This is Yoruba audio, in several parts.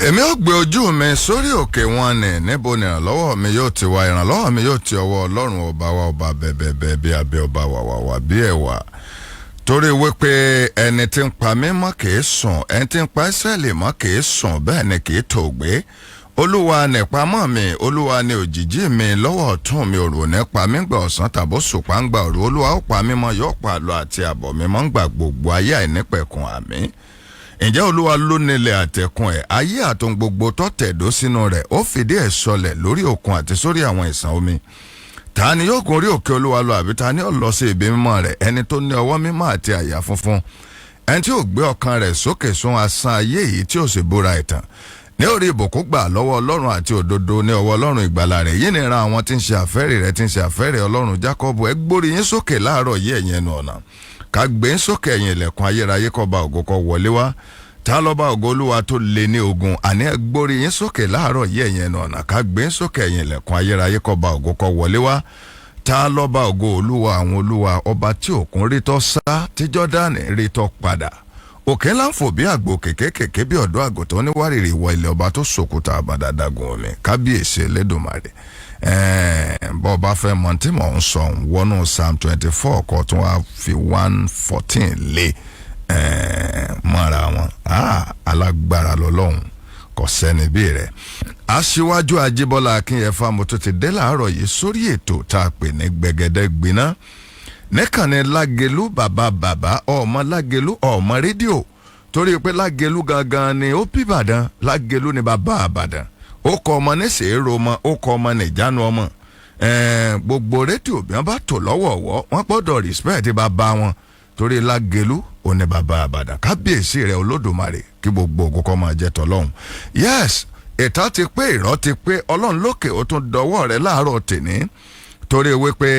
Èmi ò gbé ojú mi sórí òkè wọn ni níbo ni ìrànlọ́wọ́ mi yóò ti wá ìrànlọ́wọ́ mi yóò ti ọwọ́ Ọlọ́run ọba wa ọba bẹ̀bẹ̀bẹ̀ bí abẹ́ ọba wàwàwà bí ẹ̀wà torí wípé ẹni tí ń pa mí mọ́ kìí sùn ẹni tí ń pa Ísírẹ́lì mọ́ kìí sùn bẹ́ẹ̀ ni kìí tòògbé Olúwa nípamọ́ mi Olúwa ni òjìjí mi lọ́wọ́ ọ̀tún mi òrò nípa mi gbà ọ̀sán tàbó sùpá ń gbà òru Olúwa ó pa mí mọ́ yóò pa àlọ́ àti àbọ̀ mi mọ́ ń gbà gbogbo ayé àìnípẹ̀kun àmín. Ǹjẹ́ Olúwa ló nílẹ̀ àtẹ̀kùn ẹ̀ ayé àtòun gbogbo tó tẹ̀dó sínú rẹ̀ ó fìdí ẹ̀ sọlẹ̀ lórí òkun àti sórí àwọn ìsàn omi. Ta ni yóò gun orí òkè Olúwa lọ àbí ta ni yóò lọ sí ibi mímọ́ rẹ̀ ẹni tó ní ọwọ́ mímọ́ àti àyà funfun ẹni tí ó gbé ọkàn rẹ̀ sókè sún asán ayé yìí tí ó sì búra ìtàn ní orí ìbùkún gbà lọ́wọ́ Ọlọ́run àti òdodo ní ọwọ́ Ọlọ́run ìgbàlà rẹ̀ yìí ni ran àwọn tí ń ṣe àfẹ́rẹ̀ rẹ̀ tí ń ṣe àfẹ́rẹ̀ Ọlọ́run Jákọ́bù ẹ gbórí yín sókè láàárọ̀ yìí ẹ̀yin ẹnu ọ̀nà ká gbé yín sókè ẹ̀yin ilẹ̀kùn ayérayé kó bá ògo kó wọlé wá ta ló bá ògo Olúwa tó lé ní ogun àní ẹ gbórí yín sókè láàárọ̀ yìí ẹ̀yin ẹnu ọ̀nà ká gbé yín sókè ẹ̀yin ilẹ̀kùn ayérayé kó bá ògo kó wọlé wá ta ló bá ògo Olúwa àwọn olúwa ọba tí òkun rí tó sá tí Jọ́dánì rí tó padà òkè ńlá ń fò bí àgbò kékékèké bí ọ̀dọ́ àgùntàn níwárìrì ìwọ ilẹ̀ ọba tó sòkúta àbàdàdàgùn omi kábíyèsí Elédùmarè bọ́ ọba fẹ́ mọ̀ tí mò ń sọ wọnú Psalm 24 kọ́ tún wá fi 114 lé mọ́ra wọn alágbára lọ́lọ́run kò sẹ́ni bí rẹ̀. Aṣíwájú Ajíbọ́lá Akínyẹ̀fà mo tó ti dé láàárọ̀ yìí sórí ètò tá a pè ní gbẹ̀gẹ́dẹ́ gbiná nìkànnì Lágelú bàbá ọmọ Lágelú ọmọ rédíò torí pé Lágelú gangan ni ó bí Ìbàdàn Lágelú ni bàbá Ìbàdàn ó kọ ọmọ ní sèérò ọmọ ó kọ ọmọ ní ìjánu ọmọ gbogbo rédíò bí wọ́n bá tò lọ́wọ́ọ̀wọ́ wọ́n gbọ́dọ̀ respect bàbá wọn torí Lágelú ó ní bàbá Ìbàdàn kábíyèsí rẹ̀ Olódùmarè kí gbogbo ògo kó máa jẹ́ tọ́lọ́hun. Yes ìta ti pé ìrọ́ ti pé Ọlọ́run lókè ó tún dọwọ́ rẹ̀ láàárọ̀ tèní torí wípé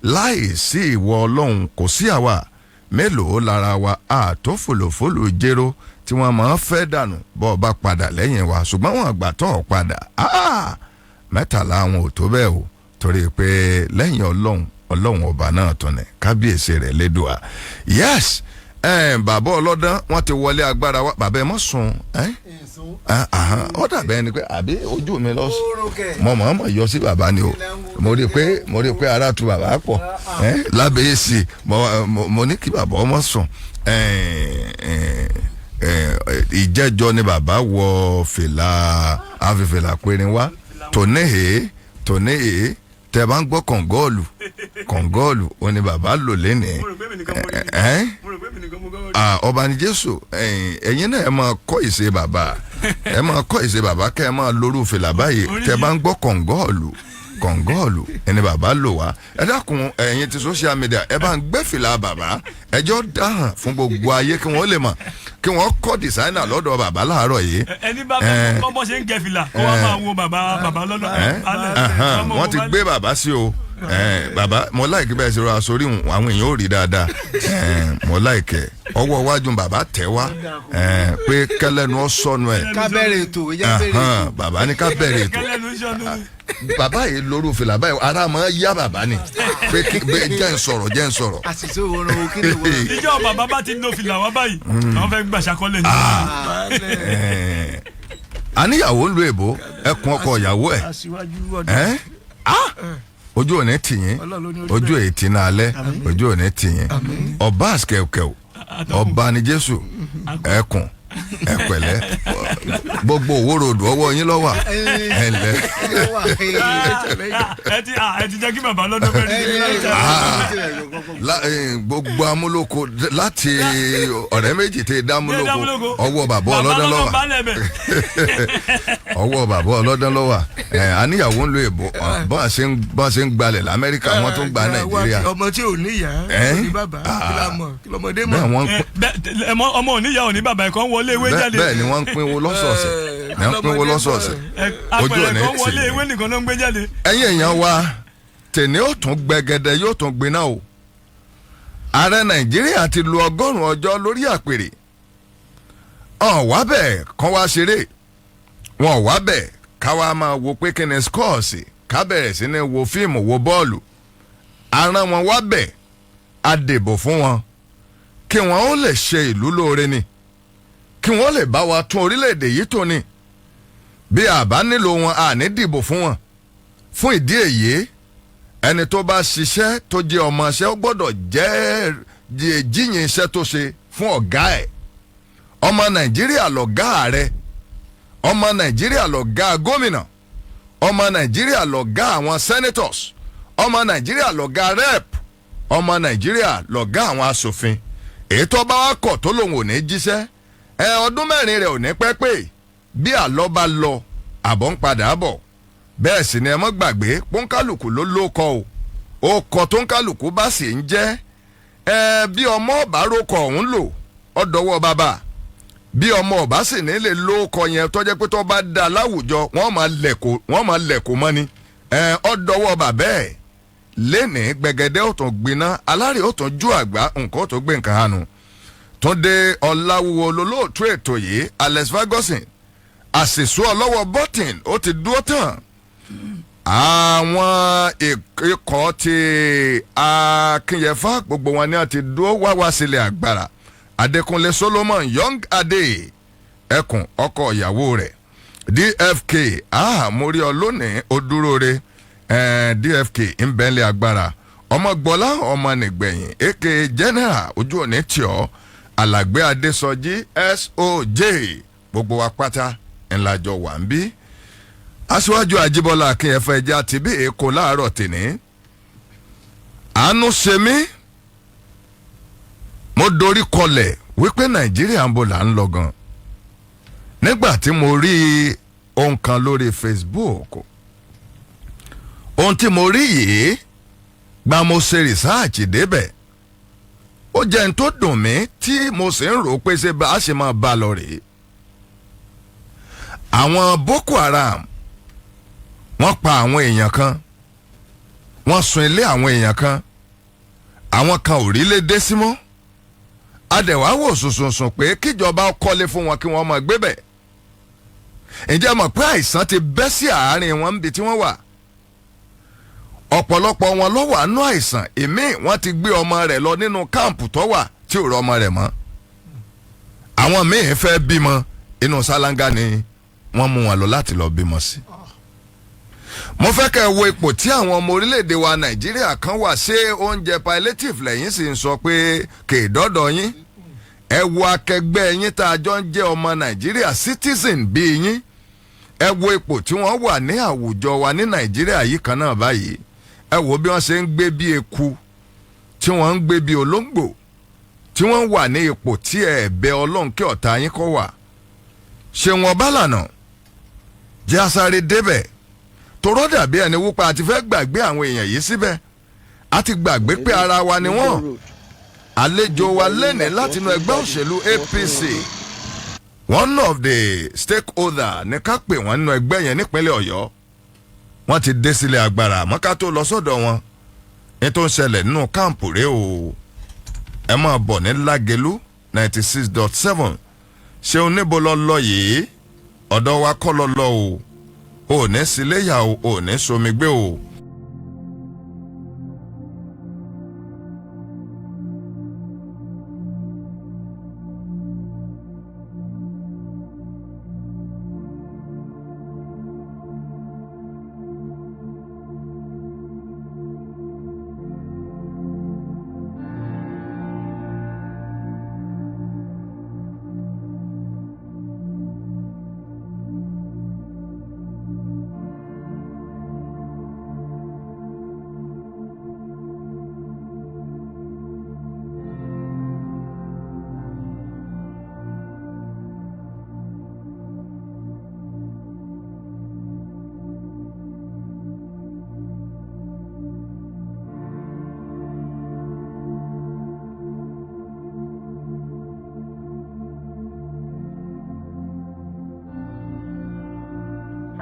láì sí ìwọ Ọlọ́run kò sí àwa mélòó lára wa àtó fòlòfòlò jéró tí wọ́n máa ń fẹ́ dànù bọ́ ọba padà lẹ́yìn wa ṣùgbọ́n wọn àgbà tó padà mẹ́tàlá àwọn ò tó bẹ́ẹ̀ o torí pé lẹ́yìn Ọlọ́run ọba náà tún ní kábíyèsí rẹ̀ lédùá. Yes bàbá ọlọ́dán wọ́n ti wọlé agbára wa bàbá ẹ mọ̀ sùn ó dàbẹ́ ni pé àbí ojú mi lọ mọ̀ mọ̀ yọ sí bàbá ni o mo rí i pé ara tu bàbá pọ̀ lábẹ́ èsì mo ní kí bàbá ọmọ sùn ìjẹ́jọ́ ni bàbá wọ fìlà àfìfìlà péré wá tòníhè tẹ bá ń gbọ́ kọ̀ǹgọ́ọ̀lù ó ní bàbá lò lénìí ọba ní Jésù ẹ̀yin náà ẹ máa kọ́ ìṣe bàbá kẹ́ ẹ máa lórú fìlà báyìí tẹ bá ń gbọ́ kọ̀ǹgọ́ọ̀lù ẹni bàbá lò wá ẹ dákun ẹ̀yin ti social media ẹ bá ń gbé fìlà bàbá ẹjọ́ dáhàn fún gbogbo ayé kí wọ́n lè mọ̀ kí wọ́n kọ́ designer lọ́dọ̀ bàbá láàárọ̀ yìí. ẹni bá bọ́ ṣe ń gẹ fìlà kó wá máa wo bàbá lọ́dọ̀. wọ́n ti gbé bàbá sí o bàbá mo láìkí bẹ́ẹ̀ ṣe rọra sórí àwọn èèyàn ò rí dáadáa mo láìkẹ́ ọwọ́ iwájú bàbá tẹ̀ wá pé kẹlẹ́nu ọ sọnù ẹ̀. ká bẹ̀rẹ̀ ètò ìyá bẹ̀rẹ̀ ètò. bàbá ní ká bẹ̀rẹ̀ ètò bàbá yìí lóru fìlà báyìí ara máa yá bàbá ni pé jẹ́ ń sọ̀rọ̀. àṣìṣe òwòrán o kí ni wọ́n. ìjọ bàbá bá ti lo fìlà wá báyìí àwọn fẹ́ gbà ṣàkọlẹ̀ ní. àníyàwó ń lo èbó ẹkùn ọkọ ìyàwó ẹ̀ ojú ò ní tìyín ojú èyí tí náà alẹ́ ojú ò ní tìyín ọba àsìkẹ̀kẹ̀ ọba ni Jésù ẹkùn ẹpẹ̀lẹ́ gbogbo òwòròdù ọwọ́ yín lọ́wọ́ ẹ̀lẹ́. ẹ ti jẹ́ kí bàbá lọ́dọ̀ bẹ́ẹ̀ gbogbo amúlòkó láti ọ̀rẹ́ méjì tẹ dá amúlòkó ọwọ́ bàbá ọlọ́dán lọ́wọ́ ọwọ́ bàbá ọlọ́dán lọ́wọ́ àníyàwó ń lo èbó bọ́n ṣe ń gbalẹ̀ l'Amẹ́ríkà wọ́n tún gba Nàìjíríà. ọmọ tí ò ní ìyá ò ní bàbá kí lọmọdé mọ̀. ọmọ ò ní ìyá ò ní bàbá ẹ̀kọ́ wọlé ewé jáde. bẹ́ẹ̀ ni wọ́n ń pínwó lọ́sọ̀ọ̀sẹ̀ ojú ò ní tì wọlé ewé nìkan ló ń gbé jáde. ẹ̀yin èèyàn wa tèmi ó tún gbẹgẹdẹ yóò tún gbiná o ààrẹ Nàìjíríà ti lu 100 ọjọ́ lórí àpèrè ọ̀n wá bẹ́ẹ̀ kán wá ṣeré wọn wá bẹ́ẹ̀ ká wá máa wo pé kí ni skọ́ọ̀sì ká bẹ̀rẹ̀ sí ní wo fíìmù wo bọ́ọ̀lù aràn wọn wá bẹ́ẹ̀ a dìbò fún wọn kí wọn ó lè ṣe ìlú lóore ni kí wọ́n lè bá wa tún orílẹ̀-èdè yìí tó ni bí a bá nílò wọn a ní dìbò fún wọn fún ìdí èyí ẹni tó bá ṣiṣẹ́ tó jẹ́ ọmọọṣẹ́ ó gbọ́dọ̀ jẹ́ jíyìn iṣẹ́ tó ṣe fún ọ̀gá ẹ̀ ọmọ Nàìjíríà lọ̀gá ààrẹ ọmọ Nàìjíríà lọ̀gá gómìnà ọmọ Nàìjíríà lọ̀gá àwọn senators ọmọ Nàìjíríà lọ̀gá rep ọmọ Nàìjíríà lọ̀gá àwọn asòfin èyí tó bá wá kọ̀ tó lòun ò ní jíṣẹ́ ọdún mẹ́rin rẹ̀ ò ní pẹ́ pé bí àlọ́ bá lọ àbọ̀ ń padà bọ̀ bẹ́ẹ̀ sì ni ẹ mọ́ gbàgbé pọ́nkálùkù ló lóko o kọ tó ń kálùkù bá sì ń jẹ́ bí ọmọ ọba rókọ ọ̀hún lò ọ̀dọ́wọ́ bàbá bí ọmọ ọba sì ní lè lóko yẹn tó jẹ́ pé tó bá da láwùjọ wọ́n máa lẹ̀kọ́ mọ́ ni ọ̀dọ́wọ́ bàbá ẹ̀ lẹ́nìí gbẹ̀gẹ́dẹ́ ó tún gbiná alárè ó tún ju àgbá nǹkan ó tún gbé nǹkan hànú Túndé Ọláwúwo lolóòtú ètò yìí Alex Ferguson àṣìṣú ọlọ́wọ́ bọ́tìn ó ti dúró tán àwọn ikọ̀ ti Akínyẹ̀fà gbogbo wọn ni a ti dúró wá sílẹ̀ agbára Adékúnlé Solomon Young Adé ẹkùn ọkọ ìyàwó rẹ̀ DFK mórí ọ lónìí ó dúró re DFK ń bẹ́ńlẹ̀ agbára ọmọgbọ́lá ọmọ nìgbẹ̀yìn aka General ojú òní tí ọ Alàgbé Adésọjí SOJ gbogbo wa pátá ńlájọ wà ń bí aṣíwájú Àjíbọ́lá Akínyẹ̀fà ẹja àti bí èkó láàárọ̀ tèní àánú ṣe mí mo dorí kọlẹ̀ wípé Nàìjíríà ń bọ̀ là ń lọ gan nígbà tí mo rí ohun kan lórí Facebook ohun tí mo rí yìí gba mo ṣe rìsáàchì débẹ̀ ó jẹ́ n tó dùn mí tí mo sì ń rò pé ṣe bá a ṣe máa bá lọ rèé àwọn Boko Haram wọ́n pa àwọn èèyàn kan wọ́n sun ilé àwọn èèyàn kan àwọn kan ò rí lé dé sí mọ́ adẹ̀wà wò sùnsùnsùn pé kíjọba kọ́lé fún wọn kí wọ́n máa gbé bẹ̀ ǹjẹ́ mọ̀ pé àìsàn ti bẹ́ sí àárín wọn níbi tí wọ́n wà ọ̀pọ̀lọpọ̀ wọn ló wà nú àìsàn èmi wọ́n ti gbé ọmọ rẹ̀ lọ nínú káàmpù tó wà tí ò rọmọ rẹ̀ mọ́ àwọn míì fẹ́ bímọ inú ṣáláńgá ni wọ́n mú wọn lọ láti lọ bímọ sí. mo fẹ́ kẹ́ ẹ wo ipò tí àwọn ọmọ orílẹ̀-èdè wa Nàìjíríà kan wà ṣé oúnjẹ palliative lẹ́yìn sì ń sọ pé kèédọ́dọ̀ yín ẹ wo akẹgbẹ́ yín tá a jọ ń jẹ́ ọmọ Nàìjíríà citizen bíi yín ẹ wo ipò tí wọ́n wà ní àwùjọ wa ní Nàìjíríà yìí kan náà báyìí ẹ wo bí wọ́n ṣe ń gbé bí eku tí wọ́n ń gbé bí olóńgbò tí wọ́n wà ní ipò tí ẹ bẹ Ọlọ́run kí ọ̀tá yín kó wà ṣé wọn bá lànà jẹ́ asáré débẹ̀ torọ́ dàbí ẹni wúpa àti fẹ́ gbàgbé àwọn èèyàn yìí síbẹ̀ àti gbàgbé pé ara wa ni wọ́n àlejò wa lẹ́nìí látinú ẹgbẹ́ òṣèlú APC one of the stakeholder ní ká pè wọ́n nínú ẹgbẹ́ yẹn nípínlẹ̀ Ọ̀yọ́ wọ́n ti dé sílé agbára àmọ́ ká tó lọ sọ́dọ̀ wọn ní tó ń ṣẹlẹ̀ nínú káàmpù rẹ̀ o ẹ máa bọ̀ ní Lagelu 96.7 ṣé oníbo lọ lọ yìí ọ̀dọ̀ wa kọ́ lọ lọ o ò ní síléyà o ò ní somi gbé o.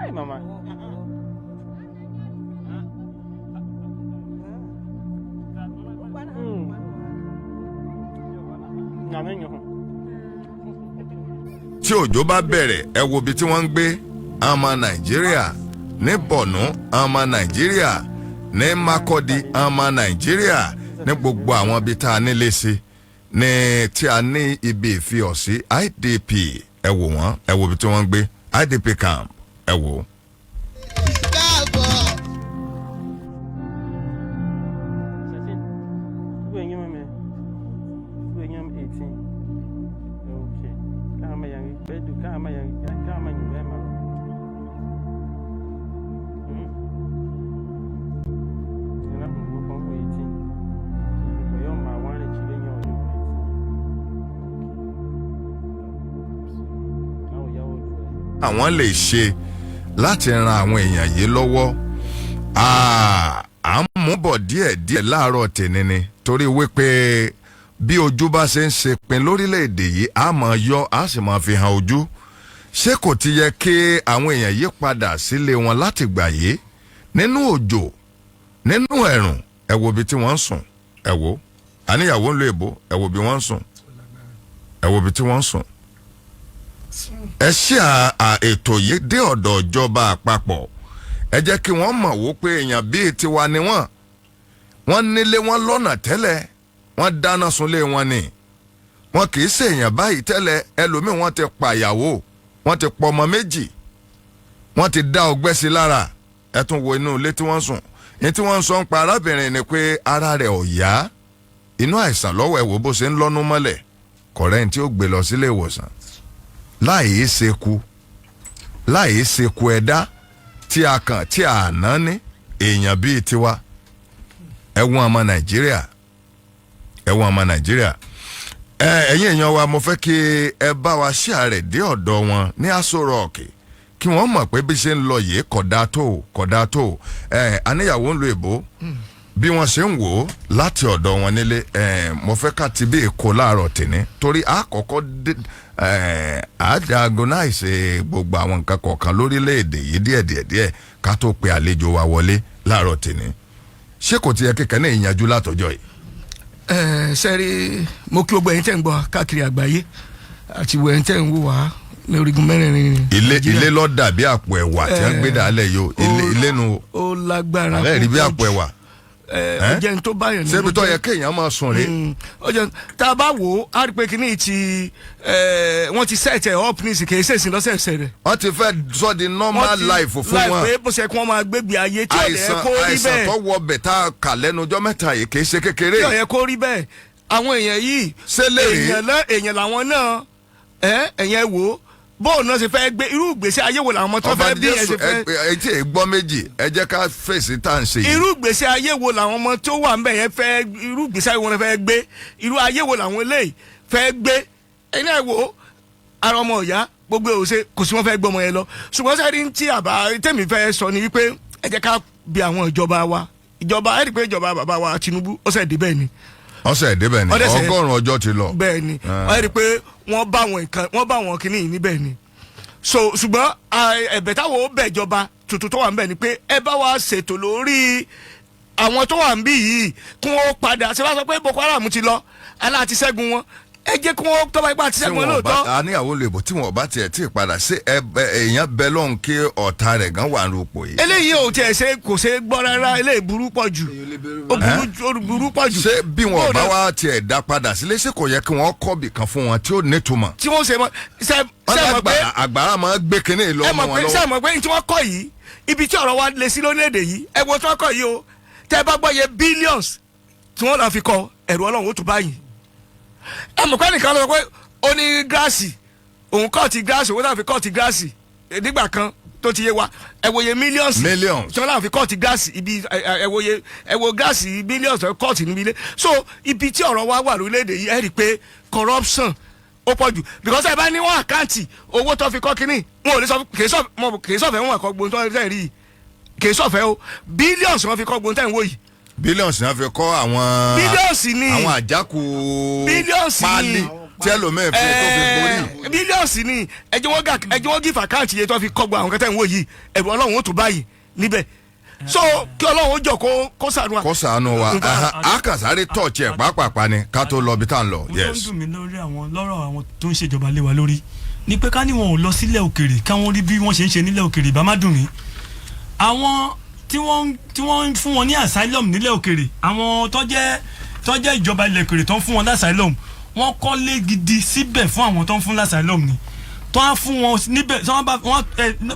Hi, Mama. tí òjò bá bẹ̀rẹ̀ ẹ wo ibi tí wọ́n ń gbé ọmọ Nàìjíríà ní Borno ọmọ Nàìjíríà ní Makurdi ọmọ Nàìjíríà ní gbogbo àwọn ibi tá a nílé sí ní tí a ní ibi ìfihàn IDP ẹ wò wọ́n ẹ wo ibi tí wọ́n ń gbé IDP camp ẹ wò. àwọn lè ṣe láti ran àwọn èèyàn yìí lọ́wọ́ à ń múbọ̀ díẹ̀díẹ̀ láàárọ̀ tèmi ni torí wípé bí ojú bá ṣe ń ṣe pin lórílẹ̀‐èdè yìí a máa yọ a sì máa fi hàn ojú ṣé kò ti yẹ kí àwọn èèyàn yìí padà sílé wọn láti gbà yé nínú òjò nínú ẹ̀rùn ẹ wo bí tí wọ́n ń sùn ẹ wo àníyàwó ń lo èbó ẹ wo bí wọ́n ń sùn ẹ wo bí tí wọ́n ń sùn. ẹ ṣe ètò yìí dé ọ̀dọ̀ ìjọba àpapọ̀ ẹ jẹ́ kí wọ́n mọ̀ wó pé èèyàn bíi tiwa ni wọ́n nílé wọn lọ́nà tẹ́lẹ̀ wọ́n dáná sunlé wọn ni wọn kì í ṣèèyàn báyìí tẹ́lẹ̀ ẹlòmíì wọ́n ti pàyàwó wọ́n ti pọ̀ ọmọ méjì wọ́n ti dá ọgbẹ́ sí lára ẹ tún wo inú ilé tí wọ́n sùn ní tí wọ́n ń sọ ń pa arábìnrin ni pé ara rẹ̀ ò yá inú àìsàn lọ́wọ́ ẹ̀ wò bó ṣe ń lọ́nú mọ́lẹ̀ kọ̀rẹ́ǹtì tí ó gbé lọ sílé ìwòsàn láì ṣekú ẹ̀dá tí a kàn tí a ná ní èèyàn bíi tiwa ẹ̀wọ̀n ọmọ Nàìjíríà ẹ̀yin èèyàn wa mo fẹ́ kí ẹ bá wa share rẹ̀ dé ọ̀dọ̀ wọn ní Aso Rock kí wọ́n mọ̀ pé bí ṣe ń lọ yìí kódà tó àníyàwó ń lo èbó bí wọ́n ṣe ń wò ó láti ọ̀dọ̀ wọn nílé mo fẹ́ ká ti bí èkó láàárọ̀ tèmi torí àkọ́kọ́ àdàgọ́náìsì gbogbo àwọn nǹkan kọ̀ọ̀kan lórílẹ̀‐èdè yìí díẹ̀ ká tó pe àlejò wa wọlé láàárọ̀ tèmi ṣé kò ti yẹ kékeré ní ìyànjú látọjọ́ yìí. sẹ́rí mo kí gbogbo ẹ̀yin tẹ́ ń gbọ́ káàkiri àgbáyé àti gbogbo ẹ̀yin tẹ́ ń wò wá ní orígun mẹ́rẹ̀ẹ̀rin. ilé lọ dàbí àpò ẹ̀wà tí wọ́n gbé dàálẹ̀ yìí o ilé nu. ó lágbára àbẹ́ rí bí àpò ẹ̀wà. ọjọ́ ní tó báyọ̀ nínú. ṣébi tó yẹ kéèyàn máa sùn rí. ọjọ́ tá a bá wò ó a rí pé kíní ti wọ́n ti set ẹ̀ up ní ìsìnkè ṣèṣin lọ́sẹ̀ẹ̀sẹ̀ rẹ̀. wọ́n ti fẹ́ sọ di normal life fún wọn. láì pé bó ṣe kí wọ́n máa gbégbé ayé tí ò yẹ kó rí bẹ́ẹ̀. àìsàn tó wọ bẹ̀ tá a kà lẹ́nu ọjọ́ mẹ́ta yìí kì í ṣe kékeré. tí ò yẹ kó rí bẹ́ẹ̀ àwọn èèyàn yìí èèyàn làwọn náà ẹ̀yẹn wò ó bóun náà ṣe fẹ́ gbé irú ìgbésí ayé wo làwọn tó fẹ́ bí ẹ ṣe fẹ́. etí ìgbọ́ méjì ẹ jẹ́ ká fèsì tá à ń ṣe yìí. irú ìgbésí ayé wo làwọn ọmọ tó wà ń bẹ̀ yẹn fẹ́ irú ìgbésí ayé wo làwọn fẹ́ gbé irú ayé wo làwọn eléyìí fẹ́ gbé ẹ̀yin náà wò ó ara ọmọ ìyá gbogbo òṣè kò sí wọn fẹ́ gbọ́ ọmọ yẹn lọ ṣùgbọ́n sẹ́ni tí àbá tèmi fẹ́ sọ ni wípé ẹ jẹ́ ká bi àwọn ìjọba wa ìjọba ẹ rí i pé ìjọba bàbá wa Tinubu ọ̀sẹ̀ débẹ̀ ni ọ̀sẹ̀ débẹ̀ ni ọgọ́rùn-ún ọjọ́ ti lọ. bẹ́ẹ̀ ni ẹ rí i pé wọ́n bá wọn kínní yìí níbẹ̀ ni so ṣùgbọ́n ẹ̀bẹ̀ táwọn ó bẹ̀ ìjọba tuntun tó wà níbẹ̀ ni pé ẹ bá wa ṣètò lórí àwọn tó wà níbí yìí kí wọ́n padà ṣe wá sọ pé Boko Haram ti lọ aláàtí ṣẹ́gun wọn ẹ jẹ́ kí wọ́n tọ́ba ipá àti ṣẹ́gun wọn lóòótọ́. àníyàwó lè bọ̀ tí wọ́n bá tiẹ̀ tí ì padà ṣé èèyàn bẹ lọ́hùn kí ọ̀tá rẹ̀ gan wà ní ipò yìí. eléyìí ò tiẹ̀ ṣe kò ṣe gbọ́ rárá eléyìí burú pọ̀ jù burú pọ̀ jù. ṣé bí wọn bá wá tiẹ̀ dá padà sílé ṣé kò yẹ kí wọ́n kọ́ bìkan fún wọn tí ó nítumọ̀. tí wọ́n ṣe mọ́ mọ̀ pé àgbàrá máa gbé kinní lọ ọmọ wọn lọ́wọ́. ṣé mọ̀ pé tí wọ́n kọ́ yìí ibi tí ọ̀rọ̀ wa lè sí lórílẹ̀‐èdè yìí ẹ wo tí wọ́n kọ́ yìí o tẹ́ ẹ bá gbọ́ yẹ billions tí wọ́n lọ́ọ́ fi kọ́ ẹ̀rù Ọlọ́run ó tún báyìí. ẹ mọ̀ pé nìkan lọ pé ó ní gíláàsì òun kọ́ọ̀tì gíláàsì owó náà fi kọ́ọ̀tì gíláàsì nígbà kan tó ti yé wa ẹ wòye mílíọ̀nsì tí wọ́n náà fi kọ́ọ̀tì gíláàsì ibi ẹ wo gíláàsì mílíọ̀nsì kọ́ọ̀tì níbi ilé so ibi tí ọ̀rọ̀ wa wà lórílẹ̀‐èdè yìí ẹ rí i pé corruption ó pọ̀ jù because ẹ bá ní wọn àkáǹtì owó tó fi kọ́ kínní wọn ò lè sọ kì í sọ̀fẹ́ wọn àkọ́ gbóhùn tó ń rí kì í sọ̀fẹ́ o billions wọn fi kọ́ gbóhùn tẹ̀ ń wò yìí. billions náà fi kọ́ àwọn billions ni àwọn àjákù páálí tí ẹlòmíín fi tó fi borí. billions ni ẹjẹ wọn gífà àkáǹtì yẹn tó fi kọ́ gbọ́ àwọn kẹtẹ́ ń wò yìí ẹ̀rù Ọlọ́run ó tún báyìí níbẹ̀ so kí Ọlọ́run ó jọ kó ṣàánú wa. kó ṣàánú wa àkàsáré tọ̀ọ̀tì ẹ̀ pàápàá ni ká tó lọ bí tá à ń lọ. mo tó ń dùn mí lórí lọ́rọ̀ àwọn tó ń ṣèjọba lé wa lórí ni pé ká ní wọn ò lọ sílẹ̀ òkèrè káwọn rí bí wọ́n ṣe ń ṣe nílẹ̀ òkèrè ìbá má dùn mí. àwọn tí wọ́n ń fún wọn ní asylum nílẹ̀ òkèrè àwọn tó jẹ́ ìjọba ilẹ̀ òkèrè tó ń fún wọn ní asylum wọ́n kọ́lé gidi síbẹ̀ fún àwọn tó ń fún ní asylum ni tó ń fún wọn níbẹ̀ wọ́n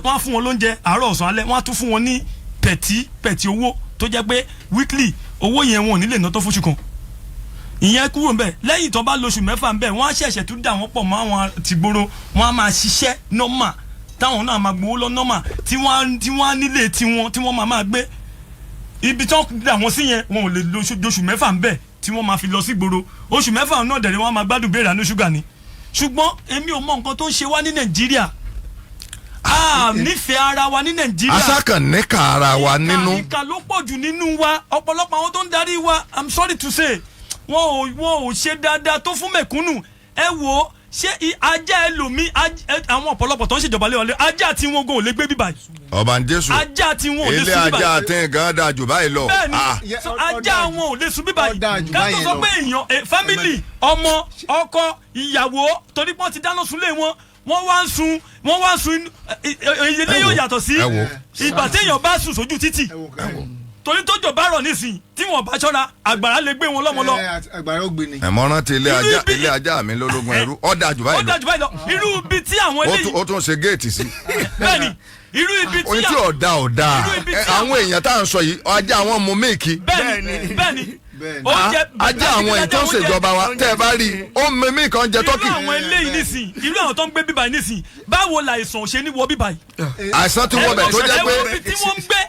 á fún wọn lóúnjẹ àárọ̀ ọ̀sán alẹ́ wọ́n á tún fún wọn ní pẹ̀tì owó tó jẹ́ pé weekly owó yẹn wọn ò ní lè ná tó fóṣù kan ìyẹn kúrò ńbẹ̀ lẹ́yìn tó bá lóṣù mẹ́fà ńbẹ̀ wọ́n á ṣẹ̀ṣẹ̀ tún dà wọ́n pọ̀ mọ́ àwọn tìgboro wọ́n á máa ṣiṣẹ́ normal táwọn náà máa gbowó lọ normal tí wọ́n á nílé tí wọ́n máa gbé ibi tó dà wọ́n sí yẹn wọn ò lè lóṣù mẹ́fà ńbẹ̀ tí wọ́n máa fi lọ sí gboro oṣù mẹ́fà náà dẹ̀rẹ̀ wọ́n á máa gbádùn béèrè àánú ṣúgà ni ṣùgbọ́n èmi ò mọ nǹkan tó ń ṣe wá ní Nàìjíríà nífẹ̀ẹ́ ara wa ní Nàìjíríà. asákàn níkà ara wa nínú. ìkà ló pọ̀ jù nínú wa ọ̀pọ̀lọpọ̀ àwọn tó ń darí wa I'm sorry to say wọn ò ṣe dáadáa tó fún mẹ̀kúnnù ẹ wò ó ṣé ajá ẹlòmí àwọn ọ̀pọ̀lọpọ̀ tó ń ṣèjọba lé wọn lé ajá tí wọn kò lè gbé bíbá yìí. ọba ń jésù ajá tí wọn ò lè sùn bíbá yìí. ilé ajá tí gan da jù báyìí lọ. bẹ́ẹ̀ni ajá wọn ò lè sùn bíbá yìí ká tó sọ pé èèyàn family ọmọ ọkọ ìyàwó torí pé wọ́n ti dáná sunlé wọn wọ́n wá ń sun ilé yóò yàtọ̀ sí ìgbà téèyàn bá sùn sójú títì torí tójò bá rọ̀ nísìnyí tí wọ́n bá ṣọ́ra àgbàrá lè gbé wọn lọ́mọ lọ. àgbàrá ó gbé ni. ẹ̀mọ́ràn ti ilé ajá mi lólógún ẹrú ọ̀dà jù báyìí lọ. irú ibi tí àwọn eléyìí. ó tún ṣe géètì sí. bẹ́ẹ̀ni irú ibi tí. oyin tí ọ̀dà àwọn èèyàn tá à ń sọ yìí ajá àwọn mú míìkì. bẹ́ẹ̀ni ajá àwọn èyí tó ń ṣèjọba wa tẹ́ ẹ bá rí i ó mímí kan jẹ tọ́kì. irú àwọn eléyìí nísìnyí irú àwọn tó ń gbé bíbá yìí nísìnyí báwo làìsàn ṣe ní wọ bíbá yìí. àìsàn tí wọ́n bẹ̀ tó jẹ́ pé. ẹ wo ibi tí wọ́n ń gbé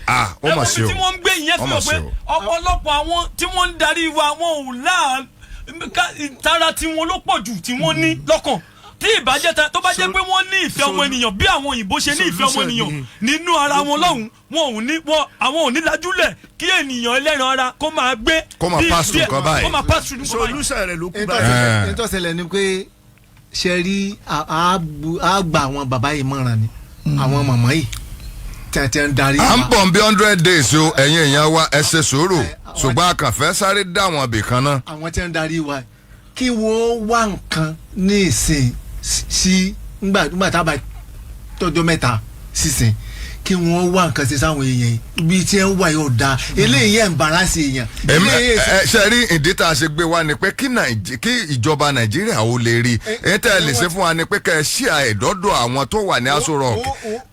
ó mà ṣe o tí wọ́n ń gbé ìyẹn fi hàn pé ọ̀pọ̀lọpọ̀ àwọn tí wọ́n ń darí wa wọn ò láà ìtara tí wọn ló pọ̀ jù tí wọ́n ní lọ́kàn tí ìbàjẹ́ tó bá jẹ́ pé wọ́n ní ìfẹ́ ọmọ ènìyàn bí àwọn òyìnbó ṣe ní ìfẹ́ ọmọ ènìyàn nínú ara wọn lọ́hùn àwọn ò ní lajúlẹ̀ kí ènìyàn ẹlẹ́ran ara kó máa gbé kó máa pass through nǹkan báyìí kó máa pass through nǹkan báyìí. solution rẹ̀ ló kú báyìí. ìtọ́sẹ̀lẹ̀ ni pé ṣe rí àgbà àwọn bàbá yìí mọ̀ràn ni àwọn màmá yìí tẹ̀tẹ̀ ń darí. à ń bọ̀ bí 100 days o ẹ̀yin èèyàn wa ẹ ṣe sùúrù ṣùgbọ́n a kàn fẹ́ sáré dá àwọn ibìkan náà. àwọn tí ń darí wa kí wọ́n wá nǹkan ní ìsìn sí ngbà tá a bá tọ́jọ́ mẹ́ta sísìn kí wọ́n wá nǹkan ṣe sáwọn èèyàn bí tí wọ́n wà yóò da eléyìí ẹ̀ ń bara sí èèyàn. ṣe rí ìdí tá a ṣe gbé wa ni pé kí ìjọba Nàìjíríà ó lè rí èyí tẹ́ ẹ lè ṣe fún wa ni pé kẹ́ ẹ ṣí ẹ̀dọ́dọ̀ àwọn tó wà ní Aso Rock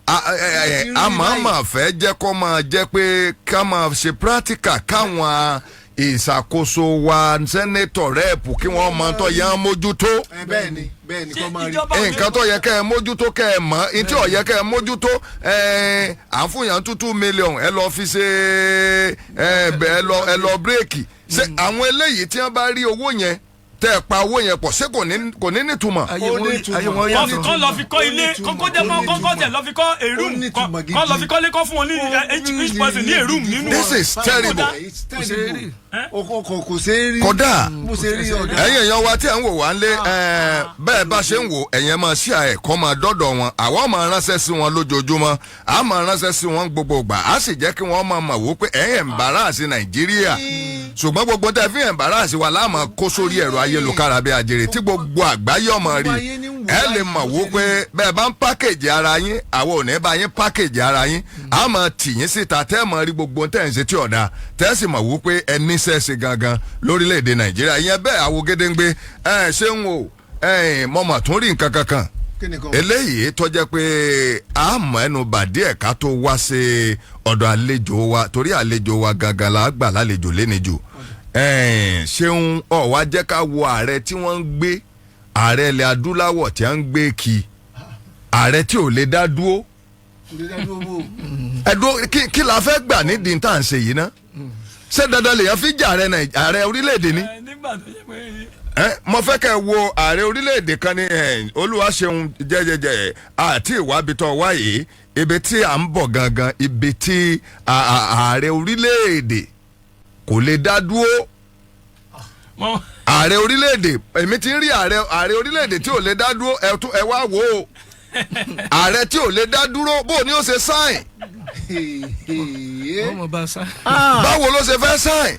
a máa fẹ́ jẹ́ kó máa jẹ́ pé ká máa ṣe practical káwọn ìṣàkóso wa sẹ́nẹ́tọ̀ rẹ́ẹ̀pù kí wọ́n mọ tó yẹ mójútó. bẹ́ẹ̀ni kọ́ máa rí. nǹkan tó yẹ kẹ́ ẹ mójútó kẹ́ ẹ mọ̀ ntí ó yẹ kẹ́ ẹ mójútó à ń fún yàn 2 million ẹ lọ fi ṣe ẹ lọ bírèkì ṣé àwọn eléyìí tí wọ́n bá rí owó yẹn tẹ́ ẹ pa owó yẹn pọ̀ ṣé kò ní nítumọ̀. kọ́ lọ fi kọ́ ilé kọ́kọ́ jẹ́ kọ́kọ́ tẹ̀ lọ fi kọ́ a room kọ́ lọ fi kọ́ lé kọ́ fún wọn ní each person ní a room nínú. This is terrible. kò ṣe é rí. kódà ẹ̀yin ẹ̀yin èèyàn wa tí ẹ̀ ń wò wá ń lé bẹ́ẹ̀ bá ṣe ń wò ẹ̀yin máa ṣí ẹ̀kọ́ máa dọ́dọ̀ wọn àwọn máa ránṣẹ́ sí wọn lójoojúmọ́ à máa ránṣẹ́ sí wọn gbogbo ìgbà á sì jẹ́ kí wọ́n máa mọ̀ wò pé ẹ̀yin embarrass Nàìjíríà ṣùgbọ́n gbogbo tẹ́ fi embarrass wa láàmú kó sórí ẹ̀rọ ayélujára bí ajere tí gbogbo àgbáyé ọmọ rí ẹ lè mọ̀ wò pé bẹ́ẹ̀ bá ń pákéjì ara yín àwọn ò ní bá yín pákéjì ara yín á máa tì yín síta tẹ́ mọ̀ rí gbogbo tẹ́ ń ṣe tí ọ̀dà tẹ́ sì mọ̀ wò pé ẹ níṣẹ́ ṣe gangan lórílẹ̀‐èdè Nàìjíríà ìyẹn bẹ́ẹ̀ àwògedengbe ṣé ń wò mọ̀mọ̀ tún rí nǹkan kankan eléyìí tó jẹ́ pé a mọ̀ ẹnu bàdí ẹ̀ka tó wá sí ọ̀dọ̀ àlejò wa torí àlejò wa gangan la gbà lálejò lénijù ṣeun wá jẹ́ ká wo ààrẹ tí wọ́n ń gbé ààrẹ ilẹ̀ adúláwọ̀ tí wọ́n ń gbé kí ààrẹ tí ò lè dá dúró kí la fẹ́ gbà nídìí tá à ń ṣe yìí ná ṣé dandan lèèyàn fi jà ààrẹ orílẹ̀-èdè ni mo fẹ́ kẹ́ wo ààrẹ orílẹ̀-èdè kan ní Olúwaṣeun jẹ́jẹ́jẹ́ àti ìwábitọ̀ wáyé ibi tí à ń bọ̀ gangan ibi tí ààrẹ orílẹ̀-èdè kò lè dá dúró ààrẹ orílẹ̀-èdè èmi ti ń rí ààrẹ orílẹ̀-èdè tí ò lè dá dúró ẹ wá wò ó ààrẹ tí ò lè dá dúró bó ni ó ṣe sáìn báwo ló ṣe fẹ́ sáìn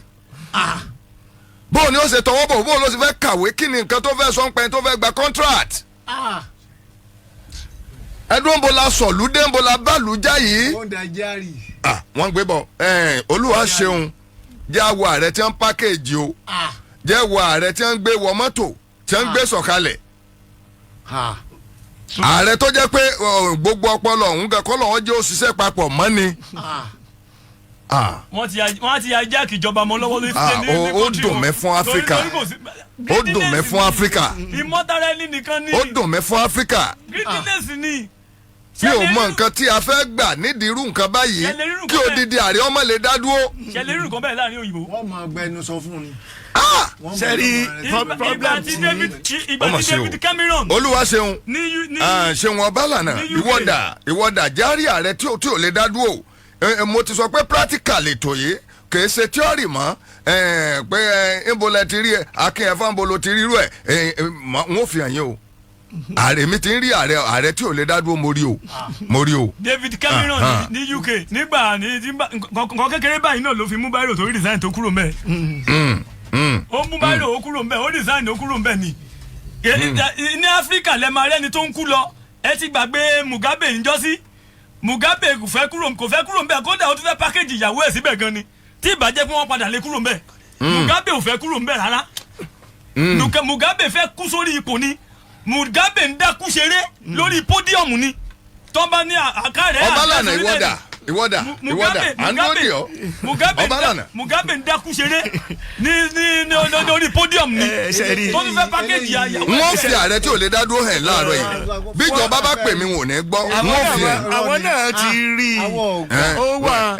bó ni ó ṣe tọwọ́ bọ̀ bó ló ṣe fẹ́ kàwé kí ni nǹkan tó fẹ́ sọ ń pẹ́ tó fẹ́ gba contract ẹdún bó la sọ̀lú dé bó la bàlú já yìí wọ́n gbé bọ̀ Olúwaṣeun jẹ́ àwọ̀ ààrẹ tí wọ́n pákéjì o jẹ́ àwọ̀ ààrẹ tí wọ́n gbé wọ mọ́tò tí wọ́n gbé sọ̀kalẹ̀ ààrẹ tó jẹ́ pé gbogbo ọpọlọ ọ̀hún kẹ́kọ́ lọ́wọ́ jẹ́ òṣìṣẹ́ papọ̀ mọ́ ni. wọ́n ti ajá kìjọba mọ́ lọ́wọ́ lórí ó dùn mí fún Áfíríkà ó dùn mí fún Áfíríkà ìmọ̀tara ẹni nìkan ni ó dùn mí fún Áfíríkà greediness ni. mi ò mọ nǹkan tí a fẹ́ gbà nídìí irú nǹkan báyìí kí odidi ààrẹ ọmọ lè dá dúró. ṣẹlẹ̀ irú nǹkan bẹ́ẹ̀ láàrin òyìnbó. wọ́n máa gbẹnu sọ fún un. sẹ́rí ìgbà tí David Cameron Olúwaṣeun ṣeun ọbalànà ìwọ́dà járí ààrẹ tí ò lè dá dúró mo ti sọ pé practical ètò yìí kìí ṣe tíọ́rì mọ́ pé ńbọ̀lẹ̀ ti rí ẹ akínyẹ̀fọ́ ńbọ̀lẹ̀ ti rí rú ẹ̀ wọ́n fi hàn yín o ààrẹ mi ti ń rí ààrẹ tí ò lè dá dúró mo rí o. David Cameron ní UK nígbà nǹkan kékeré báyìí náà ló fi mú báyìí tó rí design tó kúrò mbẹ. ó mú báyìí ó kúrò mbẹ ó design ó kúrò mbẹ ni. ní Áfíríkà lẹ́ẹ̀ máa rẹ́ni tó ń kú lọ ẹ ti gbàgbé Mugabe níjọ́sí Mugabe kò fẹ́ kúrò mbẹ kódà ó tún fẹ́ pákéjì ìyàwó ẹ̀ síbẹ̀ gan ni tí ìbàjẹ́ pé wọ́n padà lé kúrò mbẹ. Mugabe ò fẹ́ kúrò mbẹ rárá Mugabe fẹ́ kú sórí ipò ni. Mugabe ń dákú ṣeré lórí pódíọ̀mù ni tọ́ba ní àkàrẹ́ ọbalànà ìwọ́dà àndóni ọ ọbalànà. Mugabe ń dákú ṣeré ní lórí pódíọ̀mù ni tó ń fẹ́ pákéjì àyàwó. wọ́n fi ààrẹ tí ò lè dá dúró hàn láàárọ̀ yìí bíjọba bá pè mí wò ní gbọ́ wọ́n fi hàn. àwọn náà ti rí i ó wà.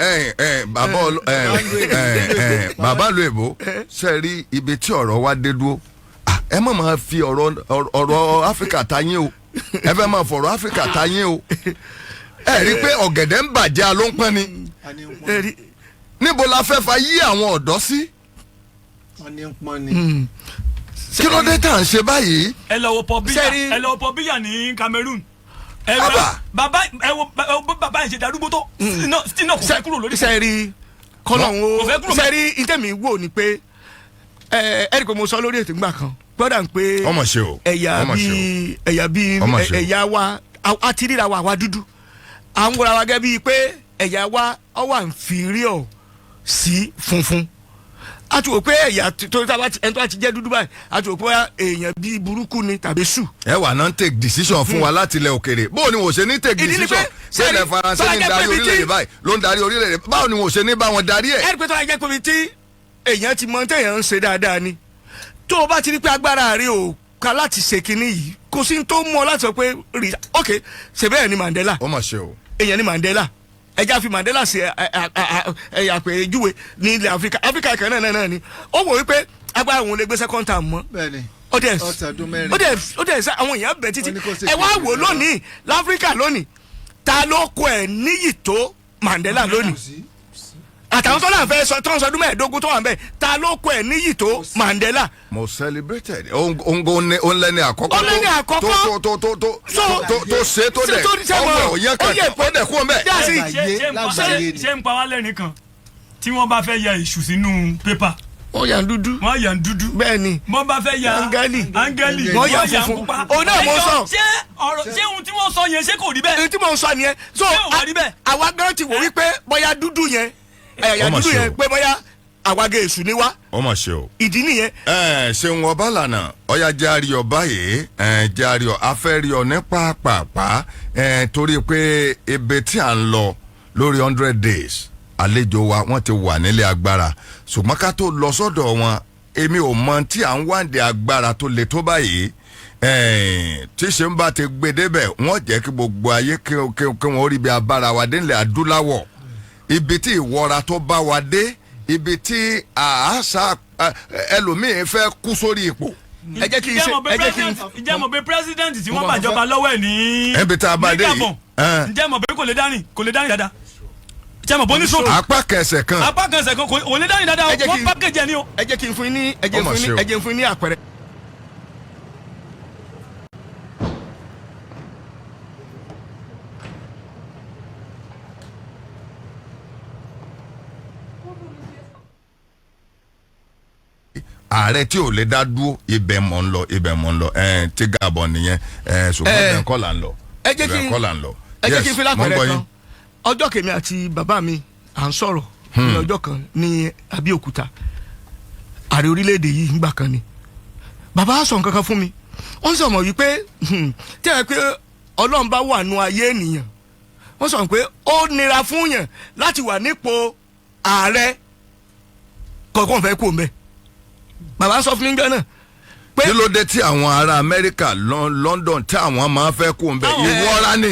bàbá lu èbó ṣe rí ibi tí ọ̀rọ̀ wa dé dúró ẹ má máa fi ọ̀rọ̀ Áfíríkà tayín o ẹ fẹ́ máa fọ̀rọ̀ Áfíríkà tayín o ẹ rí i pé ọ̀gẹ̀dẹ̀ ń bàjẹ́ ló ń pọ́n ni níbo la fẹ́ fa yí àwọn ọ̀dọ́ sí kí ló dé tá à ń ṣe báyìí. ẹ lọ wo Paul Biya ní Cameroon bàbá yìí ṣe darúgbó tó tí náà kò fẹ́ kúrò lórí. sẹ́ẹ̀rì kọ́lọ́hún o sẹ́ẹ̀rì ìtẹ̀mí wò ni pé ẹ̀rí pé mo sọ lórí ètò ìgbà kan gbọ́dọ̀ ń pé ẹ̀yà bíi ẹ̀yà wa a ti ríra wa àwa dúdú à ń wọra wa gẹ́gẹ́ bíi pé ẹ̀yà wa ọ wà inferior sí funfun a ti wò pé ẹ̀yà tó ẹni tó bá ti jẹ́ dúdú báyìí a ti wò pé èèyàn bíi burúkú ni tàbí sù. ẹ wà náà ń take decision fún wa láti ilẹ̀ òkèrè bó ni wò ṣe ní take decision ṣé ilẹ̀ faransé ní darí orílẹ̀-èdè báyìí ló ń darí orílẹ̀-èdè báwo ni wò ṣe ní bá wọn darí ẹ̀. ẹ rí pé tó bá jẹ́ pé tí èèyàn ti mọ téèyàn ń ṣe dáadáa ni tó o bá ti rí pé agbára rẹ ò ká láti ṣe kinní yìí kò sí tó mú ọ láti sọ pé ok ṣe bẹ́ẹ̀ ni Mandela ó mà ṣe o. èèyàn ni Mandela ẹja fi Mandela ṣe àpèjúwe ní ilẹ̀ Áfíríkà kan náà ni ó wò wípé agbára òun lè gbé second term mọ́ ó dẹ̀ àwọn èèyàn bẹ̀ títí ẹ wá wò lónìí láfíríkà lónìí ta ló kọ ẹ̀ níyì tó Mandela lónìí àtàwọn tó náà fẹ́ sọ tó ń sọdún mẹ́ẹ̀ẹ́dógún tó wà ń bẹ̀ ta ló kọ ẹ̀ níyì tó Mandela. mo celebrated òun lẹ́ni àkọ́kọ́ tó ṣe tó dẹ̀ ọmọ òye kan ó dẹ̀ kú ọmọ ẹ̀. ṣé ń pa wá lẹ́rìn kan tí wọ́n bá fẹ́ ya ìṣù sínú pépà. wọ́n yà ń dúdú. wọ́n yà ń dúdú. bẹ́ẹ̀ni. wọ́n bá fẹ́ ya áńgẹ́lì. wọ́n yà funfun. òun náà mo sọ. ṣé ohun tí wọ́n sọ yẹn ṣé kò rí bẹ́ẹ̀. ohun tí mo sọ nìyẹn. so àwa gan ti wò wípé bóyá dúdú yẹn ẹ̀yà dúdú yẹn pé bóyá àwàgé èṣù ni wá. ó mà ṣe o. ìdí nìyẹn. ṣeun ọba lànà ọyá járe ọba yìí járe ọ afẹ́rí ọ ní pàápàá torí pé ebe tí à ń lọ lórí 100 days àlejò wa wọ́n ti wà nílé agbára ṣùgbọ́n ká tó lọ sọ́dọ̀ wọn èmi ò mọ tí à ń wáǹdè agbára tó le tó báyìí tí ṣe ń bá ti gbé débẹ̀ wọ́n jẹ́ kí gbogbo ayé kí wọ́n rí bí abára wa dé nílẹ̀ adúláwọ̀ ibi tí ìwọra tó bá wa dé ibi tí àṣà ẹlòmíín fẹ́ kú sórí ipò. ǹjẹ́ mọ̀ pé president tí wọ́n bàjọba lọ́wọ́ ẹ̀ ní ẹbí tá a bá dé yìí ǹjẹ́ mọ̀ pé kò lè dárìn dáadáa ǹjẹ́ mọ̀ pé oníṣòwò apá kẹsẹ̀ kan kò lè dárìn dáadáa wọ́n pákéjì ẹ̀ ní o. ẹ jẹ́ kí n fún yín ní àpẹẹrẹ. ààrẹ tí ò lè dá dúró ibẹ̀ mọ̀ ń lọ tí Gabon nìyẹn ṣùgbọ́n ibẹ̀ kọ́ là ń lọ. ẹ jẹ́ kí n fi lápẹ̀rẹ̀ kan ọjọ́ kèmí àti bàbá mi à ń sọ̀rọ̀ ní ọjọ́ kan ní Abẹ́òkúta ààrẹ orílẹ̀-èdè yìí ń gbà kan ni bàbá sọ nǹkan kan fún mi wọ́n sọ mọ̀ wípé tí ẹ pé Ọlọ́run bá wà nù ayé ènìyàn wọ́n sọ pé ó nira fún yàn láti wà nípò ààrẹ kọ̀ọ̀kan fẹ́ kó mbẹ́ bàbá sọ fún mi gan náà pé kí ló dé tí àwọn ará Amẹ́ríkà London tí àwọn máa fẹ́ kó mbẹ́ ìwọ́ra ni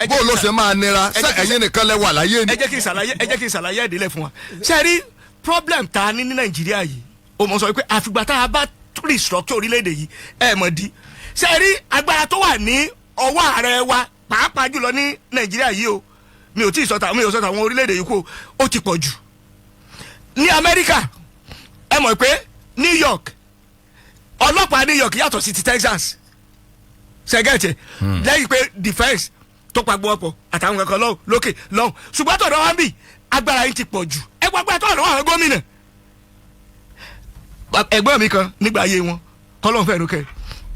bó ló ṣe máa nira ẹ̀yin nìkan lẹ wà láyé ni. ẹ jẹ́ kí n ṣàlàyé ìdílé fún wa ṣe rí problem tá a ní Nàìjíríà yìí o mọ̀ sọ pé àfìgbà tá a bá restructure orílẹ̀-èdè yìí mọ̀ di ṣe rí agbára tó wà ní ọwọ́ ààrẹ wa pàápàá jùlọ ní Nàìjíríà yìí o mi ò sọta àwọn orílẹ̀-èdè yìí kó o ti pọ̀ jù ní Amẹ́ríkà ẹ mọ̀ pé New York ọlọ́pàá New York yàtọ̀ sí ti Texas ṣẹgẹ́tì lẹ́yìn pé defence tó pa gbọ́ pọ̀ àtàwọn kankan lókè lọ́hùn ṣùgbọ́n tọ̀dọ̀ wa ń bì agbára yìí ti pọ̀ jù ẹ gbọ́ agbára tọ̀dọ̀ àwọn gómìnà ẹgbẹ́ mi kan nígbà ayé wọn kọ́lọ́n fẹ́ẹ́ nukẹ́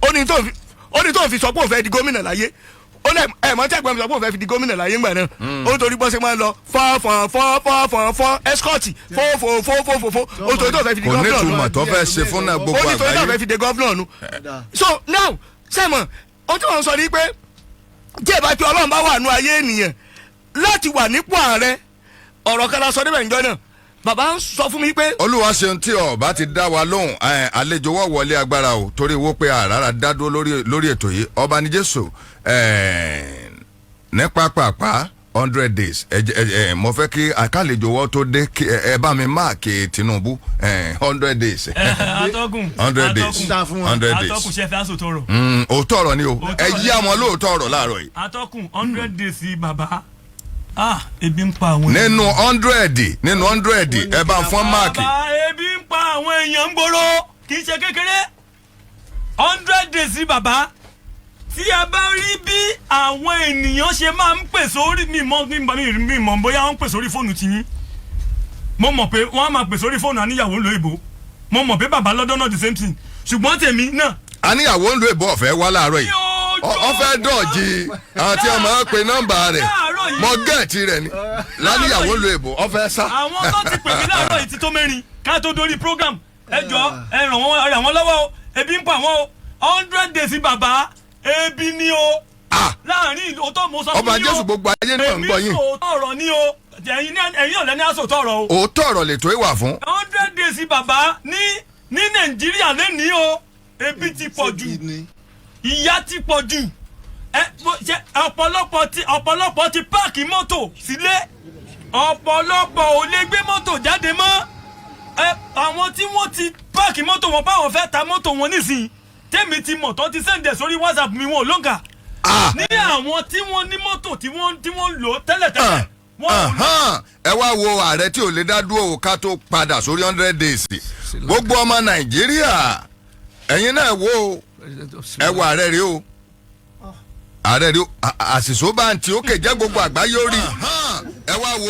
ó ní tó fi sọ pé òun fẹ́ di gómìnà láyé ó lẹ mọ tí ẹgbẹ́ mi sọ pé òun fẹ́ fi di gómìnà láyé ńgbà náà ó torí bọ́ sí máa ń lọ fọ́ escort fó ó torí tó fẹ́ fi di gómìnà kò ní túmọ̀ tó fẹ́ ṣe fún náà gbogbo àgbáyé ó ní torí tó fẹ́ fi di gómìnà nu so now sẹ́mọ̀ ohun tí wọ́n sọ ni pé tí ẹ bá pé Ọlọ́run bá wà nù ayé ènìyàn láti wà nípò ààrẹ ọ̀rọ̀ kan la sọ níbẹ̀ níjọ́ náà bàbá ń sọ fún mi pé. Olúwa ṣeun tí ọba ti dá wa lóhùn àlejò wọ́ wọlé agbára o torí wo pé àràrà dádúró lórí ètò yìí ọba ní Jésù ní pápápá 100 days mo fẹ́ kí àkàlejò wọ́ tó dé ẹ bá mi máàkì Tinubu 100 days. atọ́kùn 100 days 100 days atọ́kùn ṣe fẹ́ aṣọ tọrọ. òótọ́ ọ̀rọ̀ ni o ẹ yí àwọn lóòótọ́ ọ̀rọ̀ láàárọ̀ yìí. atọ́kùn 100 days bàbá ebi ń pa àwọn. nínú 100 ẹ bá ń fọ́n máàkì. bàbá ebi ń pa àwọn èèyàn ń gbòòrò kì í ṣe kékeré 100 days bàbá tí a bá rí bí àwọn ènìyàn ṣe máa ń pè sórí mi mọ̀ bóyá wọ́n ń pè sórí fóònù tiyín mo mọ̀ pé wọ́n á máa pè sórí fóònù àníyàwó ńlò èbó mo mọ̀ pé bàbá lọ́dọ̀ náà the same thing ṣùgbọ́n tèmi náà. àníyàwó ńlò èbó ọ̀fẹ́ wá láàárọ̀ yìí. ọ fẹ́ dọ̀jì àti ọmọ pe nọ́mbà rẹ̀ mọ gẹ̀ẹ́tì rẹ̀ ni lánìyàwó lo èbò ọ fẹ́ sá. àwọn tó ti pè mí láàárọ̀ yìí ti tó mẹ́rin ká tó dórí program ẹ jọ ẹ ràn wọ́n lọ́wọ́ o ebi ń pa wọ́n o 100 days bàbá ebi ni o láàrin òótọ́ mo sọ fún yín o ọba Jésù gbogbo ayé náà ń gbọ́ yín. èmi sòótọ́ ọ̀rọ̀ ni o ẹ̀yin ọ̀lẹ́ni àsòótọ́ ọ̀rọ̀ o. òótọ́ ọ̀rọ̀ lè tó ìwà fún. 100 days bàbá ní Nàìjíríà lẹ́nìí o ebi ti pọ̀ jù ìyà ti pọ̀ jù ọ̀pọ̀lọpọ̀ ti páàkì mọ́tò sílé ọ̀pọ̀lọpọ̀ ò lè gbé mọ́tò jáde mọ́ àwọn tí wọ́n ti páàkì mọ́tò wọn báwọn fẹ́ ta mọ́tò wọn nísìnyí tèmi ti mọ̀ tán ti sẹ́ǹdẹ̀ sórí WhatsApp mi wọn ò lóǹkà ní àwọn tí wọ́n ní mọ́tò tí wọ́n lò tẹ́lẹ̀tẹ́lẹ̀ ẹ wá wo ààrẹ tí ò lè dá dúró ká tó padà sórí 100 days gbogbo ọmọ Nàìjíríà ẹ̀yin náà wo ẹ wo ààrẹ rí o ààrẹ rí o àṣìṣó bá ń tí ó kè jẹ́ gbogbo àgbáyé ó rí ẹ wá wo.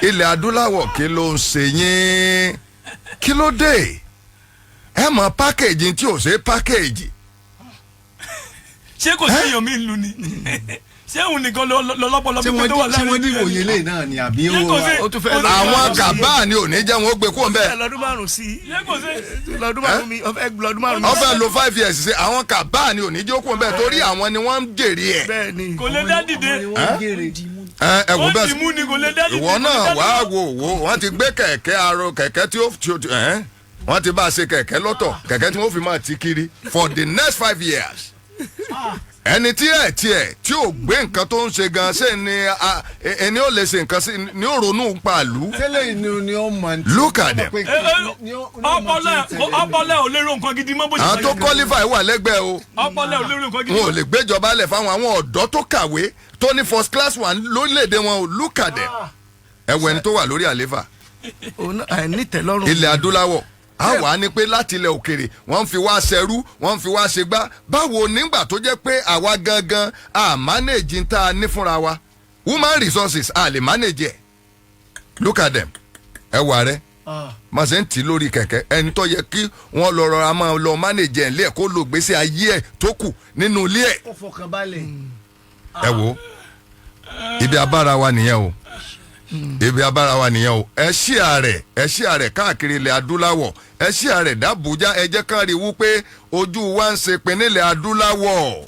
ilẹ̀ adúláwọ̀ kí ló ń ṣe yín kí ló dé ẹ mọ pákéjì tí ò ṣe pákéjì. ṣé kò sí èèyàn mi ń lu ni ṣé òun nìkan lọ́pọ̀lọpọ̀ pípẹ́ tó wà láàrin. ṣé wọ́n ní ìwòye lè náà ni àbí ó tún fẹ́ àwọn kàbá ni ò ní jẹ́ wọn ó gbé kó ń bẹ́ẹ̀. lọ́dún márùn-ún sí ṣé kò sí. lọ́dún márùn-ún mi lọ́dún márùn-ún mi. wọ́n fẹ́ lo 5 years ṣe àwọn kàbá ni ò ní jẹ́ kó ń bẹ́ẹ̀ torí àwọn ni wọ́n ń jèrè ẹ̀. bẹ́ẹ̀ni kò lè dá dìde ẹ wò ó bẹ́ẹ̀ dì mú ni kò lè dá dìde. ìwọ náà wàá wò wọ́n ti gbé kẹ̀kẹ́ arọ kẹ̀kẹ́ tí ó wọ́n ti bá a ṣe kẹ̀kẹ́ lọ́tọ̀ kẹ̀kẹ́ tí wọ́n fi máa ti kiri for the next 5 years. ẹni tí ò gbé nǹkan tó ń ṣe gan ṣe ni ẹni ó lè ṣe nǹkan sí ni ó ronú pàlú. tẹ́lẹ̀ ni ó mọ̀ ní. Look at them. ọpọlọ ò lè ro nǹkan gidi mọ́ bó ṣe. àwọn tó qualify wà lẹ́gbẹ̀ẹ́ o ọpọlọ ò lè ro nǹkan gidi. wọn ò lè gbéjọba lẹ̀ fáwọn àwọn ọ̀dọ́ tó kàwé tó ní first class one lórílẹ̀‐èdè wọn o. Look at them. ẹ̀wọ̀ ẹni tó wà lórí àléfà ilẹ̀ adúláwọ̀ a wà ní pé láti ilẹ̀ òkèrè wọ́n fi wá ṣẹrú wọ́n fi wá ṣe gbá báwo nígbà tó jẹ́ pé àwa gangan a manage tá a ní fúnra wa human resources a lè manage ẹ̀. Look at them. ẹ wà rẹ máa ṣe ń tì lórí kẹ̀kẹ́ ẹni tó yẹ kí wọ́n lọ rọra máa lọ manage ẹ̀ lé ẹ̀ kó lo gbèsè ayé ẹ̀ tó kù nínú ilé ẹ̀. ó fọkàn balẹ̀. ẹ wo ibi abára wa nìyẹn o ibi abára wa nìyẹn o ẹ ṣí ààrẹ káàkiri ilẹ̀ adúláwọ̀ ẹ ṣí ààrẹ d'Àbújá ẹ jẹ́ ká rí i wípé ojú wa ń ṣe pin nílẹ̀ adúláwọ̀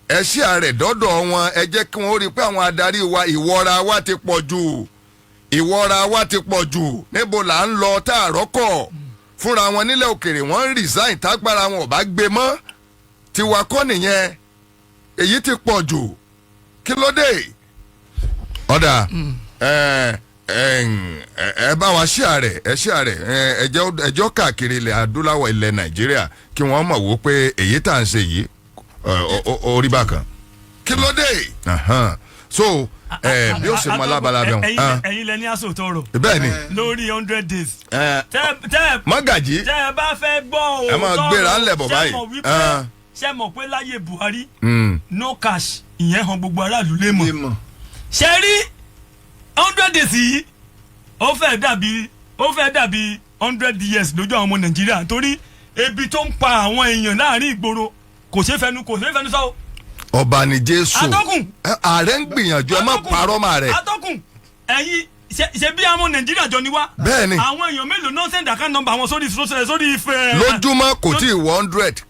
ẹ ṣí ààrẹ dọ́dọ̀ wọn ẹ jẹ́ kí wọ́n rí i pé àwọn adarí wa ìwọra wa ti pọ̀ jù ìwọ́ra wa ti pọ̀ jù níbo là ń lọ tá a rọ́kọ̀ fúnra wọn nílẹ̀ òkèrè wọ́n ń resign tágbára wọn ò bá gbé mọ́ tiwa kọ́ nìyẹn èyí ti pọ̀ jù kí ló dé. ọ̀dà ẹ bá wa ṣíà rẹ̀ ẹjọ́ káàkiri ilẹ̀ adúláwọ̀ ilẹ̀ nàìjíríà kí wọ́n mọ̀ wó pé èyí tá à ń ṣe yìí orí bákan kí ló dé. So bí ó ṣe mọ alábala bẹ́ẹ̀ wọn. ẹ̀yin lẹ ní aṣọ tọrọ. bẹ́ẹ̀ ni. lórí 100 days. mọ́gàjí. tẹ́ ẹ bá fẹ́ gbọ́ òótọ́ ẹ máa gbéra ńlẹ̀ bọ̀ báyìí. ṣé mọ̀ pé láyé Buhari no cash ìyẹn hàn gbogbo aráàlú lè mọ̀. ṣe rí 100 days yìí ó fẹ́ dàbí 100 years lójú àwọn ọmọ Nàìjíríà torí ebi tó ń pa àwọn èèyàn láàrin ìgboro kò ṣeé fẹnu sọ. ọba ni Jésù. atọ́kùn. ààrẹ ń gbìyànjú ẹ má parọ́ mà rẹ̀. atọ́kùn ẹ̀yin ṣe bí àwọn Nàìjíríà jọ ni wá. bẹ́ẹ̀ni. àwọn èèyàn mélòó náà send account number àwọn sórí ìfẹ́. lójúmọ́ kò tí ì 100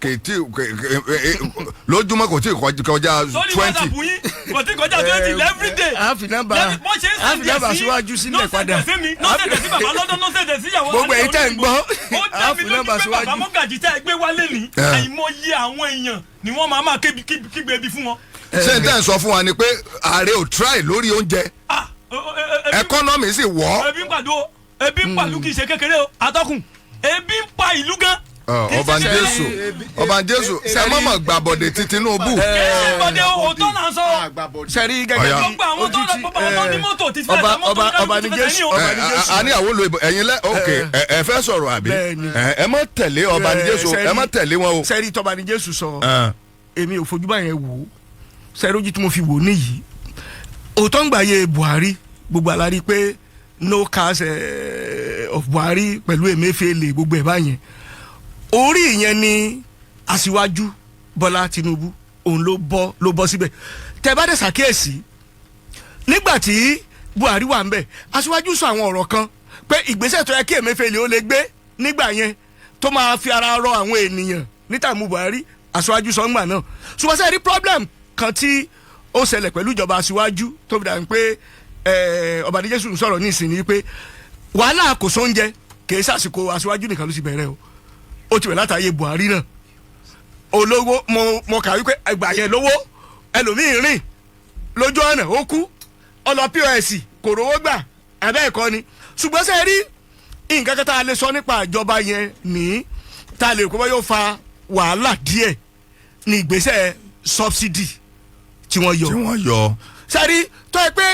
lójúmọ́ kò tí ì kọjá 20. sórí WhatsApp yín kò tí ì kọjá 20 every day. àfi nọ́mbà síwájú sílẹ̀ padà. nọ́ọ̀sẹ̀dẹ̀ sí bàbá lọ́dọ̀ nọ́ọ̀sẹ̀dẹ̀ sí ìyàwó. gbogbo èyí tẹ̀ ń gbọ́. àfi nọ́mbà síwájú. bàbá mọ́gàjì tẹ́ ẹ gbé wálé ní. àìmọye àwọn èèyàn ni wọ́n máa kígbe bí fún wọn. ṣé n tẹ́ ń sọ fún wa ni pé ààrẹ ò try lórí oúnjẹ ẹkọ́nọ́mì sì wọ́. ebi ń pàlú kì í ṣe kékeré o atọ́kùn ebi ń pa ìlú gan. ọba Jésù ṣe mọ̀mọ́ gbàbọ̀dé ti Tinubu. kéèyàn gbọ́dé òótọ́ náà sọ. sẹ́rí gẹ́gẹ́ bí gbogbo àwọn tó lọ gbogbo àwọn tó ní mọ́tò ti fẹ́ ta mọ́tò ọba ní Jésù. a ní àwọn olóyìnbó ẹ̀yin lẹ́ ok ẹ fẹ́ sọ̀rọ̀ àbí ẹ má tẹ̀lé ọba ní Jésù ẹ má tẹ̀lé wọn o. sẹ́rí tọ́ba ní Jésù sọ èmi ò fojú báyẹn wò ó sẹ́rí ojú tí mo fi wò níyì òótọ́ ń gbàyè Buhari gbogbo àlárí pé no cash of Buhari pẹ̀lú Emefiele gbogbo ẹ̀ báyẹn orí ìyẹn ni aṣíwájú Bọ́lá Tinubu òun ló bọ́ síbẹ̀ tẹ́ bá dẹ̀ ṣàkíyèsí nígbà tí Buhari wà ń bẹ̀ aṣíwájú sọ àwọn ọ̀rọ̀ kan pé ìgbésẹ̀ tó yẹ kí Emefiele ó lè gbé nígbà yẹn tó máa fi ara rọ àwọn ènìyàn nítàmú Buhari aṣíwájú sọ ńgbà náà ṣùgbọ́n sẹ́ẹ̀rí problem kan tí ó ṣẹlẹ̀ pẹ̀lú ìjọba aṣíwájú tó fi dà ń pé ọba ní Jésù ń sọ̀rọ̀ ní ìsìn ni pé wàhálà kò sóúnjẹ kì í ṣàsìkò aṣíwájú nìkan ló ti bẹ̀rẹ̀ o ó ti bẹ̀rẹ̀ látàyè Buhari náà olówó mo kà wípé ẹgbà yẹn lówó ẹlòmíín rìn lójú ọ̀nà ó kú ọlọ POS kò rówó gbà abẹ́ ẹ̀kọ́ ni ṣùgbọ́n sẹ́ rí nǹkan kan tá a lè sọ nípa ìjọba yẹn ní tá a lè kó bá yóò fa wàhálà díẹ̀ ní ìgbésẹ̀ subsidy tí wọ́n yọ sẹ́rí tó yẹ pé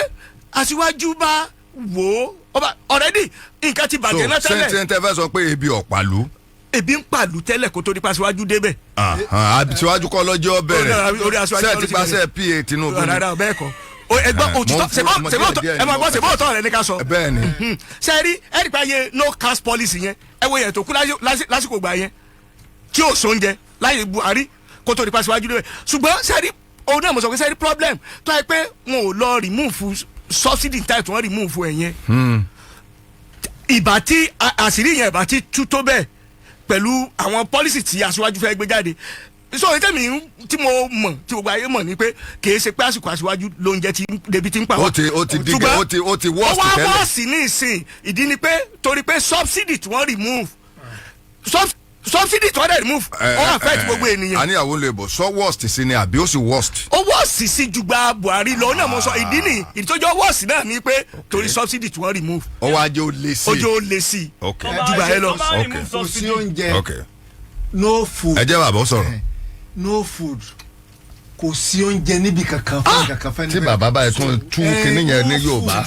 aṣíwájú bá wò ó already nǹkan ti bàjẹ́ náà tẹ́lẹ̀. so sẹ́ńtẹ́ fẹ́ sọ pé ebi ọ̀pàlú. ebi ń pàlú tẹ́lẹ̀ kó tó di pa aṣíwájú débẹ̀. aṣíwájú kọ́ lọ́jọ́ bẹ̀rẹ̀ sẹ́ẹ̀ ti pàṣẹ PA Tinubu ni. rárá bẹ́ẹ̀ kọ́ ẹgbọ́n òtítọ́ sèbọ́ ọ̀tọ̀ rẹ̀ ní ká sọ. bẹ́ẹ̀ni. sẹ́ẹ̀rí ẹ̀rí pa ye no cash policy yẹn ẹ wo yẹn tó kú lásìkò gbà yẹn tí ò sóúnjẹ láyé Buhari kó tó di pa aṣíwájú débẹ̀ ṣùgbọ́n sẹ́ẹ̀rí òun náà mo sọ pé sẹ́ẹ̀rí problem tó yẹ pé wọn ò lọ remove subsidy type tí wọ́n remove ẹ̀ yẹn ìbá tí àṣírí yẹn ìbá tí tú tó bẹ́ẹ̀ pẹ̀lú àwọn policy tí aṣíwájú fẹ́ gbé jáde so ètèmí tí mo mọ̀ tí gbogbo ayé mọ̀ ni pé kì í ṣe pé àsìkò aṣíwájú ló ń jẹ́ tí débi tí ń pa wá. ó ti dìgẹ̀ ó ti worst tẹ́lẹ̀. ó wá worst ní ìsìn ìdí ni pé torí pé subsidy tí wọ́n remove subsidy tí wọ́n dẹ̀ remove ó affect gbogbo ènìyàn. àníyàwó lè bọ̀ sọ worst sí ni àbí ó sì worst. ó worst sí ju gba Buhari lọ náà mo sọ ìdí ni ìtọ́jọ́ worst náà ni pé torí subsidy tí wọ́n remove. ó wá jẹ́ ó lé sí. ó jẹ́ ó lé sí. ju bá yẹn lọ. kò sí oúnjẹ no food. ẹ jẹ́ bàbá sọ̀rọ̀. no food kò sí oúnjẹ níbi kankan fún kankan fẹ́ níbẹ̀. tí bàbá báyìí tún tú kinní yẹn ní Yorùbá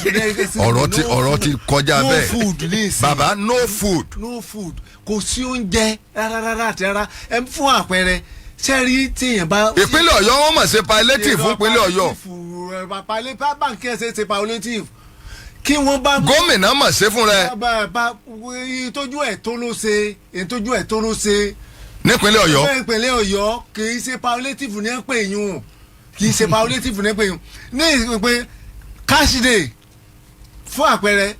ọ̀rọ̀ ti kọjá bẹ́ẹ̀. no food ní ìsìn. bàbá no food. no food kò sí oúnjẹ rárá àti rárá ẹ fún àpẹẹrẹ sẹ́rí tíyẹn bá. ìpínlẹ̀ Ọ̀yọ́ wọn mọ̀ ṣe palliative fún ìpínlẹ̀ Ọ̀yọ́. palliative báńkì ẹ̀ ṣe palliative kí wọ́n bá. gómìnà mọ̀ ṣe fún rẹ. ìtọ́jú ẹ̀ tó ló ṣe nípínlẹ̀ Ọ̀yọ́. nípínlẹ̀ Ọ̀yọ́ kì í ṣe palliative ní pè yún kì í ṣe palliative ní pè yún ní ìsìn pé cash day fún àpẹẹrẹ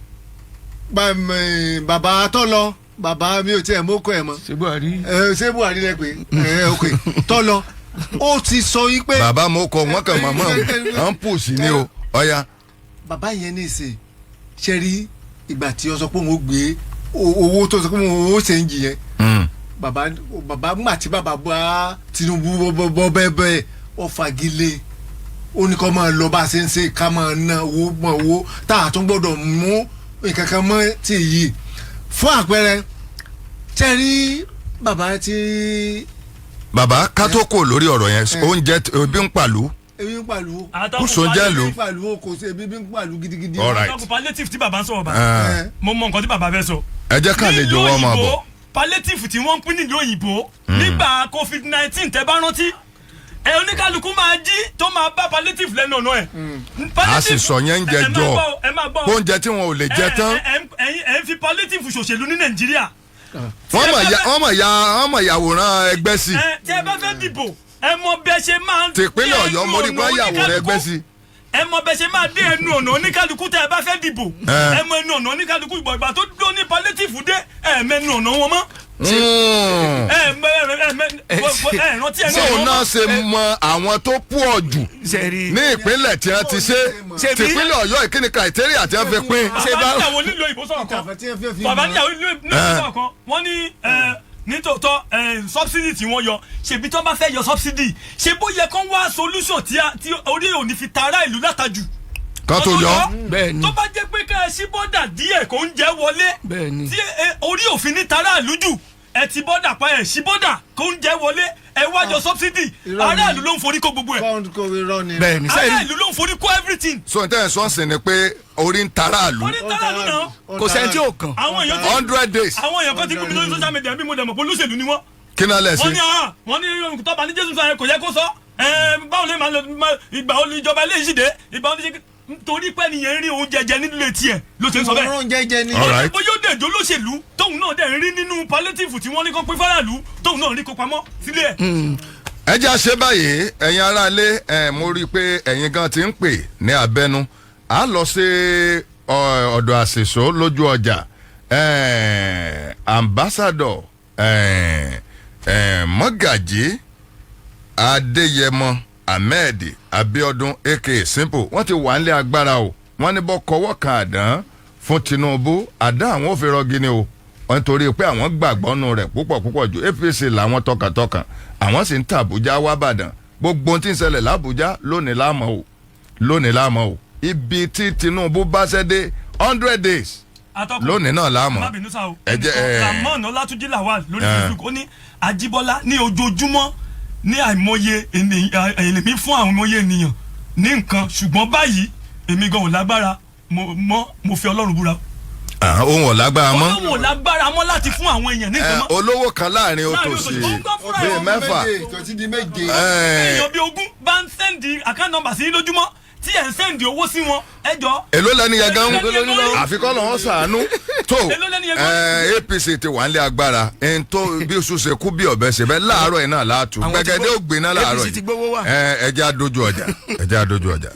bàbá tó lọ bàbá mi ò tiẹ̀ mọ́kọ ẹ̀ mọ́ ṣé Buhari lẹ pé ok tó lọ ó ti sọ yí pé. bàbá mo kọ wọn kàn mọ́ ń pò sí ni o ọ̀ya. bàbá yẹn ní ìsìn ṣe rí ìgbà tí ó sọ pé òun ó gbé owó tó sọ pé òun ó ṣe ń jì yẹn bàbá ńgbà tí bàbá bá Tinubu bọ́ bẹ́ẹ̀ ó fagilé ó ní kó máa lọ bá a ṣe ń ṣe ká máa ná owó tá a tún gbọ́dọ̀ mú nǹkan kan mọ́ tí yìí fún àpẹẹrẹ ṣe rí bàbá tí. bàbá ká tó kò lórí ọ̀rọ̀ yẹn oúnjẹ ebi ń pàlú. ebi ń pàlú. kùsùn jẹ́ lò. ebi ń pàlú kò sí ebi ń pàlú gidigidi. àtàkùn palliative tí bàbá ń sọ̀rọ̀ bá mo mọ nǹkan tí bàbá fẹ́ sọ. ẹ jẹ́ ká lè jọ wọ́n máa bọ̀. palliative tí wọ́n ń pín nílùú òyìnbó nígbà COVID-19 tẹ́ bá rántí oníkálukú máa jí tó máa bá palliative lẹ́nu ọ̀nà ẹ̀. a sì sọ yẹn ń jẹ jọ oúnjẹ tí wọn ò lè jẹ tán. ẹ ń fi palliative ṣòṣèlú ní Nàìjíríà. wọ́n mọ̀ yàwòrán ẹgbẹ́ sí. tí ẹ bá fẹ́ dìbò ẹ mọ bẹ ṣe máa. tìpínlẹ̀ Ọ̀yọ́ mo rí bá yàwòrán ẹgbẹ́ sí. ẹ mọ bẹ ṣe máa dé ẹnu ọ̀nà oníkálukú tẹ ẹ bá fẹ́ dìbò ẹ mọ ẹnu ọ̀nà oníkálukú ìgbà tó dó ní palliative dé ẹ mẹnu ọ̀nà wọn mọ́. sóun náà ṣe mọ àwọn tó pọ̀ jù ní ìpínlẹ̀ tí wọ́n ti ṣe tìpínlẹ̀ Ọ̀yọ́ ìkíni criteria tí wọ́n fi pín. bàbá níyàwó nílò ìbò sọ̀rọ̀ kan bàbá níyàwó nílò ìbò sọ̀rọ̀ kan wọ́n ní nítòótọ́ subsidy tí wọ́n yọ ṣèbí tó bá fẹ́ yọ subsidy ṣe bó yẹ kán wá solution tí orí òní fi tara ìlú látàjù. kan tó yọ. tó bá jẹ́ pé ká ẹ ṣí bọ́dà díẹ̀ kó ń jẹ́ wọlé tí orí òfin ní tara ìlú jù ẹ ti bọ́dà pa ẹ̀ ṣí bọ́dà kó ń jẹ́ wọlé ẹ wájọ subsidy aráàlú ló ń forí kó gbogbo ẹ̀ aráàlú ló ń forí kó everything. so n tẹ́ ẹ̀ sọ́ọ̀sì ni pé orí ń tara àlù. orí ń tara àlù náà. kò sẹ́ni tí ò kàn. 100 days. àwọn èèyàn kan ti kú mi lórí social media bí mo dẹ̀ mọ̀ pé olóṣèlú ni wọ́n. kí náà lẹ̀ sí. wọ́n ní tọ́ba ní Jésù sọ yẹn kò yẹ kó sọ báwo lè máa lọ ìgbà olùjọba ilé ìṣìdè ìgbà olùjọba torí pé nìyẹn rí oúnjẹ jẹ nílé tiẹ̀ ló ṣe ń sọ bẹ́ẹ̀. oúnjẹ jẹ ni. ọ̀rọ̀ bó yóò dẹ̀jọ́ lóṣèlú tóun náà dẹ̀ rí nínú palliative tí wọ́n ní kó pín fáráàlú tóun náà rí kó pamọ́ sílé ẹ̀. ẹ jẹ́ àṣẹ báyìí ẹ̀yin aráalé mo rí i pé ẹ̀yin gan ti ń pè ní abẹ́nú a lọ sí ọ̀dọ̀ àṣìṣó lójú ọjà ambassador Mọ́gàjí Adéyẹmọ Ahmed Abiodun aka Simple wọ́n ti wà nílé agbára o wọ́n ní bọ́ kọ́wọ́ kan àdán fún Tinubu àdán àwọn ò fi rọgí ni o wọ́n nítorí pé àwọn gbàgbọ́ nù rẹ̀ púpọ̀ jù APC làwọn tọkàntọkàn àwọn sì ń ta Àbújá wá Ìbàdàn gbogbo tí ń ṣẹlẹ̀ l'Àbújá lónìí láàmọ́ o ibi tí Tinubu bá ṣẹ́ dé 100 days lónìí náà láàmọ́ ẹ jẹ́ Ramon Ọlátúnjí Lawal lórí Facebook ó ní Ajíbọ́lá ní ojoojúmọ́ ní àìmọye èmi fún àwọn ọmọye ènìyàn ní nǹkan ṣùgbọ́n báyìí èmi gan ò lágbára mo fi Ọlọ́run búra. ohun ò lágbára mọ́. ohun ò lágbára mọ́ láti fún àwọn èèyàn ní nǹkan mọ́. olówó kan láàrin òtòṣì bíi mẹ́fà. èèyàn bíi 20 bá ń sẹ́ndì account number sí lójúmọ́ tí ẹ̀ ń sẹ́ndì owó sí wọn ẹ jọ. èló lẹ́ni yẹn gan àfikọ́ lọ́wọ́ sàánú tó APC ti wà nílé agbára ẹni tó bí oṣù ṣe kú bí ọ̀bẹ ṣe bẹ́ẹ̀ láàárọ̀ yìí náà láàtú gbẹgẹdẹ ó gbiná láàárọ̀ yìí ẹjẹ́ àdójú ọjà.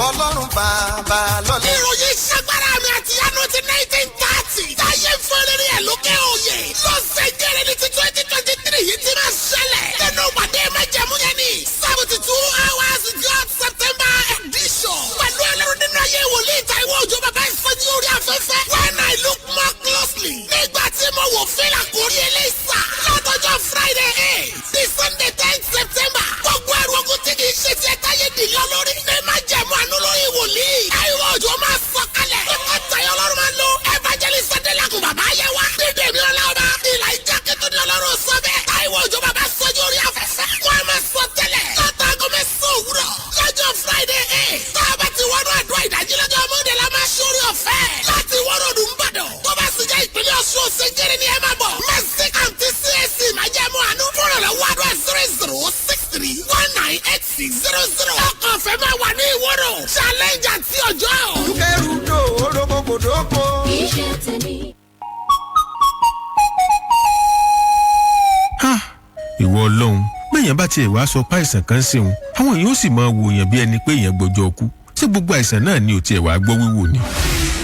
Ọlọ́run bàbá lọ́lẹ̀. ìròyìn ìṣàgbára mi àti yanu ti 1930. táyé fúnni ẹ̀ lókè òye. lọ́sẹ̀ jẹ́rẹ̀ ní ti 2023 yìí ti máa ṣẹlẹ̀. nínú pàdé májẹ̀mú yẹn ni 72 hours God September edition. pẹ̀lú ẹlẹ́rú nínú ayé wòlíì Táíwò Òjó bàbá ìsọjí orí afẹ́fẹ́. when I look more closely. nígbà tí mo wò fílà kórí eléyìísà. látọjọ́ Friday 8 di Sunday 10 September. gbogbo ẹrù ogun tí kì í ṣe tiẹ̀ táyé dìyàn lórí. ní májẹ̀mú àánú lórí wòlíì. Táíwò Òjó máa sọ kalẹ̀. nípa Táyọ̀ Ọlọ́run máa lo evangelist Adélakùn bàbá ayé wa. dídè mi ọlọ́ba. ìlà ìjà kẹtọ́ ni Ọlọ́run sọ bẹ́ẹ̀. Táíwò Òjó bàbá sọ́jú orí afẹ́fẹ́. wọ́n á máa sọ tẹ́lẹ̀. látàgọ́ mẹ́sàn-án òwúrọ̀. lọ́jọ́ Friday 8. tá a bá ti wọnú àdúrà ìdájí lọ́jọ́ Monday la máa ṣorí ọ̀fẹ́. láti wọ́rọ̀ ọdún Ìbàdàn. tó bá sì jẹ́ ìpínlẹ̀ Ọ̀ṣun òṣèjẹ́rẹ́ ni ẹ máa bọ̀. Mercy County CAC máa jẹ́ mú àánú. fúnra lọ wá àdúrà 0063198600. ọkọ̀ ọ̀fẹ́ máa wà ní ìwọ́rọ̀. challenge àti ọjọ́. Kẹrùdò olókòkòdókò. iṣẹ́ tèmi. ìwọ Ọlọ́run bẹ́ẹ̀yàn bá tiẹ̀ wá sọ pé àìsàn kan ṣe òun àwọn èèyàn ó sì máa wò yàn bí ẹni pé èèyàn gbọ́jọ́ kú ṣé gbogbo àìsàn náà ni ò tiẹ̀ wá gbọ́ wíwò ni.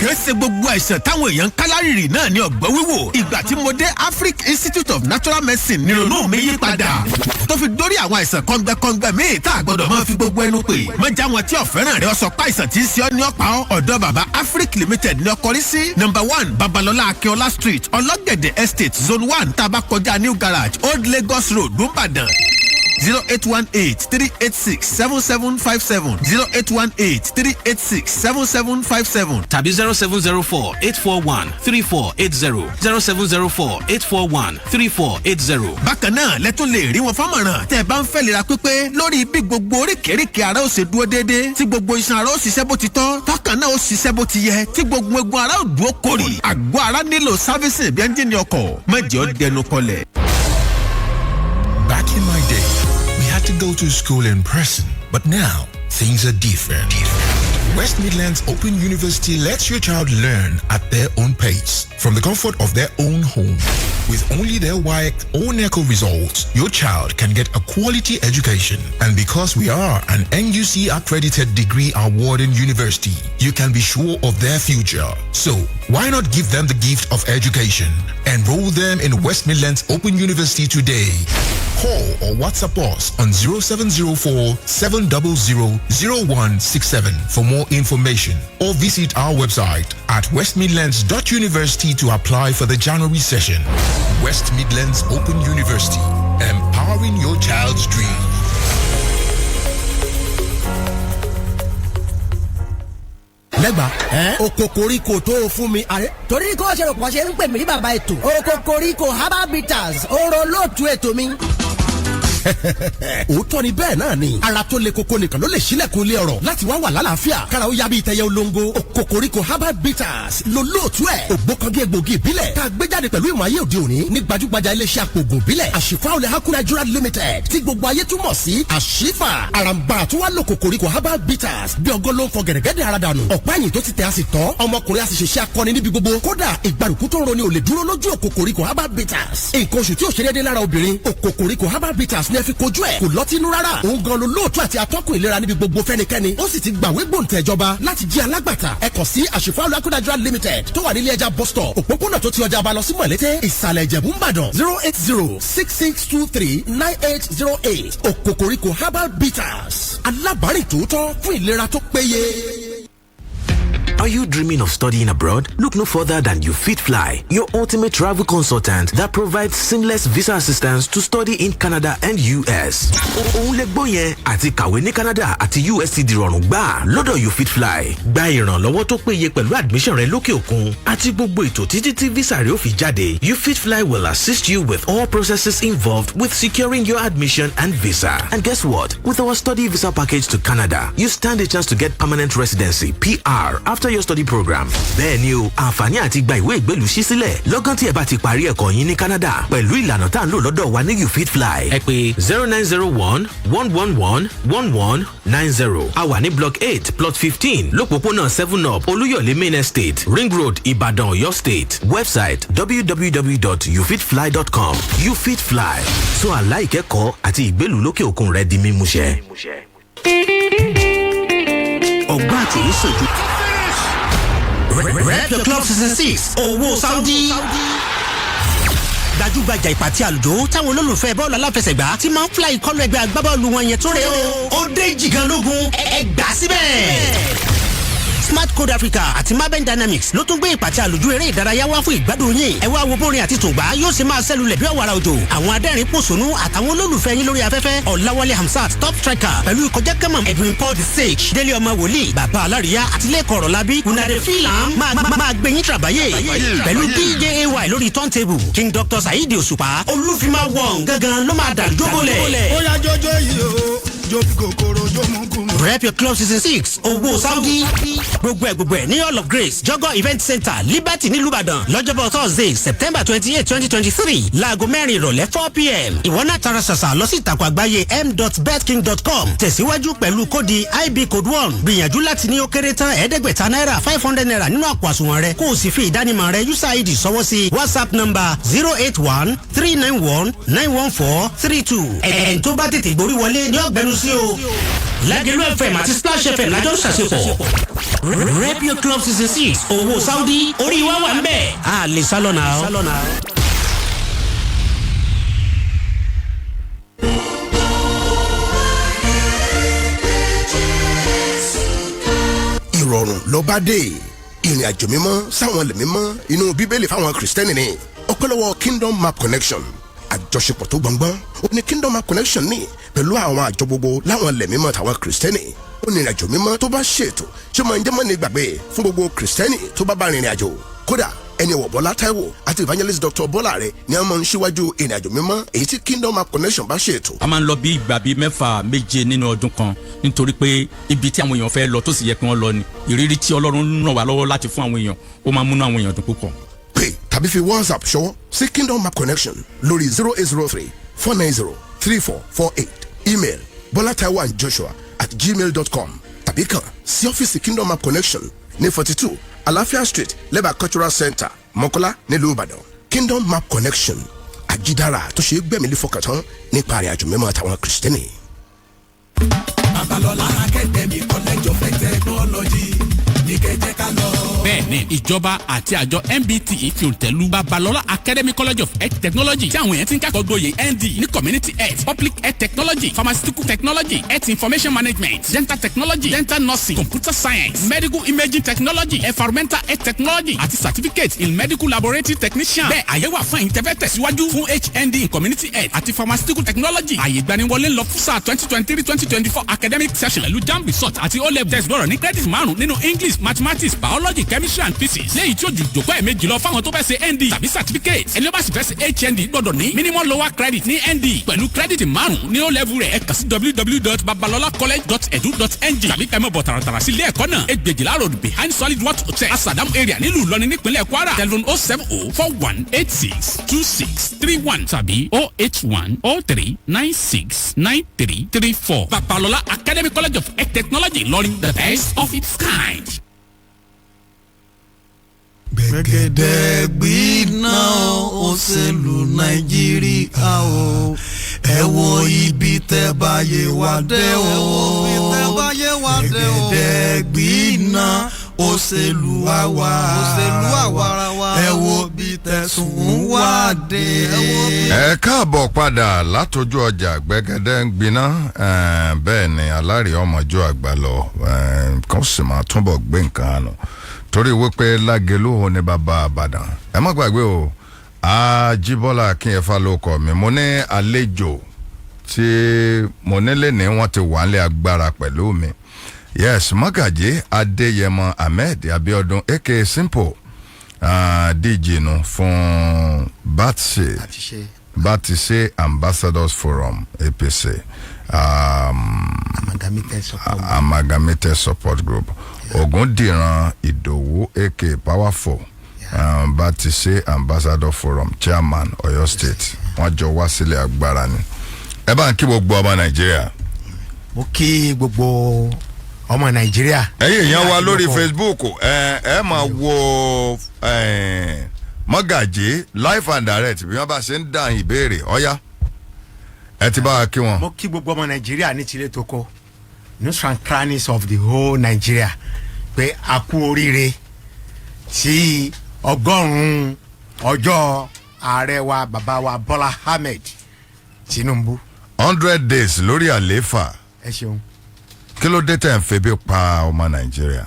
kìí ṣe gbogbo àìsàn táwọn èèyàn ń kálárìrì náà ní ọ̀gbọ́n wíwò. ìgbà tí mo dé Africa Institute of Natural Medicine nírònú mi yí padà. tó fi dórí àwọn àìsàn kọ́ngbẹ́kọ́ngbẹ́ míì tá a gbọ́dọ̀ máa fi gbogbo ẹnu pè. mọ̀já wọn tí ọ̀fẹ́ràn rẹ̀ sọ pé àìsàn tí ń ṣe ọ́ ní ọ̀pá ọ́. ọ̀dọ̀ bàbá Africa Limited ní ọkọ̀ rí sí. #1 Babalọlá Akínọlá Street Ọlọ́gẹ̀dẹ̀ Estate Zone 1 tá a bá kọjá New Garage Old Lagos Road Nìbàdàn. 0818-386-7757 0818-386-7757 tàbí 0704-841-3480 0704-841-3480. bákan náà lẹ́tún lè rí wọn fámọ̀ràn tẹ́ ẹ bá ń fẹ́ lera pípé lórí bí gbogbo oríkèéríkèé ara ó ṣe dúró déédéé tí gbogbo iṣan ara ó ṣiṣẹ́ bó ti tọ́ tọkàn náà ó ṣiṣẹ́ bó ti yẹ tí gbogbo egun ara ó dúró kórì àgọ́ ara nílò sáfíìsì bí ẹ́ńjìnì ọkọ̀ mẹ́jẹ̀ ó dẹnu kọlẹ̀. Back in my day, we had to go to school in person, but now things are different. West Midlands Open University lets your child learn at their own pace, from the comfort of their own home. With only their WAEC or NECO results, your child can get a quality education. And because we are an NUC-accredited degree awarding university, you can be sure of their future. So, why not give them the gift of education? Enroll them in West Midlands Open University today. Call or WhatsApp us on 0704-700-0167 for more information, or visit our website at westmidlands.university to apply for the January session. West Midlands Open University, empowering your child's dream. lẹ́gbàá okokoriko tó fún mi. torí kó ṣe rò pọ̀ ṣe ń pè mí ní bàbá ètò okokoriko herbal bitters oró lóòtú ètò mi. òótọ́ ni bẹ́ẹ̀ náà ni ara tó le koko nìkan ló lè ṣílẹ̀kùn ilé ọ̀rọ̀ láti wá wà lálàáfíà kára ó yá bí ìtẹ̀yẹ olóńgó kokoriko herbal bitters ló lóòtú ẹ̀ ògbókangi egbògi ìbílẹ̀ tá a gbé jáde pẹ̀lú ìmọ̀ ayé òde òní ní gbajúgbajà iléeṣẹ́ àpògùn ìbílẹ̀ àṣìfà olè hakuna Nigeria limited tí gbogbo ayé túmọ̀ sí àṣìfà àràǹbà tó wá lò kokoriko herbal bitters bí ọgọ́ ló ń fọ gẹ̀rẹ́gẹ́dẹ́ ara dànù ọ̀pá ẹ̀yìn tó ti tẹ̀ àsì tán ọmọkùnrin àti ṣẹṣẹ akọni níbi gbogbo kódà ìgbàrúkú tó ń roni ò lè dúró lójú òkòkòrìkò herbal bitters nǹkan oṣù tí ò ṣe déédéé lára obìnrin òkòkòrìkò herbal bitters ní ẹ fi kojú ẹ̀ kò lọ́tínú rárá òun gan ló lóòtú àti atọ́kùn ìlera níbi gbogbo fẹ́nikẹ́ni ó sì ti gbàwé gbòǹtẹ̀ ìjọba láti jí alágbàtà ẹ kàn sí àṣìfà olùkọ́dà Nigeria limited tó wà nílé ẹja bus stop òpópónà tó ti ọjà abalọ sí mọ̀lété ìsàlẹ̀ ìjẹ̀bú ńbàdàn 08066239808 òkòkòrìkò herbal bitters alábàárìn tòótọ́ fún ìlera tó péye. Are you dreaming of studying abroad? Look no further than UFitFly, your ultimate travel consultant that provides seamless visa assistance to study in Canada and US. Òun lè gbọ́ yẹn àti kàwé ní Canada àti US ti di rọrùn gbà lọ́dọ̀ UFitFly. Gba ìrànlọ́wọ́ tó péye pẹ̀lú admission rẹ lókè òkun àti gbogbo ètò títí tí visa rẹ ó fi jáde. UFitFly will assist you with all processes involved with securing your admission and visa. And guess what? With our study visa package to Canada, you stand a chance to get permanent residency (PR) after your study program. Bẹ́ẹ̀ni o, àǹfààní àti gba ìwé ìgbélú ṣí sílẹ̀ lọ́gán tí ẹ bá ti parí ẹ̀kọ́ yín ní Canada pẹ̀lú ìlànà tá à ń lò lọ́dọ̀ wa ní UFitFly. Ẹ pè 0901-111-1190. A wà ní block 8 plot 15 lópòpónà 7up Olúyọ̀lé main estate Ring Road Ìbàdàn Ọ̀yọ́ state. Website www.ufitfly.com. UFitFly, so àlá ìkẹ́kọ̀ọ́ àti ìgbélú lókè òkun rẹ di mímúṣẹ. Ọgbà àti ìṣèjú. Rep your club season 6 owó Saudi. Gbajúgbajà ìpàtí àlùjọ táwọn olólùfẹ́ bọ́ọ̀lù aláfẹsẹ̀gbá tí máa ń fly ìkọlù ẹgbẹ́ agbábọ́ọ̀lù wọn yẹn tó rẹ̀ o. ó dé jìgàn lógún ẹgbà síbẹ̀. Smart Code Africa àti Marben Dynamics ló tún gbé ìpàtí àlùjọ eré ìdárayá wá fún ìgbádùn yín. ẹ wá wo bórin àti tòǹgbà yóò ṣe máa ṣẹlulẹ̀ bí ọ̀wàrà òjò. àwọn adẹ́rìn pòṣónú àtàwọn olólùfẹ́ yín lórí afẹ́fẹ́ Ọ̀làwálé Hamzat top striker pẹ̀lú ìkọjá kẹ́mọ̀ Edwin Paul the Sage Délé ọmọ wòlíì bàbá aláríyá àti lẹ́kọ̀ọ́ Ọ̀rọ̀lábí Unade Filam máa gbé yín tàbáyé pẹ̀lú DJAY lórí turntable King Dr. Saheed Òṣùpá Olúfimá Wong gangan ló máa dàlú jókòólẹ̀. ó yá jọjọ yìí o jó fi kòkòrò jó mú kú. Rep your club season 6 owó Saudi. gbogbo ẹ̀ ní All of Grace Jọgọ Event Center Liberty nílùú Ìbàdàn lọ́jọ́bọ̀ Thursday September 28, 2023 láago 4 ìrọ̀lẹ́ 4 p.m. ìwọ náà tara ṣàṣà lọ sí ìtàkùn àgbáyé m.betking.com tẹ̀síwájú pẹ̀lú kóòdì IB code 1 gbìyànjú láti ní ó kéré tán ẹ̀ẹ́dẹ́gbẹ̀ta náírà 500 naira nínú àpò àsùnwọ̀n rẹ kó o sì fi ìdánimọ̀ rẹ user ID sọwọ́ sí WhatsApp number 081-391-91432. ẹ̀ tó bá tètè gborí wọlé ní ọ̀gbẹ́nu sí o. Lagelu FM àti Splash FM lájọ́ ṣàṣepọ̀. Radio Club 66 owó Saudi orí wa wà ń bẹ̀. a lè sálọ̀nà o. ìrọ̀rùn ló bá dé ìrìn àjò mímọ́ sáwọn ilẹ̀ mímọ́ inú bíbélì fáwọn kìrìsìtẹ́nì ni ọpẹ́lọwọ́ Kingdom Map Connection àjọṣepọ̀ tó gbọ̀ngbọ́n ó ní Kingdom Map Connection ní pẹ̀lú àwọn àjọ gbogbo láwọn ilẹ̀ mímọ́ tàwọn kìrìsìtẹ́nì ó ní ìrìn àjò mímọ́ tó bá ṣètò ṣé máa ń jẹ́ mọ́ni gbàgbé fún gbogbo kìrìsìtẹ́nì tó bá rìnrìn àjò kódà ẹni ọ̀wọ̀ Bọ́lá Táíwò àti evangelist Dr. Bọ́lá rẹ̀ ni a máa ń ṣíwájú ìrìn àjò mímọ́ èyí tí Kingdom Map Connection bá ṣètò. a máa ń lọ bí ìgbà bíi 6-7 nínú ọdún kan nítorí pé ibi tí àwọn èèyàn fẹ́ lọ tó sì yẹ kí wọ́n lọ ni ìrírí tí Ọlọ́run ràn wá lọ́wọ́ láti fún àwọn èèyàn ó máa múnú àwọn èèyàn dùn púpọ̀. pè tàbí fi WhatsApp ṣọwọ́ sí Kingdom Map Connection lórí 0803-490-3448 email bolataiwoandjoshua@gmail.com tàbí kàn sí ọ́fíìsì Kingdom Map Connection ní 42 Alafia Street Leba Cultural Center Mọ́kọ́lá nílùú Ìbàdàn. Kingdom Map Connection àjídára tó ṣe é gbẹ̀mílẹ̀ fọkàntán nípa àrìn àjò mímọ́ àtàwọn kìrìsìtẹ́nì. Babalọlá Academy College of Technology ní kẹ́jẹ́ ká lọ. bẹ́ẹ̀ni ìjọba àti àjọ MBT fi òǹtẹ̀lù Babalọlá Academy College of Health Technology tí àwọn yẹn ti ń kẹ́kọ̀ọ́ gboyè ND ní Community Health, Public Health Technology, Pharmaceutical Technology, Health Information Management, Dental Technology, Dental Nursing, Computer Science, Medical Imaging Technology, Environmental Health Technology àti Certificate in Medical Laboratory Technician. bẹ́ẹ̀ àyè wà fún ẹ̀yin tẹ́fẹ́ tẹ̀síwájú fún HND in Community Health àti Pharmaceutical Technology. àyè ìgbaniwọlé lọ fún sáà 2023-2024 academic session pẹ̀lú JAMB Result àti O-Level test gbọ́dọ̀ ní credit 5 nínú English, Mathematics, Biology, Chemistry and Physics. lẹ́yìn tí ó ju ìjòkó ẹ̀mejì lọ fáwọn tó fẹ́ ṣe ND tàbí certificate. ẹni ó bá sì fẹ́ ṣe HND gbọ́dọ̀ ní minimum lower credit ní ND pẹ̀lú credit 5 ní O-Level rẹ̀. ẹ kàn sí www.babalolacollege.edu.ng tàbí kẹ́mọ̀ bọ̀ tààràtàrà sí ilé ẹ̀kọ́ náà. Ẹgbẹ̀jìlá road behind Solid Worth Hotel Asadam area nílùú Ìlọrin nípínlẹ̀ Kwara. telephone 070-4186-2631 tàbí 081-03-96-9334. Babalọlá Academy College of Technology Ìlọrin, the best of its kind. gbẹ̀gẹ̀dẹ̀ gbiná òṣèlú Nàìjíríà o ẹ wo ibi tẹ́ báyé wá dé o gbẹ̀gẹ̀dẹ̀ gbiná òṣèlú àwarawa ẹ wo bí tẹ̀sùn wá dé. ẹ káàbọ̀ padà látọjú ọjà gbẹ̀gẹ̀dẹ̀ ń gbiná bẹ́ẹ̀ ni Aláre ọmọjọ́ àgbà lọ kàn sì máa túbọ̀ gbé nǹkan àná torí wípé Lagelu ní bàbá Ìbàdàn. ẹ má gbàgbé o Ajíbọ́lá Akínyẹ̀fà ló kọ mi mo ní àlejò tí mo nílé ní wọ́n ti wà nílé agbára pẹ̀lú mi. yes Mọ́gàjí Adéyẹmọ Ahmed Abíọ́dún aka Simple díje nu fún Bátìṣe Ambassadors Forum APC Amalgamated Support Group. Ogundiran Ìdòwú aka Powerful Bátìṣe Ambassador Forum Chairman Ọ̀yọ́ State. wọ́n jọ wá sílẹ̀ agbára ni. ẹ bá ń kí gbogbo ọmọ Nàìjíríà. mo kí gbogbo ọmọ Nàìjíríà. ẹ̀yin èèyàn wa lórí Facebook ẹ máa wo Mọ́gàjí live and direct bí wọ́n bá ṣe ń dáhùn ìbéèrè ọ̀yá ẹ ti bá wa kí wọn. mo kí gbogbo ọmọ Nàìjíríà ní tilé tó kọ news and crannies of the whole Nigeria pé a kú oríire sí ọgọ́rùn-ún ọjọ́ ààrẹ wa bàbá wa Bọ́lá Ahmed Tinubu. 100 days lórí àlééfà. ẹ ṣeun. kí ló dé tẹ̀ ń febi pa ọmọ Nàìjíríà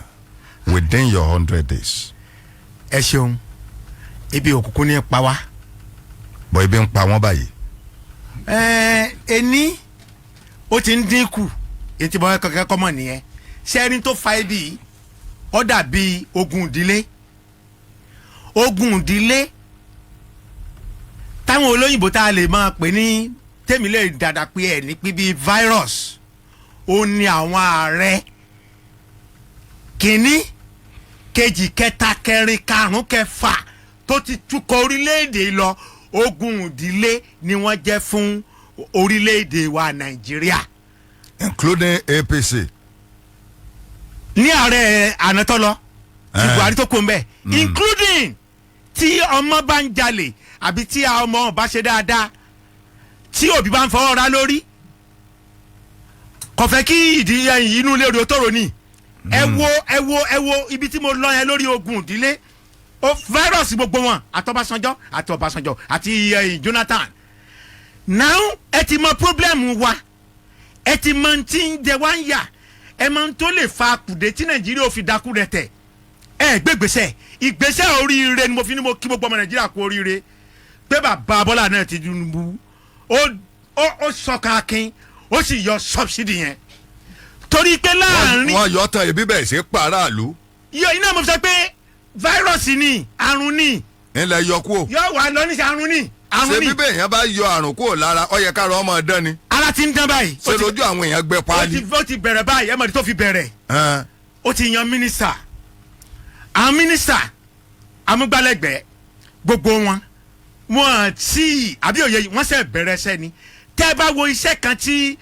within your 100 days. ẹ ṣeun ibi òkùnkùn ní pa wá. bọ̀ ibi ń pa wọ́n báyìí. ẹni ó ti ń dínkù ètí bọ́ kankan kọ́mọ̀ nìyẹn sẹ́rin tó fa ibi ó dàbí ogun ìdílé táwọn olóyìnbó tá a lè máa pè ní tèmílẹ̀ dàda pé ẹ̀ ní pé bíi virus ó ní àwọn ààrẹ kìíní kejì kẹta kẹrin karùn kẹfà tó ti túkọ̀ orílẹ̀-èdè lọ ogun ìdílé ni wọ́n jẹ́ fún orílẹ̀-èdè wa Nàìjíríà. including APC. ní ààrẹ ànátọ́lọ́ tí Buhari tó kó ń bẹ̀ including tí ọmọ bá ń jalè àbí tí ọmọ bá ṣe dáadáa tí òbí bá ń fọwọ́ ra lórí kò fẹ́ kí ìdí inú ilé odò tóró ni ẹ wo ibi tí mo lọ yẹn lórí ogun ìdílé fáírọ̀sì gbogbo wọn àtọ̀bàṣánjọ́ àti Jonathan now ẹ ti mọ problem wa ẹ ti mọ tí ń jẹ wá ń yà ẹ mọ tó lè fa kùdé tí Nàìjíríà ò fi dákú rẹ tẹ ẹ gbégbèsè ìgbésẹ̀ oríire ni mo fi ní mo kí gbogbo ọmọ Nàìjíríà kú oríire pé bàbá Bọ́lá náà ti Tinubu ó sọ̀ka akin ó sì yọ subsidy yẹn torí pé láàrin. wọ́n yọ tán ebi bẹ́ẹ̀ ṣe pàráàlú. yọ iná mo sọ pé fáírọ̀sì ni àrùn ni. ilẹ̀ yọ kú. yọ wà lọ ní àrùn ni. ṣé bíbẹ̀ èèyàn bá yọ àrùn kúrò lára ó yẹ káàrọ̀ ọmọ dán ni. ara ti ń dán báyìí. ṣé lójú àwọn èèyàn gbẹ páálí. ó ti bẹ̀rẹ̀ báyìí ẹ̀ mọ̀ ní tó fi bẹ̀rẹ̀. ó ti yan mínísítà àwọn mínísítà amúgbálẹ́gbẹ̀ẹ́ gbogbo wọn tí àbí òye wọn ṣe bẹ̀rẹ̀ ṣẹ́ ni tẹ́ bá wo iṣẹ́ kan tí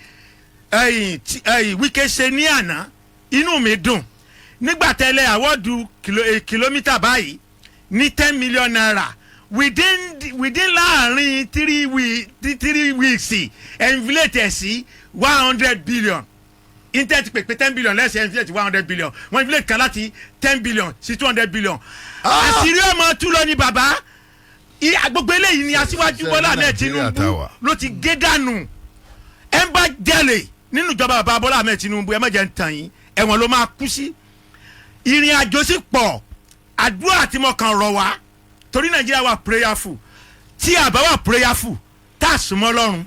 Wike ṣe ní àná inú mi dùn nígbà tẹ́lẹ̀ àwọ́dù kìlómítà báyìí ní 10 million naira within láàrin 3 weeks envelope sí 100 billion intanet pèpè 10 billion lẹ́sẹ̀ envelope 100 billion wọ́n envelope kan láti 10 billion sí 200 billion àṣírí ọmọ tú lọ ní bàbá gbogbo eléyìí ni Aṣíwájú Bọ́lá Ahmed Tinubu ló ti gé dànù ẹ ń bá jẹ́lẹ̀ nínú ìjọba bàbá Bọ́lá Ahmed Tinubu ẹ má jẹ́ ń tàn yín ẹ̀wọ̀n ló máa kú sí ìrìn àjò sí pọ̀ àdúrà tí mo kàn rọ̀ wá torí Nàìjíríà wà prayerful tí àbá wà prayerful tá a súnmọ́ Ọlọ́run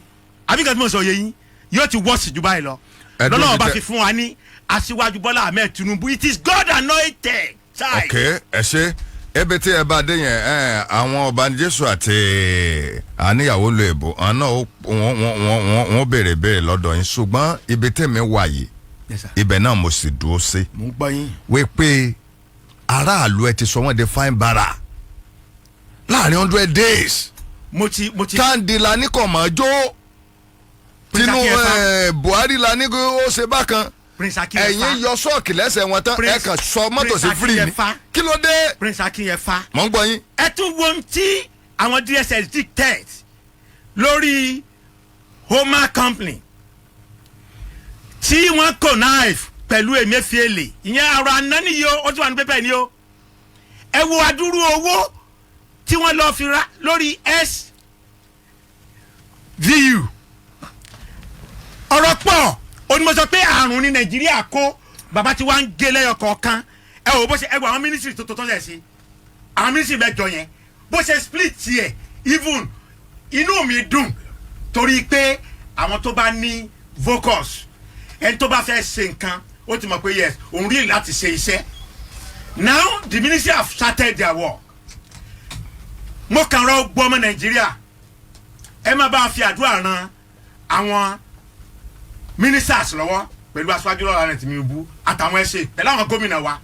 àbí kan tí mo sọ yẹ yín yóò ti wọ́ọ̀sì jù báyìí lọ lọ́nà ọba fi fún wa ní Aṣíwájú Bọ́lá Ahmed Tinubu it is God anointed. ok ẹ ṣe ebe tí ẹ bá dé yẹn àwọn ọba Jésù àti àníyàwó lo èbò àná wọn béèrè lọ́dọ̀ yín ṣùgbọ́n ibi tẹ̀mí wà yìí ibẹ̀ náà mo sì dúró sí. mo ń gbọ́ yín. wípé aráàlú ẹ ti sọ wọ́n de fine bara láàrin 100 days. mo ti. Kandi la ní kò mọ́ jó tinú Buhari la ní kó ṣe bákan ẹ̀yin yọ sọ́ọ̀kì lẹ́sẹ̀ wọn tán ẹ kàn sọ mọ́tò sí free ni kí ló dé. Prince Akinyẹfa. mọ̀ ń gbọ́ yín. ẹ tún wo ohun tí àwọn DSS dictate lórí Homa company tí wọ́n connive pẹ̀lú Emefiele ìyẹn ọ̀rọ̀ àná nìyí ó tún wà ní pépà ni o ẹ wo adúrú owó tí wọ́n lọ́ọ́ fi ra lórí SVU ọ̀rọ̀ pọ̀ onímọ̀sọ pé àrùn ní Nàìjíríà kó bàbá tí wọ́n ń gé lẹ́yọ kọ̀ọ̀kan ẹ wò bó ṣe ẹ wò àwọn mínísírì tó tọ́jà sí àwọn mínísírì mẹ́jọ yẹn bó ṣe split tiẹ̀ even inú mi dùn torí pé àwọn tó bá ní focus ẹni tó bá fẹ́ ṣe nǹkan ó ti mọ̀ pé yes òun rí láti ṣe iṣẹ́ now the ministry have started their work mo kàn rọ gbọ́ ọmọ Nàìjíríà ẹ má bá fi àdúrà ran àwọn ministers lọ́wọ́ pẹ̀lú Aṣíwájú Bọ́lá Ahmed Tinubu àtàwọn ẹ̀ṣẹ̀ pẹ̀lú àwọn gómìnà wa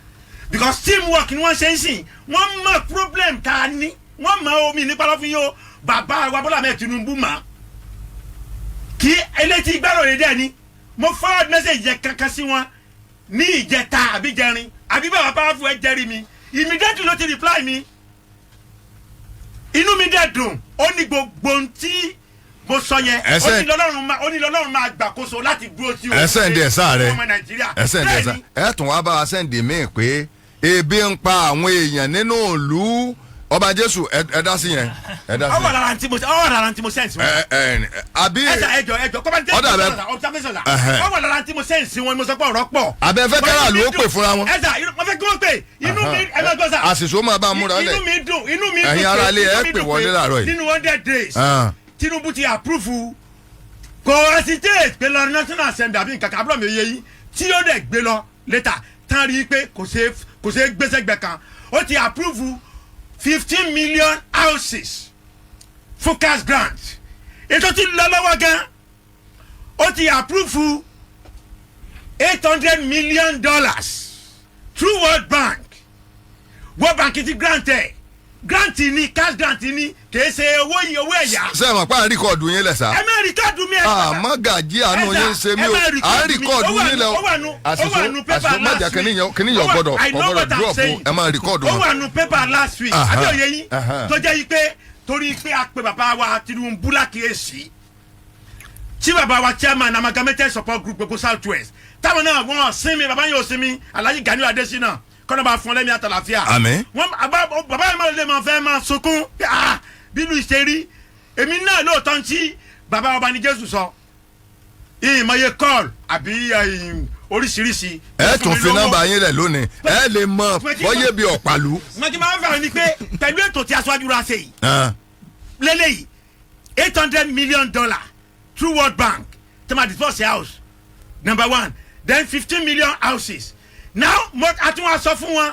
because teamwork ni wọ́n ṣe ń sìn wọ́n mọ problem tá a ní wọ́n mọ omi nípa lọ́fún yìí o bàbá wa Bọ́lá Ahmed Tinubu mọ̀ kí eléyìí gbẹ́rò yìí dẹ́ ni mo forward message yẹ kankan sí wọn ní ìjẹta àbí jẹrin àbí bàbá powerful ẹ jẹ́rìí mi immediately ló ti reply mi inú mi dẹ̀ dùn ó ní gbogbo ntí mo sọ yẹn ó ní lọ́lọ́run máa gbàkóso láti dúró sí ẹ sẹ́ndì ẹ̀ sáà rẹ ọmọ Nàìjíríà ẹ sẹ́ndì ẹ̀ sáà ẹ tún wá bá wa sẹ́ndì míì pé ebi ń pa àwọn èèyàn nínú ìlú ọba Jésù ẹ dá sí yẹn ẹ dá sí yẹn. ọwọ́ lára ntí mo sẹ́ǹsì wọn. àbí ẹjọ kọ́ba ní tẹ́lẹ̀ observation la ọwọ́ lára ntí mo sẹ́ǹsì wọn ni mo sọ pé ọ̀rọ̀ pọ̀. abẹ́fẹ́ kẹ́rà ló pè fúnra wọn. mo fẹ́ kí wọ́n pè inú mi ẹ bá gbọ́ sà. àṣìṣe máa bá a múra lẹ̀. inú mi dùn ẹ̀yin ara ilé ẹ pè wọlé láàárọ̀ yìí. nínú 100 days Tinubu ti approve kò hesitate pé lọ National Assembly àbí nǹkan kan abúlé mi yẹ yín tí ó dẹ̀ gbé lọ later tán rí i pé kò ṣe gbèsègbè kan ó ti approve 15 million houses fún cash grant ètò ti lọ lọ́wọ́ gan ó ti approve $800 million through World Bank ti grant ni cash grant ni kìí ṣe owó ẹ̀yà. ṣé ẹ mọ̀ pé à ń rìkọ́ọ̀dù yín lẹ̀ sá. ẹ máa rìkọ́ọ̀dù mi ẹ̀ sá. àmọ́ gàjí àánú yín ń ṣe mí o à ń rìkọ́ọ̀dù yín lẹ̀ o àṣìṣe májà kìnìyàn gbọ́dọ̀ dúrọ̀pù ẹ máa rìkọ́ọ̀dù wọn. ó wà nù pépà last week àbíòye yín tó jẹ́ yí pé torí pé a pe bàbá wa Tinubu lákìyèsí tí bàbá wa chairman amalgamated support group gbogbo south west táwọn náà wọ́n sinmi bàbá yóò sinmi Alhaji Gani Adesina kọ́nà bá fún lẹ́mí àtàlàfíà. àmín. bàbá yẹn máa lè máa fẹ́ máa sunkún bínú ìṣerí èmi náà lóòótọ́ ń tí bàbá ọba ní Jésù sọ ìmọ̀ye kọ́ọ̀lù àbí oríṣiríṣi. ẹ tún fi nọ́mbà yín lẹ̀ lónìí ẹ lè mọ bọ́yé bíi ọ̀pàlú. mọ̀tí máa ń fẹ́ràn ni pé pẹ̀lú ètò tí aṣáájú ra ṣe yìí lélẹ́yìí $800 million through World Bank to my disposal house number 1 then 15 million houses now mo àtúnwá sọ fún wọn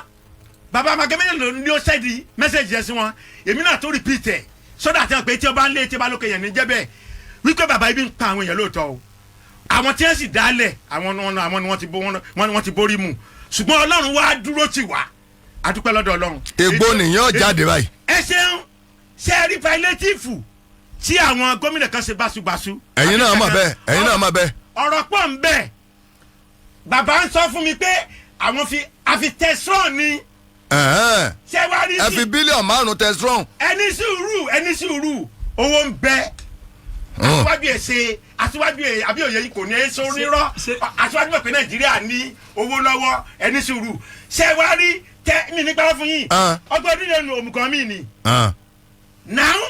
bàbá magamẹ́lẹ̀ ni ó sẹ́ẹ̀dì mẹ́sẹ̀gì yẹn sí wọn èmi náà tó repeat ẹ̀ sọ́dọ̀ àti àpè tí ọba ń lé tí ọba lókè yẹn ní jẹ́ bẹ́ẹ̀ wípé bàbá ibi ń pa àwọn èèyàn lóòótọ́ o àwọn tí wọ́n sì dálẹ̀ àwọn ni wọ́n ti borí mu ṣùgbọ́n Ọlọ́run wá dúró tì wá adúpẹ́ lọ́dọ̀ Ọlọ́run. ègbó nìyẹn jáde báyìí. ẹ ṣeun ṣe é rí palliative tí àwọn gómìnà kan ṣe báṣubàṣu. ẹ̀yin náà mọ̀ bẹ́ẹ̀. ọ̀rọ̀ pọ̀ ń bẹ bàbá ń sọ fún mi pé àwọn àfi tẹ̀sán ni. ṣé wàá rí sí. ẹ fi bílíọ̀nù 5 tẹ̀sán. ẹni sùúrù owó ń bẹ. aṣíwájú ẹ̀ àbí òye yìí kò ní èso rírọ́ aṣíwájú ẹ̀ pé Nàìjíríà ní owó lọ́wọ́ ẹni sùúrù ṣé wàá rí mi nípa fún yín ọgbọ́n ọdún yẹn nu òmùgọ̀ mi ni. now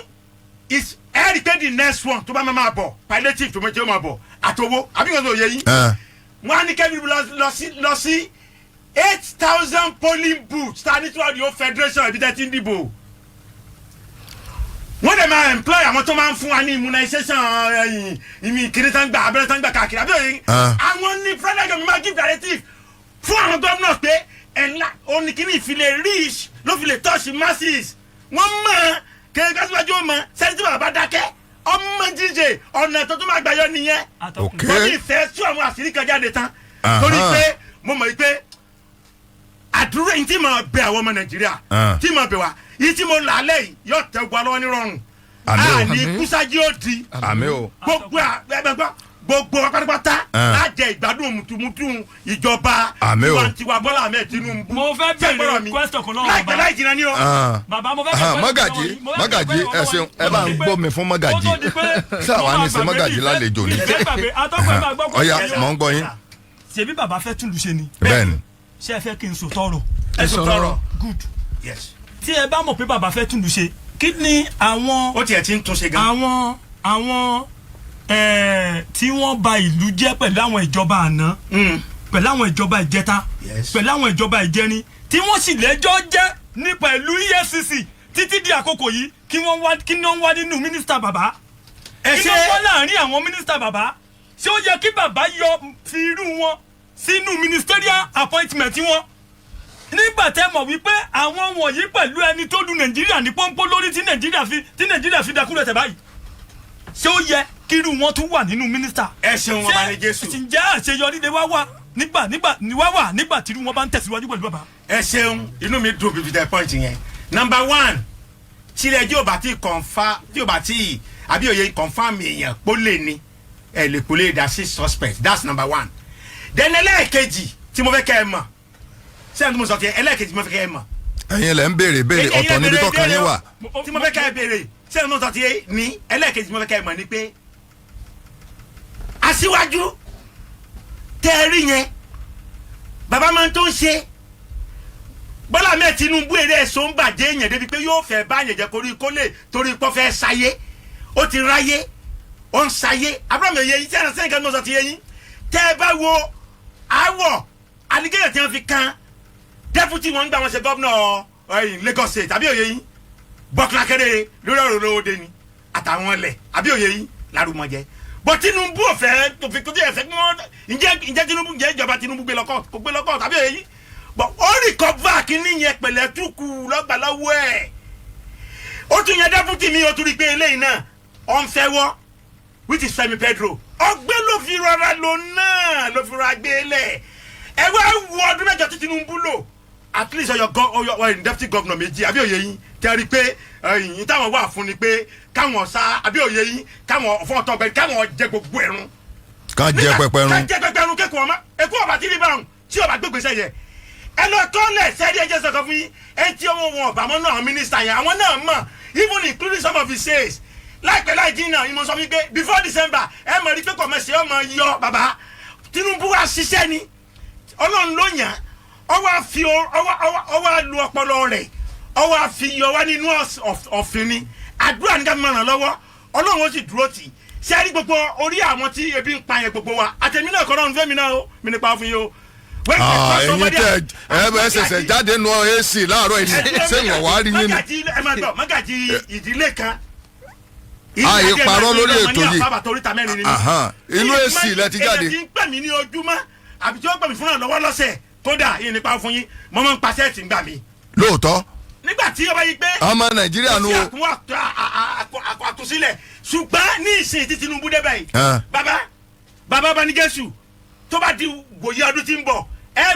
is ẹ̀rí pé the next one tó bá máa bọ̀ palliative tó máa bọ̀ àtọwọ́ àbí nǹkan tó yẹ yín. wọ́n á ní kẹ́mi lọ sí 8,000 polling booths ta ní tí wọ́n di o federation ibi tẹ́ ti ń dìbò. wọ́n dẹ̀ máa employ àwọn tó máa ń fún wa ní immunization ìmì kiri tán gbà abẹ́rẹ́ tán gbà káàkiri àbí òye. àwọn ní federal government máa give directive fún àwọn gómìnà pé ẹ̀ńlá oníkíní ìfilẹ̀ reach ló fi lè touch masses wọ́n mọ̀ kẹ́kẹ́ kásíwájú ọmọ sẹ́ni tí bàbá dákẹ́ ọmọ jíjẹ ọ̀nà tó máa gbà yọ nìyẹn. wọ́n ti fẹ́ tú àwọn àṣírí kan jáde tán. torí pé mo mọ̀ pé àdúrà yìí tí mo bẹ àwọn ọmọ Nàìjíríà tí mo bẹ wá yìí tí mo là á lẹ́yìn yóò tẹ́ gbọ́ lọ́wọ́ nírọ̀rùn. àní kúsájí ó di. gbogbo pátápátá lájẹ ìgbádùn mùtùmùtù ìjọba tiwantiwa Bọ́lá Ahmed Tinubu. mo fẹ́ bẹ̀rẹ̀ question kan lọ́wọ́ láìpẹ́ láì jìnnà ni o. bàbá mo fẹ́ bẹ̀rẹ̀ Mọ́gàjí ẹ ṣeun ẹ bá ń gbọ́ mi fún Mọ́gàjí sáwa ní ṣe Mọ́gàjí lálejò ni. ọ̀ya mọ̀ ń gbọ́ yín. ṣebí bàbá fẹ́ túlù ṣe ni. bẹ́ẹ̀ni. ṣé ẹ fẹ́ kí n sọ tọrọ. ẹ sọ tọrọ. good. yes. tí ẹ bá mọ̀ pé bàbá fẹ́ túlù ṣe kí ni àwọn. ó tiẹ̀ ti ń tún ṣe gan. àwọn tí wọ́n ba ìlú jẹ́ pẹ̀lú àwọn ìjọba àná pẹ̀lú àwọn ìjọba ìjẹta pẹ̀lú àwọn ìjọba ìjẹrin tí wọ́n sì lẹ́jọ́ jẹ́ ní pẹ̀lú EFCC títí di àkókò yìí kí wọ́n wá nínú mínísítà bàbá kí wọ́n wá láàrin àwọn mínísítà bàbá ṣé ó yẹ kí bàbá yọ fi irú wọn sínú ministerial appointment wọn nígbà tẹ́ mọ̀ wípé àwọn wọ̀nyí pẹ̀lú ẹni tó lu Nàìjíríà ní pọ́npọ́n lórí tí Nàìjíríà fi dakúrẹ̀ tẹ̀ báyìí ṣé ó yẹ kírú wọn tún wà nínú mínísítà. ẹ ṣeun wọn bá ní Jésù. ǹjẹ́ àṣeyọrí lè wá nígbà tí wọ́n bá ń tẹ̀síwájú pẹ̀lú bàbá. ẹ ṣeun inú mi dùn bíbí tẹ pọ́ǹtì yẹn. number 1 tílẹ̀ tí o bá ti àbí òye confam èèyàn kó lè ní ẹ lè kó lè dá sí suspect that's number 1. then ẹlẹ́ẹ̀kejì tí mo fẹ́ kẹ́ ẹ mọ̀ sẹ́yìn tí mo sọ tiẹ̀ ẹlẹ́ẹ̀kejì mo fẹ́ kẹ́ ẹ mọ̀. ẹ̀yin lẹ ń béèrè ọ̀tọ̀ níbi tó kàn yín wà. tí mo fẹ́ kẹ́ ẹ béèrè sẹ́yìn tí mo sọ tiẹ̀ ní ẹlẹ́ẹ̀kejì mo fẹ́ kẹ́ ẹ mọ̀ ni pé aṣíwájú tẹ́ẹ̀rí yẹn bàbá máa ń tó ń ṣe Bọ́lá Ahmed Tinubu èrè ẹ̀sọ́ ń bàjẹ́ èèyàn débi pé yóò fẹ́ bá yẹn jẹ́ korí kólé torí pọ́ fẹ́ sáyé ó ti ráyé ó ń sáyé abúlé mi yẹn sẹ́yìn sẹ́yìn kan tó sọ ti yẹn tẹ́ ẹ bá wo àwọ̀ alígẹ́yẹ̀ tí wọ́n fi kan dẹ́pútì wọn ń gbà wọn ṣe gómìnà Lagos State àbí òye yín Bọ́kúlá Kéré lórí ọ̀rọ̀ olówóde ni àtàwọn ẹlẹ̀ àbí òye yín lárúmọjẹ bọ Tinubu ọfẹ tòfin tó ti ẹfẹ kí wọn ǹjẹ́ Tinubu ǹjẹ́ ìjọba Tinubu gbé lọkọ tàbí èyí bọ ó rìkọvà kínní yẹn pẹ̀lẹ́ túkù lọgbàlọwọ ẹ ó tún yẹn dẹ́pútì mi ó tún rí pé eléyìí náà ọ̀n fẹ́ wọ́ which is Fẹ́mi Pedro ọgbẹ́ ló fi rọra lò náà ló fi rọra gbé lẹ̀ ẹ wá wọ ọdún mẹ́jọ tí Tinubu lò at least ọyọ deputy governor méjì àbí òye yín kẹrí pé ẹyìn táwọn wà fún ni pé káwọn sá àbí òye yín káwọn fún ọtọ gbẹ káwọn jẹ gbogbo ẹrun. ká jẹ pẹpẹrun. ká jẹ pẹpẹrun kékun ọmọ ekú ọba tí ní báwọn tí ọba gbégbé sẹyẹ ẹ lọ tọ́lẹ̀ sẹ́ẹ̀dí ẹjẹ́ sọ̀kan fún yín ẹ tí ọwọ́ wọn ọ̀bà mọ́ náà mínísítà yẹn àwọn náà mọ̀ even including some of his says láìpẹ́ láì jìnnà ìmọ̀ sọ wípé before December ẹ mọ̀ rí pé kọ̀mẹ́sì ọmọ yọ bàbá Tinubu wa ṣiṣẹ́ ni Ọlọ́run ló yàn ọwọ́ lu ọpọlọ rẹ̀ ọwọ́ àfi yọ wá nínú ọ̀fìn ni àdúrà ní ká fi máa ràn lọ́wọ́ Ọlọ́run ó sì dúró tì í ṣé ẹ rí gbogbo orí àwọn tí ebi ń pa yẹn gbogbo wa àtẹ̀mí náà kọ́ra ọ̀nfẹ́ mi náà o mi nípa fún yín o. ẹ̀yin tẹ ẹ ṣẹ̀ṣẹ̀ jáde nù AC láàárọ̀ yìí sẹ́yìn wàá rí yín ni. ẹ máa gbọ́ mọ́gàjì ìdílé kan. ààyè parọ́ lórí ètò yìí inú AC lẹ ti jáde. èyí ti ń pè mí ní ojúmọ́ àbí tí ó pè mí fúnra lọ́wọ́ lọ́sẹ̀ kódà yìí nípa fún yín mo máa ń pa sẹ́ẹ̀tì ńgbà mi. lóòótọ́. nígbà tí ọba yìí pé. ọmọ Nàìjíríà nù o. àtúnṣílẹ̀ ṣùgbọ́n ní ìsìn tí Tinubu débẹ̀ yìí. bàbá bá ní Jésù tó bá di wòye ọdún tí ń bọ̀ ẹ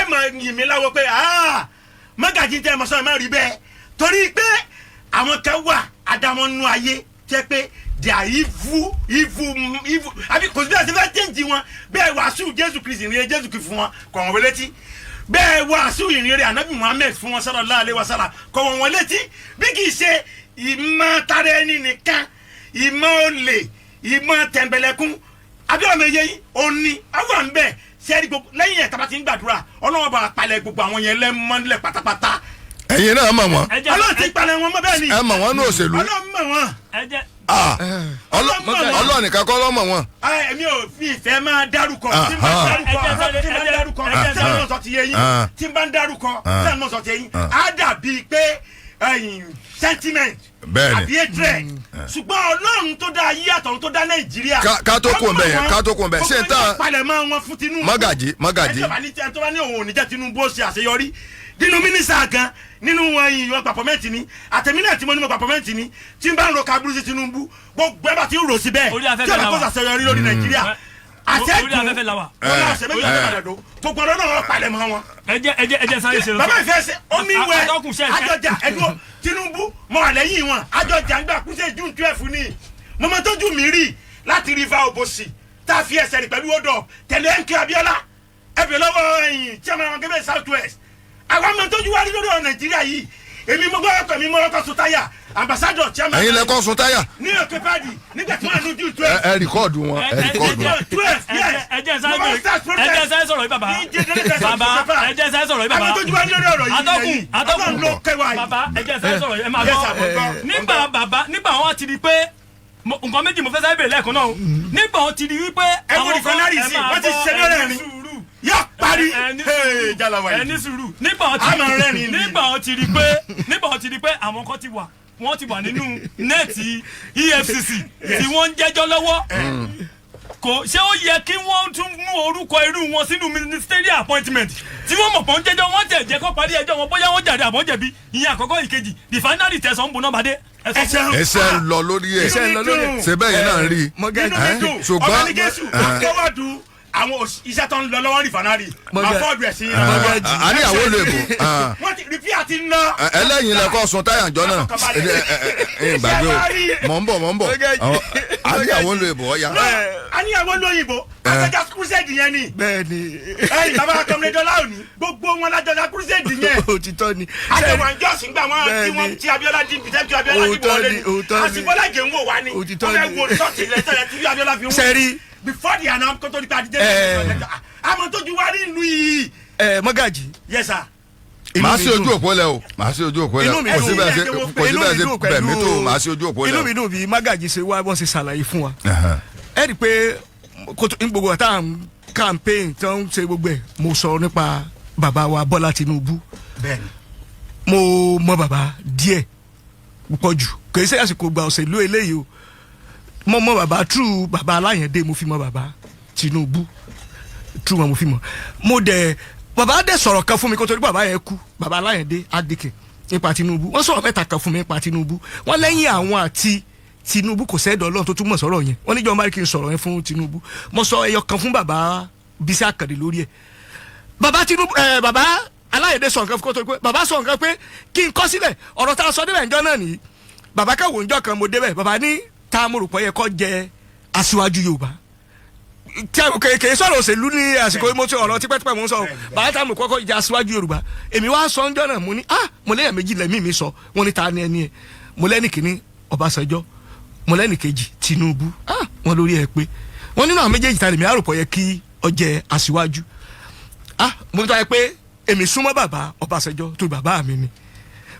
mọ̀ yìn mí láwọ pé mọ́gàjì tẹ́ ẹ mọ̀ sọ́ọ́ ẹ má rí bẹ́ẹ̀ torí pé àwọn kan wà àdámọ́nú ayé jẹ́ pé they are evil àbí kò sí bí a ṣe fẹ́ jẹ́ǹjì wọn bẹ́ẹ̀ wàásù Jésù Kristi ìrìn Jésù Kristi fún wọn kọ̀ wọ́n wọlé tí bẹ́ẹ̀ wàásù ìrìn rẹ̀ Ànábì Muhammad fún wọn sallallahu alaihi wasallam kọ̀ wọ́n wọlé tí bí kì í ṣe ìmọ̀ tara ẹni nìkan ìmọ̀ olè ìmọ̀ tẹ̀m̀bẹ̀lẹ̀kún abíọ́mọ eyé yìí òní àwọn à ń bẹ̀ sẹ́ẹ̀rì gbogbo lẹ́yìn ẹ̀ tàbá ti ń gbàdúrà Ọlọ́run bá palẹ̀ gbogbo àwọn yẹn lẹ́mọ́lẹ̀ pátápátá. ẹ̀yin náà mọ̀ wọ́n. Ọlọ́run ti palẹ̀ wọn mọ́ bẹ́ẹ̀ ni. ẹ mọ̀ wọ́n ní òṣèlú. Ọlọ́run mọ̀ wọ́n. Ọlọ́run nìkan kọ́ lọ́mọ̀ wọn. èmi ò fi ìfẹ́ máa dárúkọ tí n bá dárúkọ tí n bá dárúkọ tí n á dàbí pé sentiment àbí ètùrẹ̀ ṣùgbọ́n Ọlọ́run tó dá ayé àtọ̀run tó dá Nàìjíríà. ká tó kún bẹ́ẹ̀ yẹn ká tó kún bẹ́ẹ̀ ṣé n ta palẹ̀mọ́ wọn fún Tinubu. Mọ́gàjì. ẹ tó bá ní òun ò ní jẹ́ Tinubu ó ṣe àṣeyọrí nínú mínísà gan nínú ìwọ̀n pàpọ̀mẹ́ǹtì ni àtẹ̀mí náà tí mo ní mo pàpọ̀mẹ́ǹtì ni tí n bá ń ro kaburú sí Tinubu gbogbo ẹ bá ti ń rò sí bẹ́ẹ̀ tí ọ̀nà kó ṣàṣeyọrí lórí Nàìjíríà àtẹ̀kùn wọn náà ṣe méjì ọ̀dọ́ padà tó gbọ́dọ̀ náà wọ́n palẹ̀ mọ́ wọn. ẹ sáré ṣe lọ. bàbá ìfẹ́ ṣe omi wẹ̀ àjọjà ẹ̀dùn Tinubu mọ àlẹ́yìn wọn àjọjà ń gbà kúṣe June 12 ni mọ̀mọ́ tó jù mí rí láti rí fa òbòsì tá a fi ẹsẹ̀ rìn pẹ̀lú odò tẹ̀lé ẹ̀ńkẹ́ Abíọ́lá ẹ̀bẹ̀ lọ́wọ́ ẹ̀yìn chairman gẹ́gẹ́ South West àwọn ọmọ tó ju wá rí lórí ọ̀rọ̀ Nàìjíríà yìí èmi mo gbọ́ ọkọ̀ mi mo ọkọ̀ sun táyà ambassador chairman. ẹ̀yin lẹ kọ́ sun táyà. ní òkè pàdé nígbà tí wọ́n nu June 12. ẹ rìkọ́ọ̀dù wọn ẹ rìkọ́ọ̀dù wọn. ẹ jẹ́ sáré sọ̀rọ̀ yìí bàbá ẹ jẹ́ sáré sọ̀rọ̀ yìí bàbá àwọn tó ju wá rí lórí ọ̀rọ̀ yìí atọ́kùn ló kẹwàá yìí. bàbá ẹ jẹ́ sáré sọ̀rọ̀ yìí ẹ máa gbọ́ nígbà wọn ti di pé nǹkan méjì mo fẹ́ sáré bèrè lẹ́ẹ̀kan náà nígbà wọn ti di wípé àwọn ìfọ̀nárì sí wọ́n ti ṣe lọ́rẹ̀ rìn yọ parí ẹni sùúrù nígbà wọn ti di pé àwọn kan wọ́n ti wà nínú nẹ́ẹ̀tì EFCC tí wọ́n ń jẹ́jọ́ lọ́wọ́ kò ṣé ó yẹ kí wọ́n tún mú orúkọ irú wọn sínú ministerial appointment tí wọ́n mọ̀ pọ̀ ń jẹ́jọ́ wọ́n tẹ̀ jẹ́ kó parí ẹjọ́ wọn bóyá wọ́n jàre àbọ̀ jẹ̀bi ìyẹn àkọ́kọ́ ìkejì refinery tẹ̀sán ń bọ̀ náà bàdé. ẹsẹ̀ ń lọ lórí ẹ̀ ṣe bẹ́ẹ̀ yẹn náà ń rí i ṣùgbọ́n àwọn iṣẹ́ tó ń lọ lọ́wọ́ rìfánárì àfọ́ọ̀dù ẹ̀sìn yìí. a ní àwọn olóògbé. wọ́n ti rìpí àti ná. ẹlẹ́yin lẹ́kọ́ sun táyà jọ náà gbàgbé o mọ̀ ń bọ̀ a ní àwọn olóògbé ọ̀ya. a ní àwọn olóyìnbó àjọjà kúrúsẹ́ẹ̀dì yẹn ni. bẹ́ẹ̀ni. ẹyìn bàbá akọmọdéjọlá òní gbogbo wọn lájọjà kúrúsẹ́ẹ̀dì yẹn. òtítọ́ ni. àjọwà ń jọ́sìn gbà wọ́n tí Abíọ́lá di bìtẹ́ tí Abíọ́lá di wọlé ni àsìbọ́lá jẹ̀ ń wò wá ni wọ́n fẹ́ wo sọ́ọ̀tì lẹ́sẹ̀ tí Abíọ́lá fi ń wò before the anam kótó nípa àdìjẹ́ àmọ́ tó ju wá rí ìlú yìí. Mọ́gàjì. Yes sir. màá sí ojú òpó lẹ o màá sí ojú òpó lẹ kò sí bẹ́ẹ̀ ṣe bẹ̀mí tó màá sí ojú òpó lẹ. inú mi dùn bí Mọ́gàjì ṣe wá wọ́n ṣe ṣàlàyé fún wa. ẹ rí i pé gbogbo àtà campaign tó ń ṣe gbogbo ẹ̀ mo sọ nípa bàbá wa Bọ́lá Tinubu. mo mọ bàbá díẹ̀ púpọ̀ jù kò í ṣe àsìkò gba òṣèlú eléyìí o mo mọ bàbá true bàbá Aláyàndé mo fi mọ bàbá Tinubu true wọn mo fi mọ mo dẹ bàbá dẹ sọ̀rọ̀ kan fún mi kó tó di bàbá yẹn kú bàbá Aláyàndé Adike nípa Tinubu wọ́n sọ̀rọ̀ mẹ́ta kan fún mi nípa Tinubu wọ́n lẹ́yìn àwọn àti Tinubu kò sẹ́dọ̀ Ọlọ́run tó túmọ̀ sọ̀rọ̀ yẹn wọ́n níjọ́ máa kí n sọ̀rọ̀ yẹn fún Tinubu mo sọ ẹyọ kan fún bàbá Bísí Àkàndé lórí ẹ̀ bàbá Tinubu bàbá Aláyàndé sọ nǹkan kó tó di pé bàbá sọ nǹkan pé kí n kọ sílẹ̀ ọ̀rọ̀ tá a sọ débẹ̀ ńjọ́ náà nìyí bàbá káwọ́ ńjọ́ kan mo débẹ̀ bàbá ní tá a mú rò pọ̀ yẹ kọ́ jẹ aṣíwájú Yorùbá kèé sọ̀rọ̀ òṣèlú ní àsìkò mo ti ọ̀rọ̀ tipẹ́tipẹ́ mo ń sọ bàbá tá a mú kọ́kọ́ jẹ aṣíwájú Yorùbá èmi wá sọ ńjọ́ náà mo ní mo lẹ́yìn méjì lẹ́mí mi sọ wọ́n ní ta ni ẹni ẹ̀ mo lẹ́ni kìíní Ọbásanjọ́ mo lẹ́nì kejì Tinubu wọ́n lórí ẹ pé wọ́n nínú àwọn méjèèjì ta lèmi àròpọ̀ yẹ kí ó jẹ́ aṣíwájú mo tọ́ ẹ pé èmi súnmọ́ bàbá Ọbásanjọ́ tó bàbá mi ni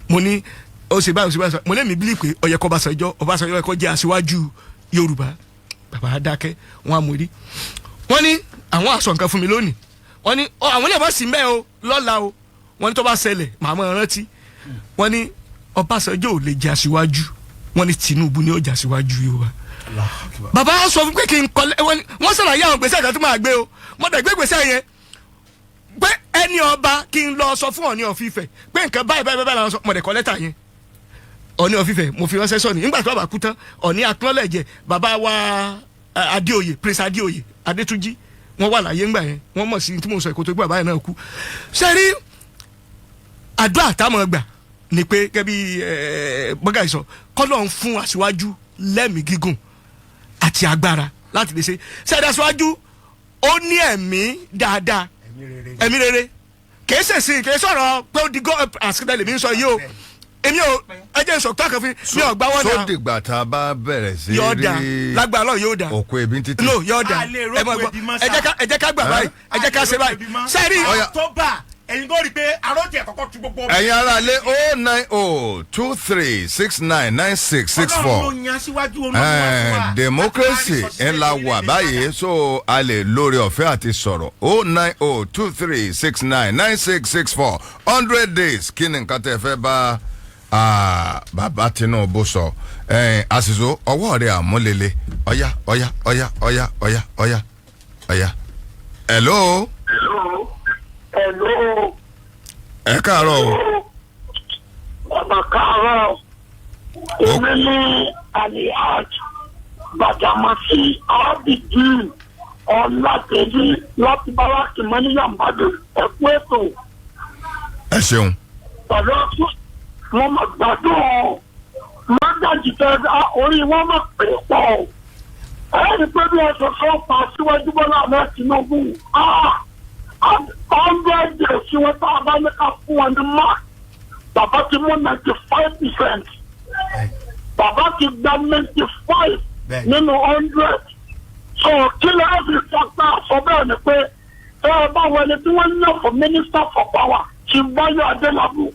mo ní ó ṣe báyìí mo lẹ́mi bílí pé ó yẹ kó Ọbásanjọ́ ẹ̀kọ́ jẹ́ aṣíwájú Yorùbá bàbá dákẹ́ wọn àmúrí wọ́n ní àwọn aṣọ nǹkan fún mi lónìí wọ́n ní àwọn ilé ìbọn sì mẹ́ o lọ́la o wọ́n ní tó bá ṣẹlẹ̀ màmá rántí wọ́n ní Ọbásanjọ́ ò lè jẹ́ aṣíwájú wọ́n ní Tinubu ni ó jẹ́ aṣíwájú Yorùbá bàbá sọ fún pé kí n kọ́lé wọ́n ṣàlàyé àwọn gbèsè kan tó máa gbé o mo dẹ̀ gbé gbèsè yẹn pé ẹni ọba kí n lọ sọ fún Ọọ̀ni of Ifẹ̀ pé nǹkan báyìí làwọn sọ mo dẹ̀ kọ́ lẹ́tà yẹn Ọọ̀ni of Ifẹ̀ mo fi ránṣẹ́ sọ̀ni nígbà tó bá kú tán Ọọ̀ni acknowledge bàbá wa Adéoyè Prince Adéoyè Adétúnjí wọ́n wà láyé ńgbà yẹn wọ́n mọ̀ sí tí mo sọ èkó tó gbé bàbá yẹn náà kú sẹ́rí àdúrà táwọn gbà ni pé kẹ́bí bọ́gà ìsọ kọ́lọ́ ń fún aṣíwájú lẹ́mìí gígùn àti agbára láti lè ṣe sẹ́dá aṣíwájú ó ní ẹ̀mí dáadáa ẹ̀mí rere kìí ṣèṣin kìí sọ̀rọ̀ pé ó di gọ́ àṣìkò lèmi ń sọ yìí o èmi ò ẹjẹ sọ tó àkànfin mi ò gbá wọn náà. sódì gbà tá a bá bẹ̀rẹ̀ sí rí yóò dà lágbára lọ yóò dà òkú ebi títí. no yóò dà ẹ jẹ́ ká gbà báyìí ẹ jẹ́ ká ṣe báyìí sẹ́ẹ̀rì. October ẹ̀yin kò rí i pé àròjẹ àkọ́kọ́ tu gbogbo. ẹ̀yin ara lé 09023699664 democracy ńlá wà báyìí so a lè lórí ọ̀fẹ́ àti sọ̀rọ̀ 09023699664 100 days kí ni nǹkan tẹ́ fẹ́ bá bàbá Tinubu sọ àṣìṣò ọwọ́ rẹ̀ àmúlélẹ̀ ọ̀yá. hello. ẹ káàárọ̀ o. ọ̀nà káàárọ̀ èmi ní Alihaj Badamasi Abidin Ọ̀làdẹ́lí láti báràkì mọ́níyàmbádò ẹ̀kú ètò. ẹ ṣeun. pẹ̀lú wọn máa gbádùn mọ́gàjì tẹ́lẹ̀ orí wọn máa pè pọ̀ ẹ̀rí pé bí ẹ̀sọ̀ kan pa síwájú Bọ́lá Ahmed Tinubu 100 days tí wọ́n tá a bá ní ká fún wọn ní mark bàbá ti mú 95%, bàbá ti gba 95 nínú 100. so kí ló ń fi fọ́tà sọ bẹ́ẹ̀ ni pé ẹ bá wọlé tí wọ́n yàn fún minister for power ti Báyọ̀ Adélábù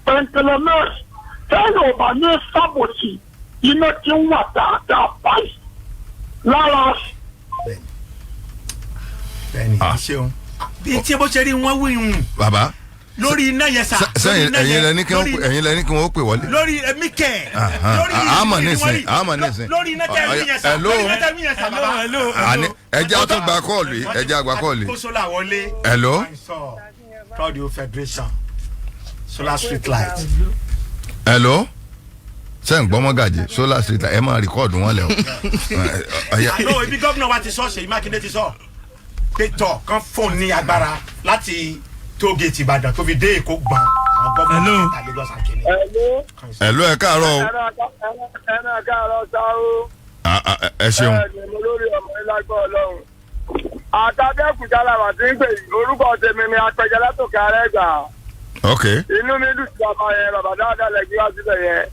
pẹ̀ntẹ̀lẹ́mẹ́rì tẹ́lẹ̀ ò bá ní sábòsì iná tí ń wà dáadáa báyìí lára. bẹ́ẹ̀ni ṣeun bí tí bó ṣe rí wọn wí hùn. bàbá lórí iná yẹn sà. sẹ́yìn ẹ̀yin lẹni kí wọ́n pè wọlé. lórí ẹ̀mí kẹ̀. àmọ̀ nísìn. lórí iná tẹ̀ ẹ̀mí yẹn sà. lórí iná tẹ̀ ẹ̀mí yẹn sà bàbá. ẹja tó gba kọ́ọ̀lù yìí ẹja gba kọ́ọ̀lù yìí. kó sólà wọlé. hello. Claudio Federation solar street light. hello. sẹ́yìn gbọ́mọ́ gàjẹ́ solar street light ẹ máa rìkọ́ọ̀dù wọn lẹ̀ o. àlọ́ ibi gómìnà wa ti sọ Ṣèyí Mákindé ti sọ pé tọ̀ kan fóònù ní agbára láti tóògèètì Ìbàdàn tó fi dé Èkó gbọ̀n àwọn gómìnà mẹ́ta Lagos àkínní. hello ẹ káàárọ̀ o. ẹ káàárọ̀ sáà o. ẹ ṣeun. mo lórí ọmọ ìlágbọ́ Ọlọ́run. àtàbẹ́kùtà làwọn ti ń pè orúkọ tèmi ni apẹjẹ látòkè Arẹ́gbà. ok. inú mi dùn sí bàbá yẹn bàbá dáadáa lẹ́gbẹ́ wá síbẹ̀ yẹn.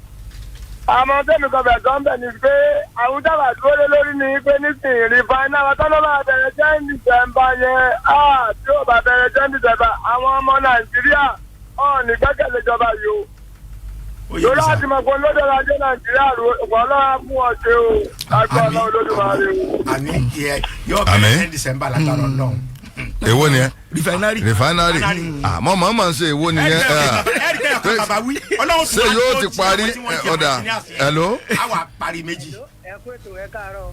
àmọ́ tẹ́mi kan bẹ̀ tán bẹ̀ ni pé àwọn dábàá dúró lé lórí ni pé nísìnyí rìfáínà àwọn tọ́lọ́ bá bẹ̀rẹ̀ jẹ́ December yẹn tí ó bá bẹ̀rẹ̀ jẹ́ December àwọn ọmọ Nàìjíríà ní gbẹ́kẹ̀lé ìjọba yìí o. lórí àti mọ̀kàn lóde ajé Nàìjíríà wọ́n lọ́wọ́ fún ọ̀ṣẹ́ o lágbára Ọlọ́run Olódùmarè o. àmì yóò bẹ̀rẹ̀ December látara Ọlọ́run. èwo ni ẹ. refinery. àmọ́ màmá ń ṣe èwo ni ẹ. ṣé yóò ti parí ọ̀dà hello. àwa parí méjì. ẹ kú ètò ẹ káàárọ̀.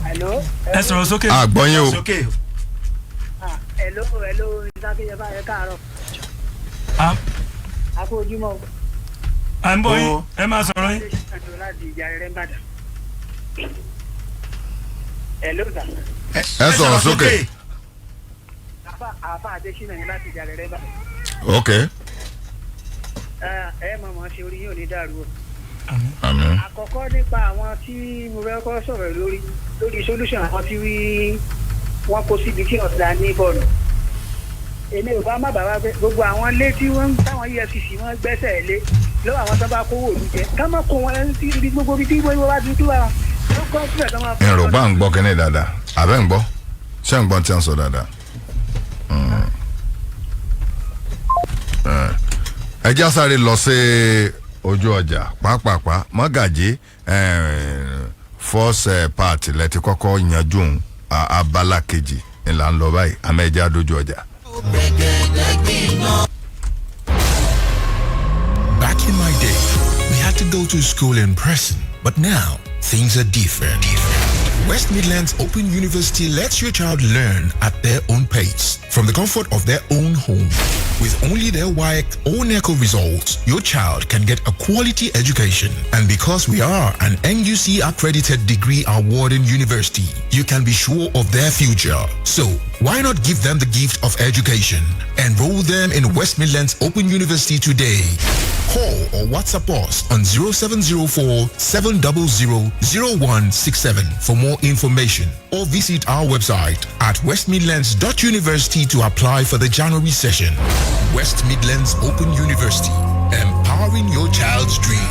hello. ẹ sọ̀rọ̀ sókè. àgbọ̀nyin o. hello ìsákéyẹfà ẹ káàárọ̀. a kú ojúmọ́. à ń bọ̀ yín ẹ máa sọ̀rọ̀ yín. hello sir. ẹ sọ̀rọ̀ sókè. àfa Adésínà ní láti ìjà rẹ̀ bá. ok. ẹ mọ̀ ṣe orí yóò ní dàrú o. àmín. àkọ́kọ́ nípa àwọn tí mo fẹ́ kọ́ sọ̀rọ̀ lórí solution àwọn tí wọ́n kó síbi tí ọ̀dà ní bọ́ọ̀lù. èmi ò bá má bàbá gbogbo àwọn ilé tí wọ́n táwọn EFCC wọ́n gbẹ́sẹ̀ lé lọ́wọ́ àwọn tó bá kówó òlu jẹ ká má kó wọn sí ibi gbogbo ibi tí wọ́n bá dúdú wa wọ́n kọ́ sílẹ̀ tó máa fọ́. ìrùbá ń gbọ́ kínní dáadáa àbẹ́ ń gbọ́ ṣé ń gbọ́ tí a ń sọ dáadáa. ẹ já sáré lọ sí ojú ọjà pàápàá mọ́gàjí first part lẹ́tí kọ́kọ́ yanjú abala kejì ńlá ń lọ báyìí àmọ́ ẹ já dojú ọjà. Back in my day, we had to go to school in person, but now things are different. West Midlands Open University lets your child learn at their own pace, from the comfort of their own home. With only their WAEC or NECO results, your child can get a quality education. And because we are an NUC accredited degree awarding university, you can be sure of their future. So, why not give them the gift of education? Enroll them in West Midlands Open University today. Call or WhatsApp us on 0704 700 0167 for more information, or visit our website at westmidlands.university to apply for the January session. West Midlands Open University, empowering your child's dream.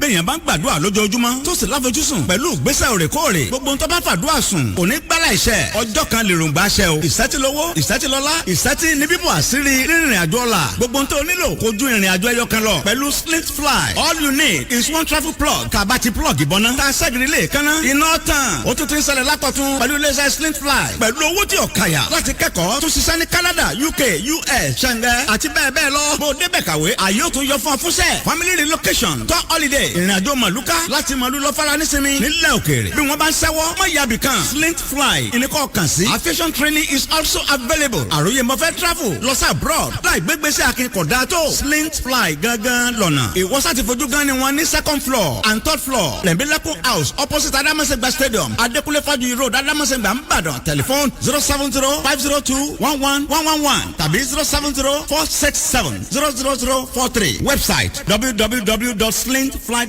béèyàn bá ń gbàdúrà lójoojúmọ́ tó sì láfojúsùn pẹ̀lú ìgbésẹ̀ òrèkóòrè gbogbo ń tó bá fàdúrà sùn kò ní gbálà iṣẹ́ ọjọ́ kan lèròǹgbà ṣẹ o ìṣẹ́tìlówó ìṣẹ́tìlọ́lá ìṣẹ́tì ní bíbọ̀ àṣírí rírìn àjò ọ̀la gbogbo ń tó nílò kojú ìrìn àjò ẹyọ kan lọ pẹ̀lú slit fly all you need is one travel plug kàbá ti plug ìbọná tá a ṣẹ́gìrì lè kánná iná tàn ó tún ti ń ṣẹlẹ̀ lákọ̀tún pẹ̀lú iléeṣẹ́ slit fly pẹ̀lú owó tí ò kàyà láti kẹ́kọ̀ọ́ tó ṣiṣẹ́ ní Canada UK US Shanghai àti bẹ́ẹ̀ bẹ́ẹ̀ lọ bó débẹ̀ kàwé àyè ó tún yọ fún ọ fúnṣẹ́ family relocation tour holiday ìrìnàjò màlúkà láti màlú lọ fara nísinmi nílẹ̀ òkèèrè bí wọ́n bá ń sẹ́wọ́ mọ̀ yàbí kan slint fly ìníkọ̀ kàn sí aviation training is also available àròyé mọ̀fẹ́ travel lọ sí abroad láì gbégbèsè akínkọ̀dá tó slint fly gangan lọ́nà ìwọ́sà ti fojú gan ni wọ́n ní second floor and third floor lẹ́mílẹ́kùn house opposite adamasegba stadium adékúnlé fájuyì road adamasegba nìbàdàn telephone 070-502-11111 tàbí 070-467-00043 website www.slintfly.com.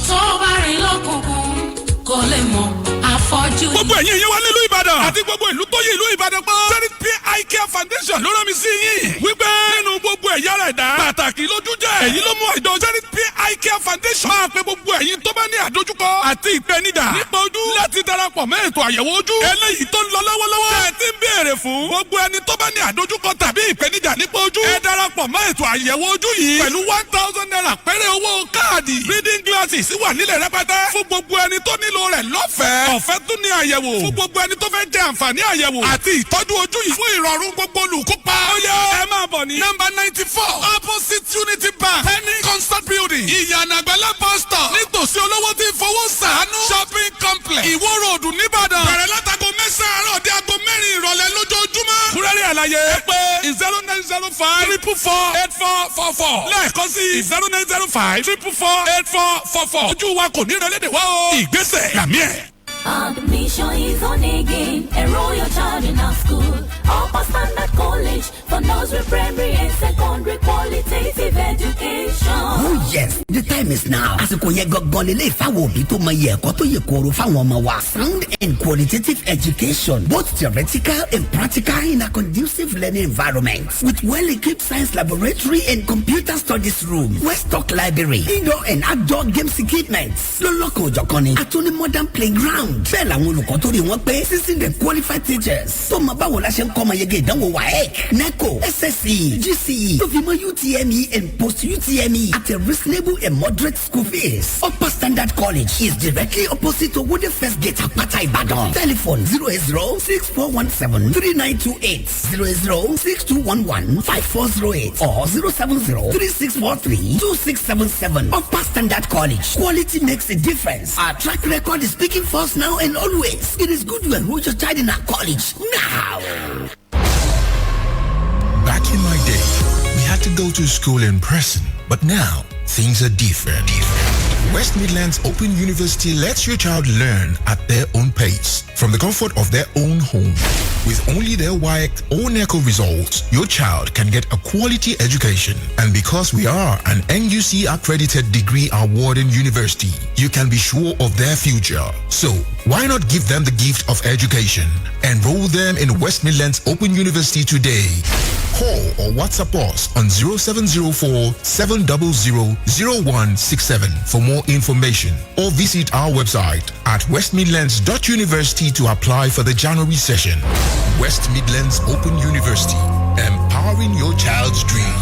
tó bá rìn lọ́kùnkùn kò lè mọ̀ àfọ́jú. gbogbo ẹ̀yin yẹn wá nílùú ìbàdàn àti gbogbo ìlú tó yẹ ìlú ìbàdàn pọ̀. Charity Pay Eye Care Foundation ló rán mi sí yín. wípé nínú gbogbo ẹ̀yà rẹ̀ dá pàtàkì lójú jẹ́. èyí ló mú àjọ Charity Pay Eye Care Foundation máa pe gbogbo ẹ̀yin tó bá ní àdójúkọ àti ìpènijà nípa ojú láti darapọ̀ mẹ́ ètò àyẹ̀wò ojú. eléyìí tó ń lọ lọ́wọ́lọ́wọ́. ẹ ti ń béèrè fún gbogbo ẹni tó bá ní àdójúkọ tàbí ìpènijà nípa ojú. ẹ darapọ̀ mẹ́ ètò àyẹ̀wò ojú yìí pẹ̀lú 1,000 naira péré owó káàdì reading glasses wà nílẹ̀ rẹpẹtẹ fún gbogbo ẹni tó nílò rẹ̀ lọ́fẹ̀ẹ́. ọ̀fẹ́ tún ní àyẹ̀wò fún gbogbo ẹni tó fẹ́ jẹ àǹfààní àyẹ̀wò àti ìtọ́jú ojú yìí fún ìrọ̀rùn gbogbo olùkópa. ó yẹ ẹ máa bọ̀ ní nọ́mbà 94 opposite Unity Bank Penny Concert Building ìyànà àgbẹ̀lẹ̀ bus stop nítòsí olówó tí fowó ṣàánú shopping complex Ìwó Road nìbàdàn. bẹ̀rẹ̀ látago mẹ́sàn-án àárọ̀ dé aago mẹ́rin ìrọ̀lẹ́ lójoojúmọ́. kúrẹ́rì àlàyé ẹ pé 0905-444-8444 lẹ́ẹ̀kan sí 0905-444-8444. ojú wa kò ní ìrẹ́lẹ́dẹ̀ wá o. ìgbésẹ̀ làmí ẹ̀. Admission is on again. Enroll your child in our school. Upper Standard College for nursery, primary, and secondary qualitative education. Oh yes, the time is now. Àsìkò yẹn gangan lélẹ̀ ìfáwọn òbí tó mọ iye ẹ̀kọ́ tó yẹ kóró fáwọn ọmọ wa. Sound and qualitative education, both theoretical and practical in a conducive learning environment. With well-equipped science laboratory and computer studies room. Westock Library, indoor and outdoor games equipment. Lọ́lọ́kan òjọ̀kan ni. Àtúní modern playground. Bẹ́ẹ̀ làwọn olùkọ́ tó rí wọn pé sísìn the qualified teachers. Tó mọ báwo la ṣe ń kọ́ ọmọ yege ìdánwò WAEC, NECO, SSE, GCE, tó fi mọ́ UTME and post-UTME at a reasonable and moderate school fees. Upper Standard College is directly opposite to Wooden First Gate, Apata, Ibadan. Telephone 080-6417-3928, 080-6211-5408 or 070-3643-2677. Upper Standard College. Quality makes a difference. Our track record is speaking for us now and always. It is good to enroll your child in our college now. Back in my day, we had to go to school in person, but now things are different. West Midlands Open University lets your child learn at their own pace, from the comfort of their own home. With only their WAEC or NECO results, your child can get a quality education. And because we are an NUC accredited degree awarding university, you can be sure of their future. So, why not give them the gift of education? Enroll them in West Midlands Open University today. Call or WhatsApp us on 0704 700 0167 for more information, or visit our website at westmidlands.university to apply for the January session. West Midlands Open University, empowering your child's dream.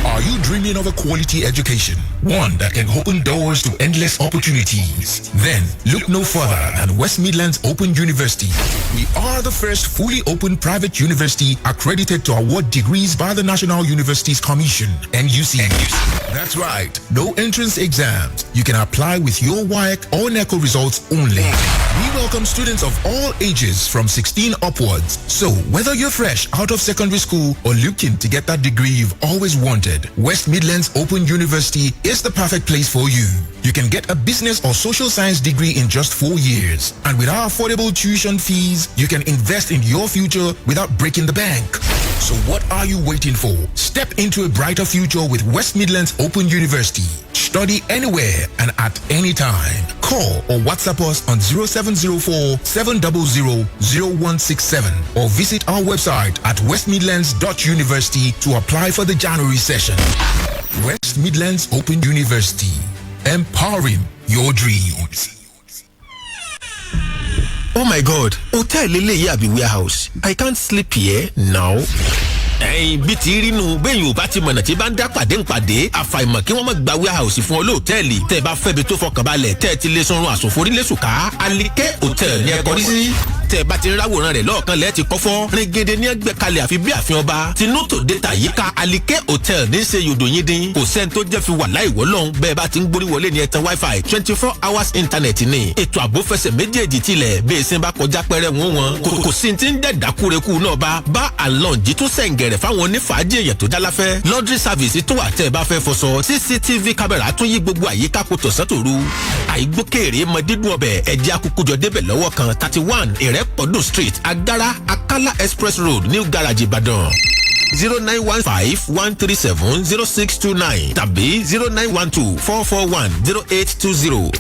Are you dreaming of a quality education? One that can open doors to endless opportunities? Then look no further than West Midlands Open University. We are the first fully open private university accredited to award degrees by the National Universities Commission, NUC. That's right. No entrance exams. You can apply with your WAEC or NECO results only. We welcome students of all ages from 16 upwards. So whether you're fresh out of secondary school or looking to get that degree you've always wanted, West Midlands Open University is the perfect place for you. You can get a business or social science degree in just 4 years. And with our affordable tuition fees, you can invest in your future without breaking the bank. So what are you waiting for? Step into a brighter future with West Midlands Open University. Study anywhere and at any time. Call or WhatsApp us on 0704 700 0167 or visit our website at westmidlands.university to apply for the January session. West Midlands Open University. Empowering your dreams. Oh my God, hotel lele àbí warehouse. I can't sleep here now. Bí ti rí nu bẹ́yìn ò bá ti mọ̀nà tí bá ń dá pàdé àfàìmọ̀ kí wọ́n má gba warehouse fún ọ lóòtẹ́ẹ̀lì tẹ́ bá fẹ́ bí tó fọkànbalẹ̀ tẹ́ ti lè sunrun àsùnforílẹ̀sùká Alike Hotel ní ẹ̀kọ́ rí sí. Tẹ́ bá ti ráwòrán rẹ̀ lọ́ọ̀kan lẹ́ẹ̀ ti kọ́fọ́ ringede ní ẹgbẹ́ kalẹ̀ àfi bí àfihàn ọba tinú tó dé tàyíká Alike Hotel ní ṣe yòdò yín dín kò sẹ́ni tó jẹ́ fi wà láì wọ́lọ́hún bẹ́ẹ̀ bá ti ń gbórí wọlé ní ẹ̀tàn wifi 24 hours internet ní ètò ààbò fẹsẹ̀ méjèèjì tilẹ̀ bí èsì bá kọjá pẹ́rẹ́ wọn kò sí ti ń dẹ̀ dákúrekú náà bá àlọ́ǹjì tó sẹ̀ǹgẹ̀rẹ̀ fáwọn onífàájì èèyàn tó jáláfẹ́ laundry service tó wà tẹ́ ẹ bá fẹ́ fọṣọ CCTV camera tún yí gbogbo àyíká kó tọ̀sán tòru àìgbókèrè mọ dídùn ọbẹ̀ ẹ̀jẹ̀ akúkújọ débẹ̀ lọ́wọ́ kan 31 ìrẹ́pọ̀dùn street agara akala express road new garage Ìbàdàn 0915-137-0629 tàbí 0912-441-0820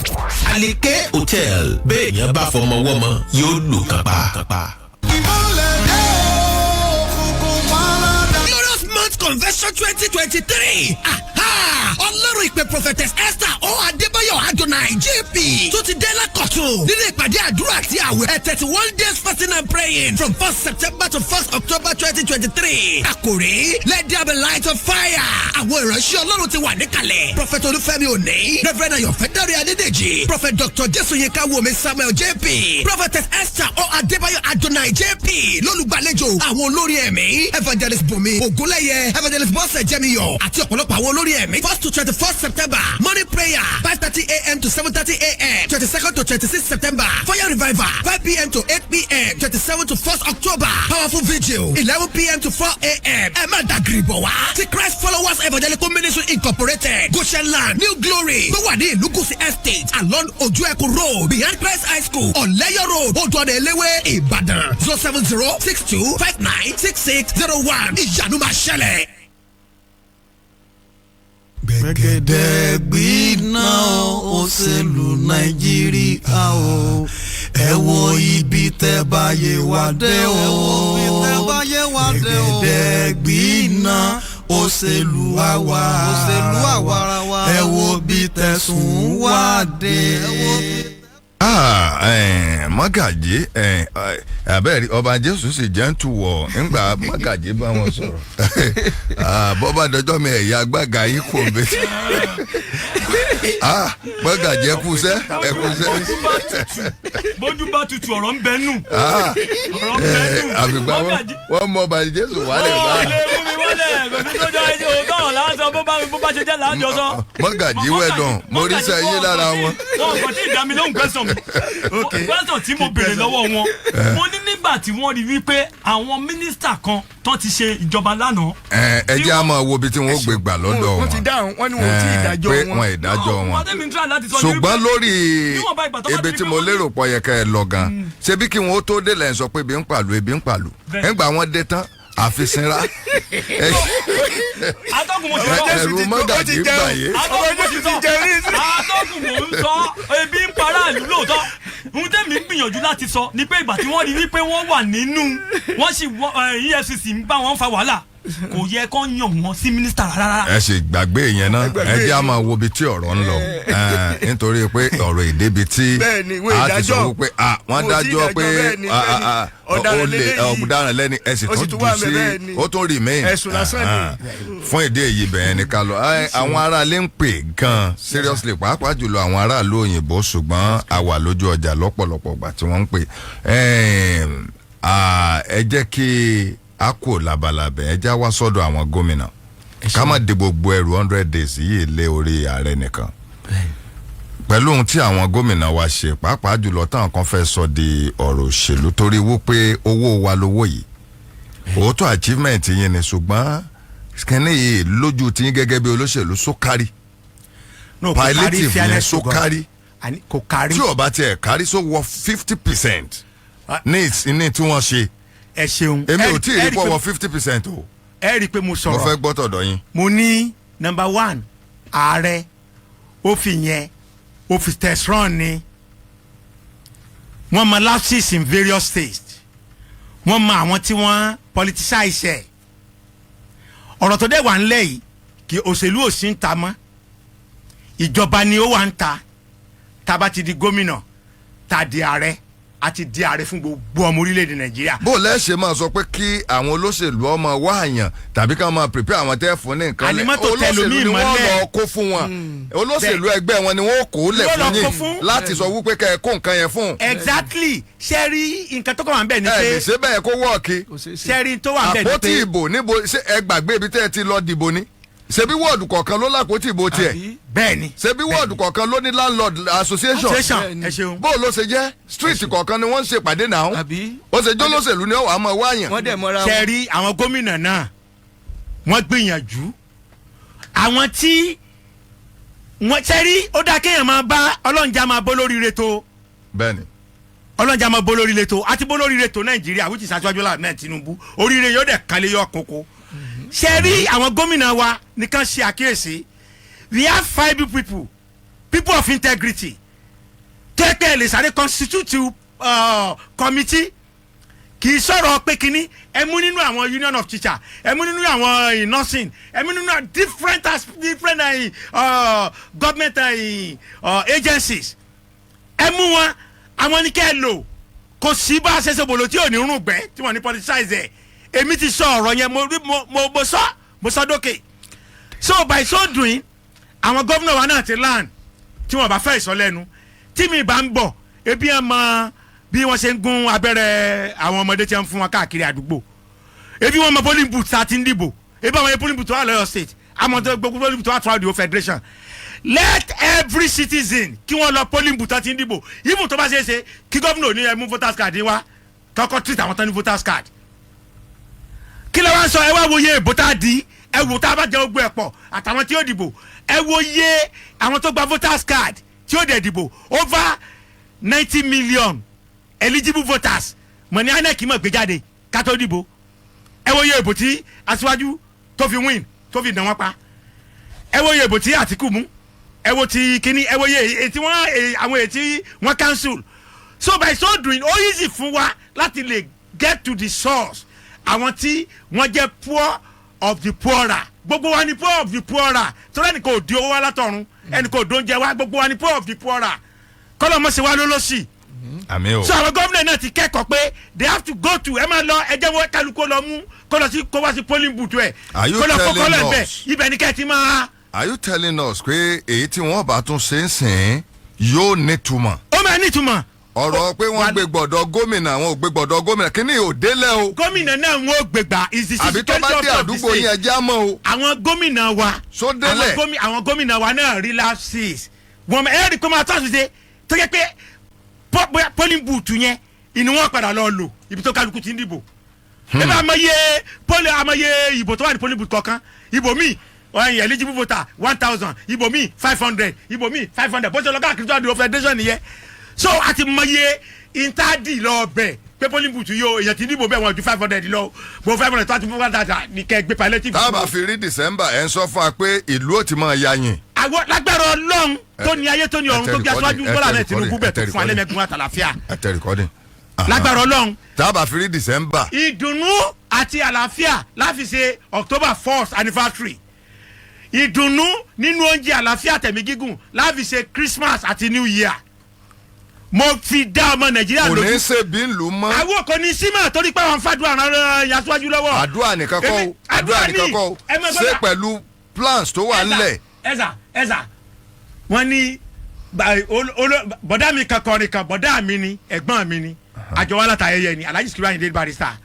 Alike Hotel bẹ́ẹ̀ yẹn bá fọmọ wọ́mọ yóò lù kápá. Convention 2023. Ọlọ́run ìpè prophetess Esther O. Adébáyọ̀ Adonai JP tó ti dé lákọ̀tún nínú ìpàdé àdúrà àti àwẹ̀ 31 days fasting and praying from 1st September to 1st October 2023. Àkòrí let there be light of fire. Àwọn ìránṣẹ́ Ọlọ́run ti wà níkàlẹ̀. Prophet Olúfẹ́mi Òní, Reverend Ayọ̀fẹ́dárì Adédèjì, Prophet Dr. Jésùyínká Wòmí Samuel JP, Prophetess Esther O. Adébáyọ̀ Adonai JP lólùgbàlejò àwọn olórí ẹ̀mí Evangelist Bùnmi Ògúnlẹ́yẹ, Evangelist Bọ́sẹ̀ Jẹ́miyọ̀ àti ọ̀pọ̀lọpọ̀ àwọn olórí ẹ̀mí 1st to 21st September morning prayer 5:30 a.m. to 7:30 a.m. 22nd to 26th September fire revival 5 p.m. to 8 p.m. 27th to 1st October powerful vigil 11 p.m. to 4 a.m. ẹ má dàgìrì bọ̀ wá ti Christ Followers Evangelical Ministry Incorporated Goshen Land New Glory tó wà ní Ìlúgùsì Estate along Ojú Ẹkùn Road behind Christ High School Ọ̀lẹ́yọ̀ Road Odò Eléwé Ìbàdàn 07062596601 ìyanu máa ṣẹlẹ̀. Gbẹ̀gẹ̀dẹ̀ gbiná òṣèlú Nàìjíríà o ẹ wo ibi tẹ́ báyé wá dé o gbẹ̀gẹ̀dẹ̀ gbiná òṣèlú àwarawa ẹ wo bí tẹ̀sùn wá dé. Mọ́gàjí abẹ́rẹ́ ọba Jésù sì jẹ́ ń tuwọ̀ ńgbà Mọ́gàjí bá wọn sọ̀rọ̀ bọ́bá dọjọ́ mi ẹ̀yà agbága yìí kò bẹ́ẹ̀ Mọ́gàjí ẹkúṣẹ́. Bójú bá tutù ọ̀rọ̀ ń bẹ nù. Àbígbà wọ́n mọ ọba Jésù wálé bá. Mọ́gàjí wẹ̀dàn mo rí sẹ́yìn lára wọn. Wọ́n kàn tí ìdámi lóhùn gbẹ́sàn mi. Gbẹ́sàn tí mo béèrè lọ́wọ́ wọn. Mo ní níbi nígbà tí wọ́n rí wípé àwọn mínísítà kan tó ti ṣe ìjọba lánàá. ẹ jẹ́ àmọ́ wo bí tí wọ́n gbé gbà lọ́dọ̀ wọn. wọ́n ti dáhùn wọ́n ní wọ́n ti ìdájọ́ wọn. pé wọ́n ìdájọ́ wọn. ṣùgbọ́n lórí ibi tí mo lérò pọ̀ yẹ kẹ́ ẹ lọ gan ṣebí kí wọ́n ó tó dé lẹ́yìn sọ pé ebi ń pàlù nígbà wọ́n dé tán àfisinra. atọ́kùn mo ti sọ ẹ̀rù mọ́gàjì báyé. atọ́kùn mo ń sọ ebi ń para ìlú lóòótọ́ ohun tẹ́mi ń gbìyànjú láti sọ ni pé ìgbà tí wọ́n rí wípé wọ́n wà nínú wọ́n sì EFCC ń bá wọn fa wàhálà kò yẹ kó yàn wọ́n sí mínísítà rárá. ẹ ṣe gbàgbé yẹn náà ẹ jẹ́ àmọ́ wo bí tí ọ̀rọ̀ ń lọ nítorí pé ọ̀rọ̀ èdèbi tí a ti sọ pé wọ́n dájọ́ pé ọ̀daràn lẹ́ni ẹ̀sìn tó jù sí ó tún remain fún ìdí èyí bẹ̀yẹn ní ká lọ. àwọn aráalé ń pè gan seriously pàápàá jùlọ àwọn aráàlú òyìnbó ṣùgbọ́n a wà lójú ọjà lọ́pọ̀lọpọ̀ gbà tí wọ́n ń pè ẹ jẹ́ kí a kò labalábẹ́ ẹ já wá sọ́dọ̀ àwọn gómìnà ká má de gbogbo ẹrù 100 days yìí lé orí ààrẹ nìkan pẹ̀lú ohun tí àwọn gómìnà wa ṣe pàápàá jùlọ táwọn kan fẹ́ sọ di ọ̀rọ̀ òṣèlú torí wípé owó wa lówó yìí òótọ́ achievement yẹn ni ṣùgbọ́n kẹ́ni yìí lójú tí yín gẹ́gẹ́ bí olóṣèlú sókárí palliative yẹn sókárí tí ó bá tiẹ̀ kárí só wọ 50% ní tí wọ́n ṣe. ẹ ṣeun èmi ò tí ì rí pọ̀ wọ 50% o. ẹ rí i pé mo sọ̀rọ̀ mo fẹ́ gbọ́ tọ̀dọ̀ yín. mo ní number 1 ààrẹ ó fi yẹn ó fi tẹ̀sán ni wọ́n mọ lapses in various states wọ́n mọ àwọn tí wọ́n politicize ẹ̀ ọ̀rọ̀ tó dẹ̀ wà ńlẹ̀ yìí kí òṣèlú ò sí ń ta mọ́ ìjọba ni ó wà ń ta tá a bá ti di gómìnà tá a di ààrẹ àti di ààrẹ fún gbogbo ọmọ orílẹ̀-èdè nàìjíríà. bó lẹ́ ṣe máa sọ pé kí àwọn olóṣèlú ọmọ wá àyàn tàbí ká máa prepare àwọn tẹ́ fún ní nǹkan lẹ̀ olóṣèlú ni wọ́n lọ kó fún wọn olóṣèlú ẹgbẹ́ wọn ni wọ́n kó lẹ̀ fún yín láti sọ wípé kẹ́ ẹ kó nǹkan yẹn fún. exactly ṣe rí nǹkan tó kọ́ wà ń bẹ̀ ni pé. ẹ ṣe bẹ́ẹ̀ kó wọ́ọ̀kì. ṣe rí tó wà ń bẹ̀ ni pé. àpótí ìbò níbo ẹ gbàgbé ibi tẹ́ ẹ ti lọ dìbò ni ṣebí wọ́ọ̀dù kọ̀ọ̀kan ló lápótí ìbò tiẹ̀. bẹ́ẹ̀ni. ṣebí wọ́ọ̀dù kọ̀ọ̀kan ló ní landlord association. ẹ ṣeun. bó ló ṣe jẹ́ street kọ̀ọ̀kan ni wọ́n ń ṣe pàdé náà. ó ṣe jó lóṣèlú ni ó wà á mọ wáyàn. ṣe rí àwọn gómìnà náà wọ́n gbìyànjú àwọn tí wọ́n ṣe rí ó dá kéèyàn máa bá ọlọ́njà máa bó lórí reto. bẹ́ẹ̀ni. ọlọ́njà máa bó lórí reto àti bó lórí reto nàìjíríà which is Aṣíwájú Bọ́lá Ahmed Tinubu oríire yóò dẹ̀ kálé yọ kókó ṣe rí àwọn gómìnà wa nìkan ṣe àkíyèsí we have 5 people of integrity kẹ́kẹ́ lè sáré constitute committee kì í sọ̀rọ̀ pé kínní ẹ mú nínú àwọn union of teachers ẹ mú nínú àwọn nursing ẹ mú nínú different government agencies ẹ mú wọn àwọn ní kẹ́ ẹ lò kò sí bá a ṣe ṣe bòlò tí ò ní rún gbẹ tí wọ́n ní politicize ẹ̀ èmi ti sọ ọ̀rọ̀ yẹn mo sọ dókè so by so doing àwọn gómìnà wa náà ti land tí wọn bá fẹ́ ìsọlẹ́nu tí mi bá ń bọ̀ ebi ẹ̀ mọ bí wọ́n ṣe ń gún abẹ́rẹ́ àwọn ọmọdé tí wọ́n fún wọn káàkiri àdúgbò ebi wọn mọ polling booth tá a ti ń dìbò ebi àwọn polling booth wà lọ́yọ̀ state àmọ́ gbogbo polling booth wà throughout the whole federation let every citizen kí wọ́n lọ polling booth tá a ti ń dìbò even tó bá ṣe é ṣe kí gómìnà ní ẹ mú voters card wá kọ́kọ́ treat àwọn tán ní voters card kí ló wá ń sọ ẹ wá wo iye ìbò tá a di ẹ wò tá a bá jẹ ogbó ẹ pọ̀ àtàwọn tí yóò dìbò ẹ wo iye àwọn tó gba voters card tí yóò dẹ̀ dìbò over 90 million eligible voters mọ̀ ní INEC mọ̀ gbé jáde ká tó dìbò ẹ wo iye ìbò tí Aṣíwájú tó fi win tó fi dàn wọ́n pa ẹ wo iye ìbò tí Àtíkù mú ẹ wo ti kíní ẹ wo iye ètí wọ́n àwọn ètí wọ́n cancel so by so doing ó easy fún wa láti lè get to the source àwọn tí wọ́n jẹ́ poor of the poorer gbogbo wa ni poor of the poorer torí ẹnì kò di owó wa látọ̀run ẹnì kò dóúnjẹ wa gbogbo wa ni poor of the poorer kọ́lọ́ mọ̀ sí wa lólóṣì. àmì o. so àwọn gómìnà náà ti kẹ́kọ̀ọ́ pé they have to go to ẹ máa lọ ẹ jẹ́ wọ́n kálukú lọ mú kó lọ sí kó wá sí polling booth ẹ̀ kó lọ kókó lọ bẹ̀ ibẹ̀ ni kẹ́ ẹ ti máa. are you telling us pé èyí tí wọ́n bá tún ṣe ń sìn yóò nítumọ̀. ó máa nítumọ̀. ọ̀rọ̀ pé wọ́n gbé gbọ̀dọ̀ gómìnà àwọn ò gbé gbọ̀dọ̀ gómìnà kí ni òdélẹ̀ o. gómìnà náà wọ́n ò gbégbá is the àbí tó bá dé àdúgbò yẹn ẹjẹ́ àmọ́ o. àwọn gómìnà wa sódélẹ̀ àwọn gómìnà wa náà rí lapses wọ́n ẹ̀rí kó máa tó àṣìṣe tó yẹ pé polling booth yẹn inú wọn padà lọ lò ibi tó kálukú ti ń dìbò ẹ bá amọye ìbò tó wà ní polling booth kọ̀ọ̀kan ìbò míì eligible voter 1,000 ìbò míì 500 ìbò míì 500 bó ṣe lọ káàkiri tó àdúró federation nìyẹn so àti mọye intadi lọ bẹ pé polling booth yóò èyàn ti dìbò bẹ́ẹ̀ wọn ju 500 lọ gbọ́ 500 tó àti 500 ní kẹ́ gbé palliative. tá a bá fi rí December ẹ̀ ń sọ fún wa pé ìlú ò ti máa ya yìn. àwọn lágbára Ọlọ́run tó ní ayé tó ní ọ̀run tó gbé aṣáájú Bọ́lá Ahmed Tinubu bẹ̀ tó fún alẹ́mẹ̀gún àtàlàfíà. ẹ tẹ rìkọ́dì. lágbára Ọlọ́run. tá a bá fi rí December. ìdùnnú àti àlàáfíà láfi ṣe October 1st anniversary ìdùnnú nínú oúnjẹ àlàáfíà tẹ̀mí gígùn láfi ṣe Christmas àti New Year mo fi dá ọmọ Nàìjíríà lójú. kò ní ṣe bí ń lù mọ́. àwọn kò ní sí mọ́ torí pé àwọn fàdúrà rán yasọ́jú lọ́wọ́. àdúrà nìkan kọ́ o àdúrà nìkan kọ́ o ṣe pẹ̀lú plans tó wà nílẹ̀. ẹ̀sà wọ́n ní bọ̀dá mi kan kọrin kan bọ̀dá mi ni ẹ̀gbọ́n mi ni àjọ wa láta ayẹyẹ ni Alhaji Sikiru Ayinde Barrister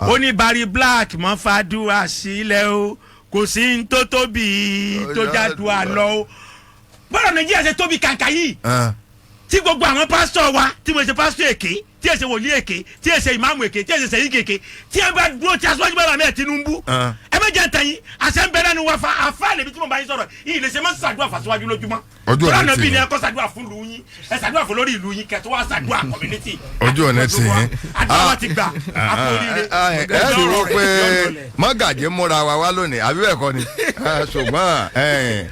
ó ní Barry Black mọ́ fàdúrà sílẹ̀ o kò sí ní tó tóbi tó jádùá lọ o bọ́dọ̀ Nàìjíríà ṣe tóbi kàǹkà yìí tí gbogbo àwọn pásítọ̀ wa tí mo ṣe pásítọ̀ èké tí èsè wòlíì èké tí èsè ìmáàmù èké tí èsè sẹ́yìn èké tí ẹ bá dúró tí aṣáájú Bọ́lá Ahmed Tinubu ẹ bẹ jẹ́ ntẹ̀yìn àṣẹ ń bẹ̀rẹ̀ ni wọ́n fa àfa lèbi tí mo bá yín sọ̀rọ̀ yìí lè ṣe máa ń ṣàdúrà fàṣíwájú lójúmọ́ ojú ọ̀nà tí ni ẹ kọ́ ṣàdúrà fún ìlú yín ẹ ṣàdúrà fún lórí ìlú yín kẹ́ tó wá ṣàdúrà community. ojú ọ̀nà tí yín àdúrà ti gbà àpò oríire. ẹ rí wo pé mọ́gàjì múra wa wá lónìí àbí bẹ́ẹ̀ kọ́ ni ṣùgbọ́n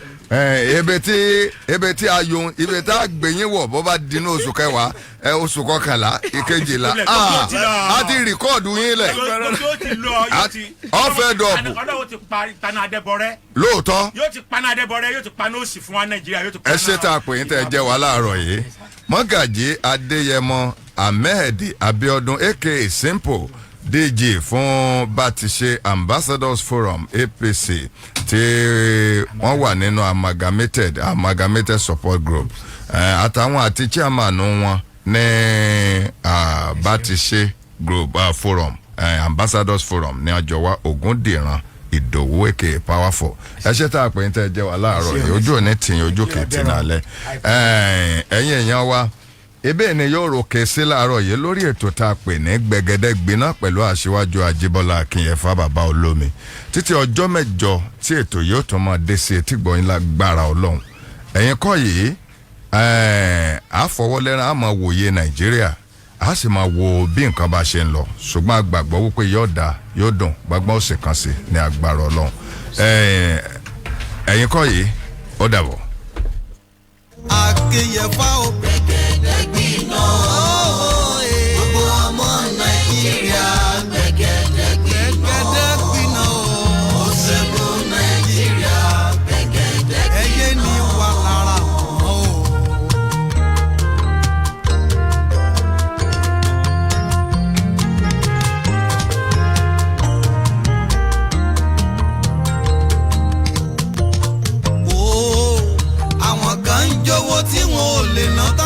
ebe tí a yun ibi tá a gbẹ̀yìn wọ̀ bó bá di ní oṣù kẹwàá oṣù kọkànlá ìkejìlá a ti rìkọ́ọ̀dù yín lẹ̀ ọ̀fẹ́ dọ̀bù ọlọ́wọ́ ti paná adébọ̀rẹ́. lóòótọ́ yóò ti paná adébọ̀rẹ́ yóò ti paná òsì fún wa Nàìjíríà yóò ti paná. ẹ ṣe tá a pè yín tẹ́ ẹ jẹ́ wa láàárọ̀ yìí Mọ́gàjí Adéyẹmọ Ahmed Abiodun aka Simple DG fún Bátiṣe Ambassadors Forum APC tí wọ́n wà nínú amalgamated support group àtàwọn àti chairman wọn ní Bátiṣe group forum Ambassadors Forum ní ọjọ́wá Ògúndìran Ìdòwú èké powerful ẹ ṣe tá a pè ń tẹ́ ẹ jẹ́ wa láàárọ̀ yìí ojú òní tìyìn ojú kìtì nàlẹ́ ẹ̀yin èèyàn wa ebe ni yóò ròkè sí láàárọ̀ yìí lórí ètò tá a pè ní gbẹ̀gẹ́dẹ́ gbiná pẹ̀lú aṣíwájú Ajíbọ́lá Akínyẹ̀fà bàbá olómi títí ọjọ́ mẹ́jọ tí ètò yóò tún máa dé sí etí gbọ̀nyìn lágbára Ọlọ́run ẹ̀yin kọ́ yìí àfọwọ́lẹ́rán á máa wòye Nàìjíríà á sì máa wo bí nǹkan bá ṣe ń lọ ṣùgbọ́n àgbàgbọ́ wípé yóò dáa yóò dùn gbàgbọ́ òsì kan sí ní agbára Ọlọ́run ẹ̀yin kọ́ yìí ó dàbọ̀. Akínyẹ̀fà ò gbẹ̀gẹ̀dẹ̀ gbiná gbogbo ọmọ Nàìjíríà gbẹ̀gẹ̀dẹ̀ gbiná òṣèlú Nàìjíríà gbẹ̀gẹ̀dẹ̀ gbiná ẹyẹ ní wà lára wọn o. Àwọn kan ń jówó tí wọn ò lè ná tán.